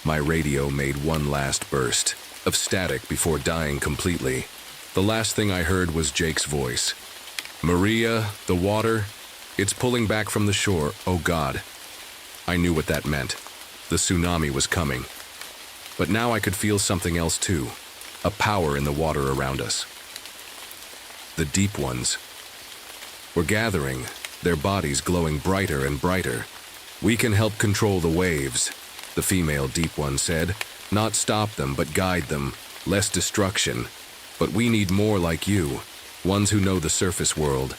My radio made one last burst of static before dying completely. The last thing I heard was Jake's voice. "Maria, the water, it's pulling back from the shore. Oh God." I knew what that meant. The tsunami was coming. But now I could feel something else too, a power in the water around us. The deep ones were gathering, their bodies glowing brighter and brighter. "We can help control the waves," the female deep one said. "Not stop them, but guide them. Less destruction. But we need more like you, ones who know the surface world,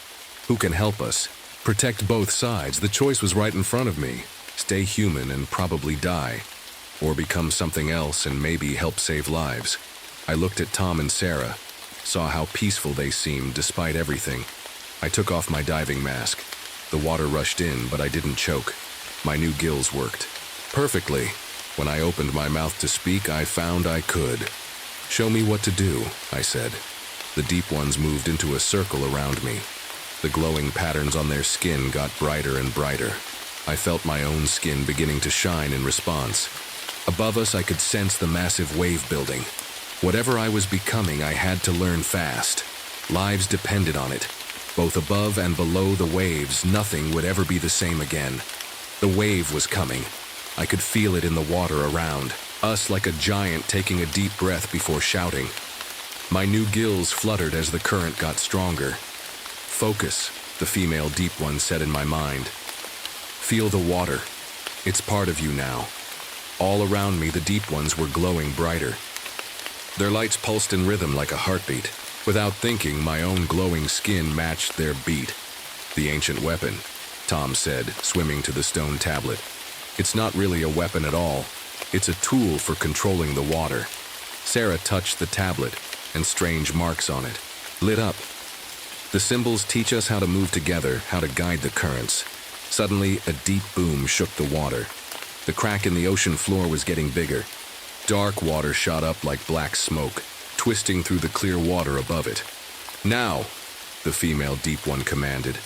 who can help us. Protect both sides." The choice was right in front of me. Stay human and probably die, or become something else and maybe help save lives. I looked at Tom and Sarah, saw how peaceful they seemed despite everything. I took off my diving mask. The water rushed in, but I didn't choke. My new gills worked perfectly. When I opened my mouth to speak, I found I could. "Show me what to do," I said. The deep ones moved into a circle around me. The glowing patterns on their skin got brighter and brighter. I felt my own skin beginning to shine in response. Above us, I could sense the massive wave building. Whatever I was becoming, I had to learn fast. Lives depended on it. Both above and below the waves, nothing would ever be the same again. The wave was coming. I could feel it in the water around us, like a giant taking a deep breath before shouting. My new gills fluttered as the current got stronger. "Focus," the female deep one said in my mind. "Feel the water. It's part of you now." All around me, the deep ones were glowing brighter. Their lights pulsed in rhythm like a heartbeat. Without thinking, my own glowing skin matched their beat. "The ancient weapon," Tom said, swimming to the stone tablet. "It's not really a weapon at all. It's a tool for controlling the water." Sarah touched the tablet, and strange marks on it lit up. "The symbols teach us how to move together, how to guide the currents." Suddenly, a deep boom shook the water. The crack in the ocean floor was getting bigger. Dark water shot up like black smoke, twisting through the clear water above it. "Now," the female deep one commanded.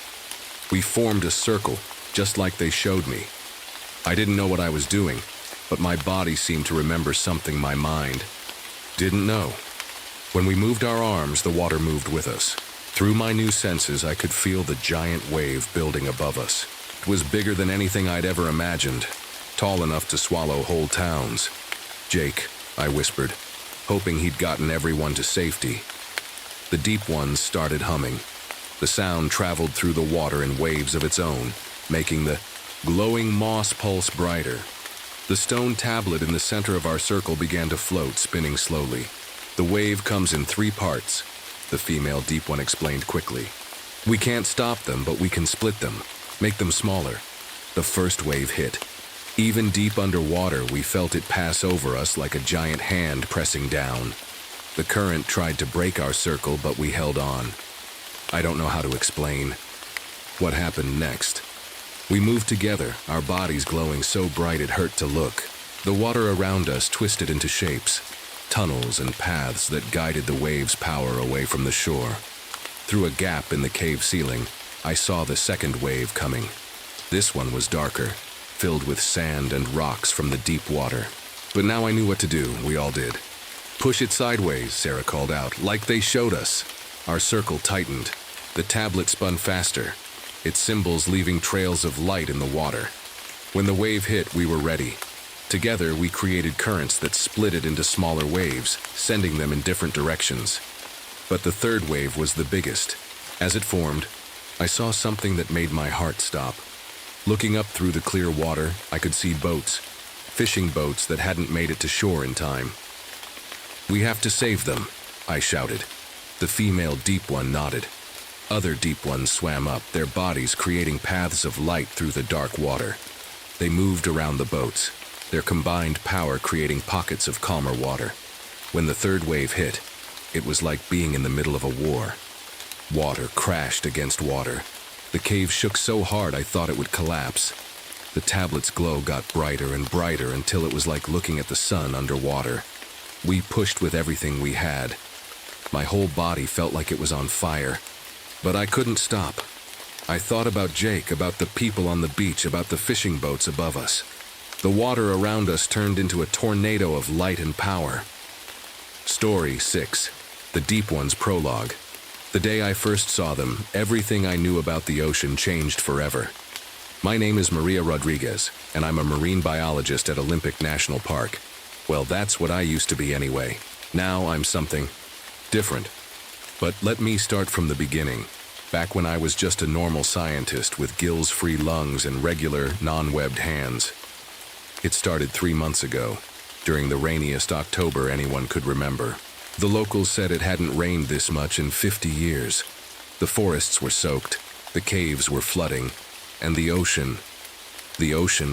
We formed a circle, just like they showed me. I didn't know what I was doing, but my body seemed to remember something my mind didn't know. When we moved our arms, the water moved with us. Through my new senses, I could feel the giant wave building above us. It was bigger than anything I'd ever imagined, tall enough to swallow whole towns. "Jake," I whispered, hoping he'd gotten everyone to safety. The deep ones started humming. The sound traveled through the water in waves of its own, making the glowing moss pulse brighter. The stone tablet in the center of our circle began to float, spinning slowly. "The wave comes in 3 parts," the female deep one explained quickly. "We can't stop them, but we can split them, make them smaller." The first wave hit. Even deep underwater, we felt it pass over us like a giant hand pressing down. The current tried to break our circle, but we held on. I don't know how to explain what happened next. We moved together, our bodies glowing so bright it hurt to look. The water around us twisted into shapes, tunnels and paths that guided the wave's power away from the shore. Through a gap in the cave ceiling, I saw the second wave coming. This one was darker, filled with sand and rocks from the deep water. But now I knew what to do. We all did. "Push it sideways," Sarah called out, "like they showed us." Our circle tightened. The tablet spun faster, its symbols leaving trails of light in the water. When the wave hit, we were ready. Together, we created currents that split it into smaller waves, sending them in different directions. But the third wave was the biggest. As it formed, I saw something that made my heart stop. Looking up through the clear water, I could see boats, fishing boats that hadn't made it to shore in time. "We have to save them," I shouted. The female deep one nodded. Other deep ones swam up, their bodies creating paths of light through the dark water. They moved around the boats, their combined power creating pockets of calmer water. When the third wave hit, it was like being in the middle of a war. Water crashed against water. The cave shook so hard I thought it would collapse. The tablet's glow got brighter and brighter until it was like looking at the sun underwater. We pushed with everything we had. My whole body felt like it was on fire. But I couldn't stop. I thought about Jake, about the people on the beach, about the fishing boats above us. The water around us turned into a tornado of light and power. Story 6. The Deep Ones Prologue. The day I first saw them, everything I knew about the ocean changed forever. My name is Maria Rodriguez, and I'm a marine biologist at Olympic National Park. Well, that's what I used to be anyway. Now I'm something different. But let me start from the beginning, back when I was just a normal scientist with gills-free lungs and regular, non-webbed hands. It started 3 months ago, during the rainiest October anyone could remember. The locals said it hadn't rained this much in 50 years. The forests were soaked, the caves were flooding, and the ocean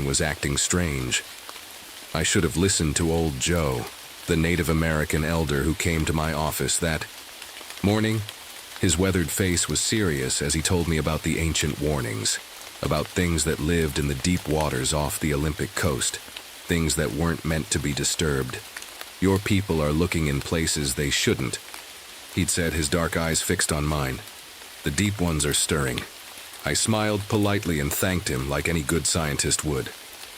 was acting strange. I should have listened to old Joe, the Native American elder who came to my office that morning. His weathered face was serious as he told me about the ancient warnings, about things that lived in the deep waters off the Olympic coast, things that weren't meant to be disturbed. "Your people are looking in places they shouldn't," he'd said, his dark eyes fixed on mine. "The deep ones are stirring." I smiled politely and thanked him like any good scientist would.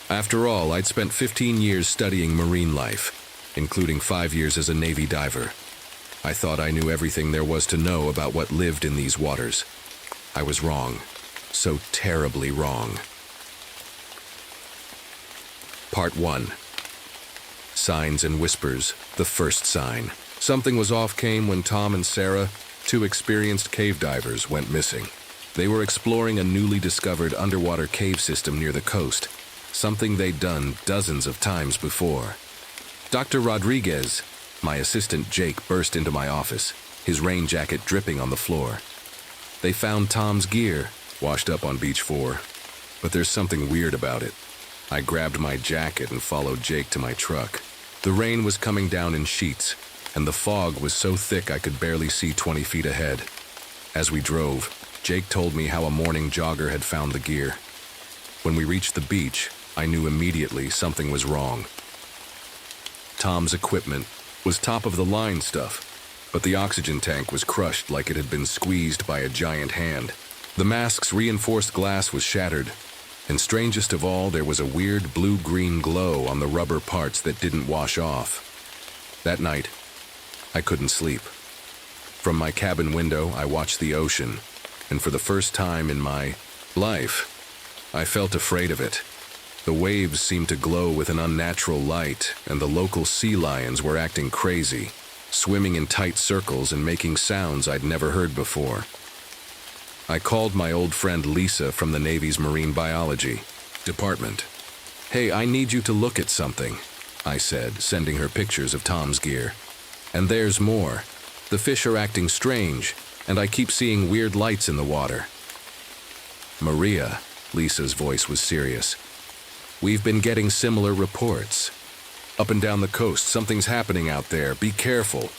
After all, I'd spent 15 years studying marine life, including 5 years as a Navy diver. I thought I knew everything there was to know about what lived in these waters. I was wrong. So terribly wrong. Part 1. Signs and Whispers, the first sign. Something was off came when Tom and Sarah, 2 experienced cave divers, went missing. They were exploring a newly discovered underwater cave system near the coast, something they'd done dozens of times before. "Dr. Rodriguez," my assistant Jake burst into my office, his rain jacket dripping on the floor. "They found Tom's gear, washed up on Beach 4, but there's something weird about it." I grabbed my jacket and followed Jake to my truck. The rain was coming down in sheets, and the fog was so thick I could barely see 20 feet ahead. As we drove, Jake told me how a morning jogger had found the gear. When we reached the beach, I knew immediately something was wrong. Tom's equipment was top-of-the-line stuff, but the oxygen tank was crushed like it had been squeezed by a giant hand. The mask's reinforced glass was shattered, and strangest of all, there was a weird blue-green glow on the rubber parts that didn't wash off. That night, I couldn't sleep. From my cabin window, I watched the ocean, and for the first time in my life, I felt afraid of it. The waves seemed to glow with an unnatural light, and the local sea lions were acting crazy, swimming in tight circles and making sounds I'd never heard before. I called my old friend Lisa from the Navy's Marine Biology department. "Hey, I need you to look at something," I said, sending her pictures of Tom's gear. "And there's more. The fish are acting strange, and I keep seeing weird lights in the water." "Maria," Lisa's voice was serious, "we've been getting similar reports. Up and down the coast, something's happening out there. Be careful."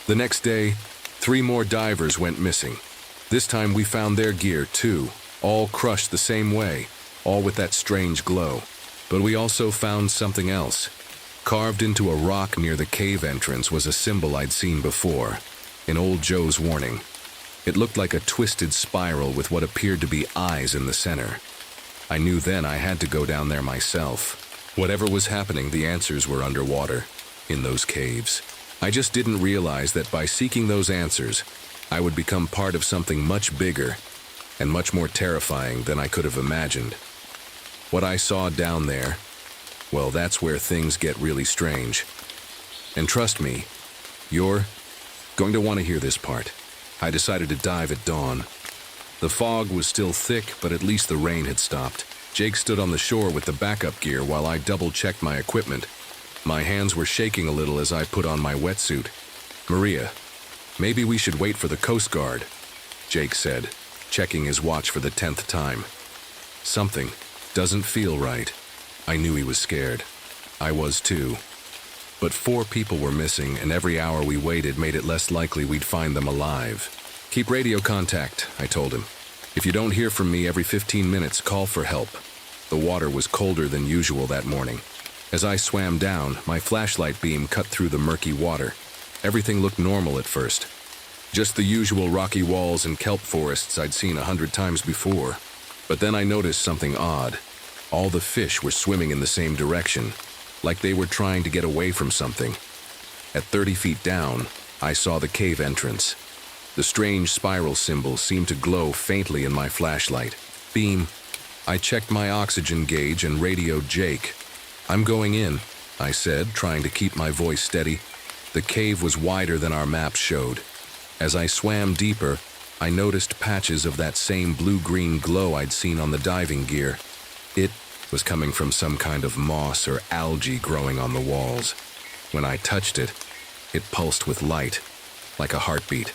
The next day, 3 more divers went missing. This time we found their gear too, all crushed the same way, all with that strange glow. But we also found something else. Carved into a rock near the cave entrance was a symbol I'd seen before, in Old Joe's warning. It looked like a twisted spiral with what appeared to be eyes in the center. I knew then I had to go down there myself. Whatever was happening, the answers were underwater, in those caves. I just didn't realize that by seeking those answers, I would become part of something much bigger and much more terrifying than I could have imagined. What I saw down there, well, that's where things get really strange. And trust me, you're going to want to hear this part. I decided to dive at dawn. The fog was still thick, but at least the rain had stopped. Jake stood on the shore with the backup gear while I double-checked my equipment. My hands were shaking a little as I put on my wetsuit. "Maria, maybe we should wait for the Coast Guard," Jake said, checking his watch for the 10th time. "Something doesn't feel right." I knew he was scared. I was too. But 4 people were missing, and every hour we waited made it less likely we'd find them alive. "Keep radio contact," I told him. "If you don't hear from me every 15 minutes, call for help." The water was colder than usual that morning. As I swam down, my flashlight beam cut through the murky water. Everything looked normal at first. Just the usual rocky walls and kelp forests I'd seen 100 times before. But then I noticed something odd. All the fish were swimming in the same direction, like they were trying to get away from something. At 30 feet down, I saw the cave entrance. The strange spiral symbol seemed to glow faintly in my flashlight beam. I checked my oxygen gauge and radioed Jake. "I'm going in," I said, trying to keep my voice steady. The cave was wider than our maps showed. As I swam deeper, I noticed patches of that same blue-green glow I'd seen on the diving gear. It was coming from some kind of moss or algae growing on the walls. When I touched it, it pulsed with light, like a heartbeat.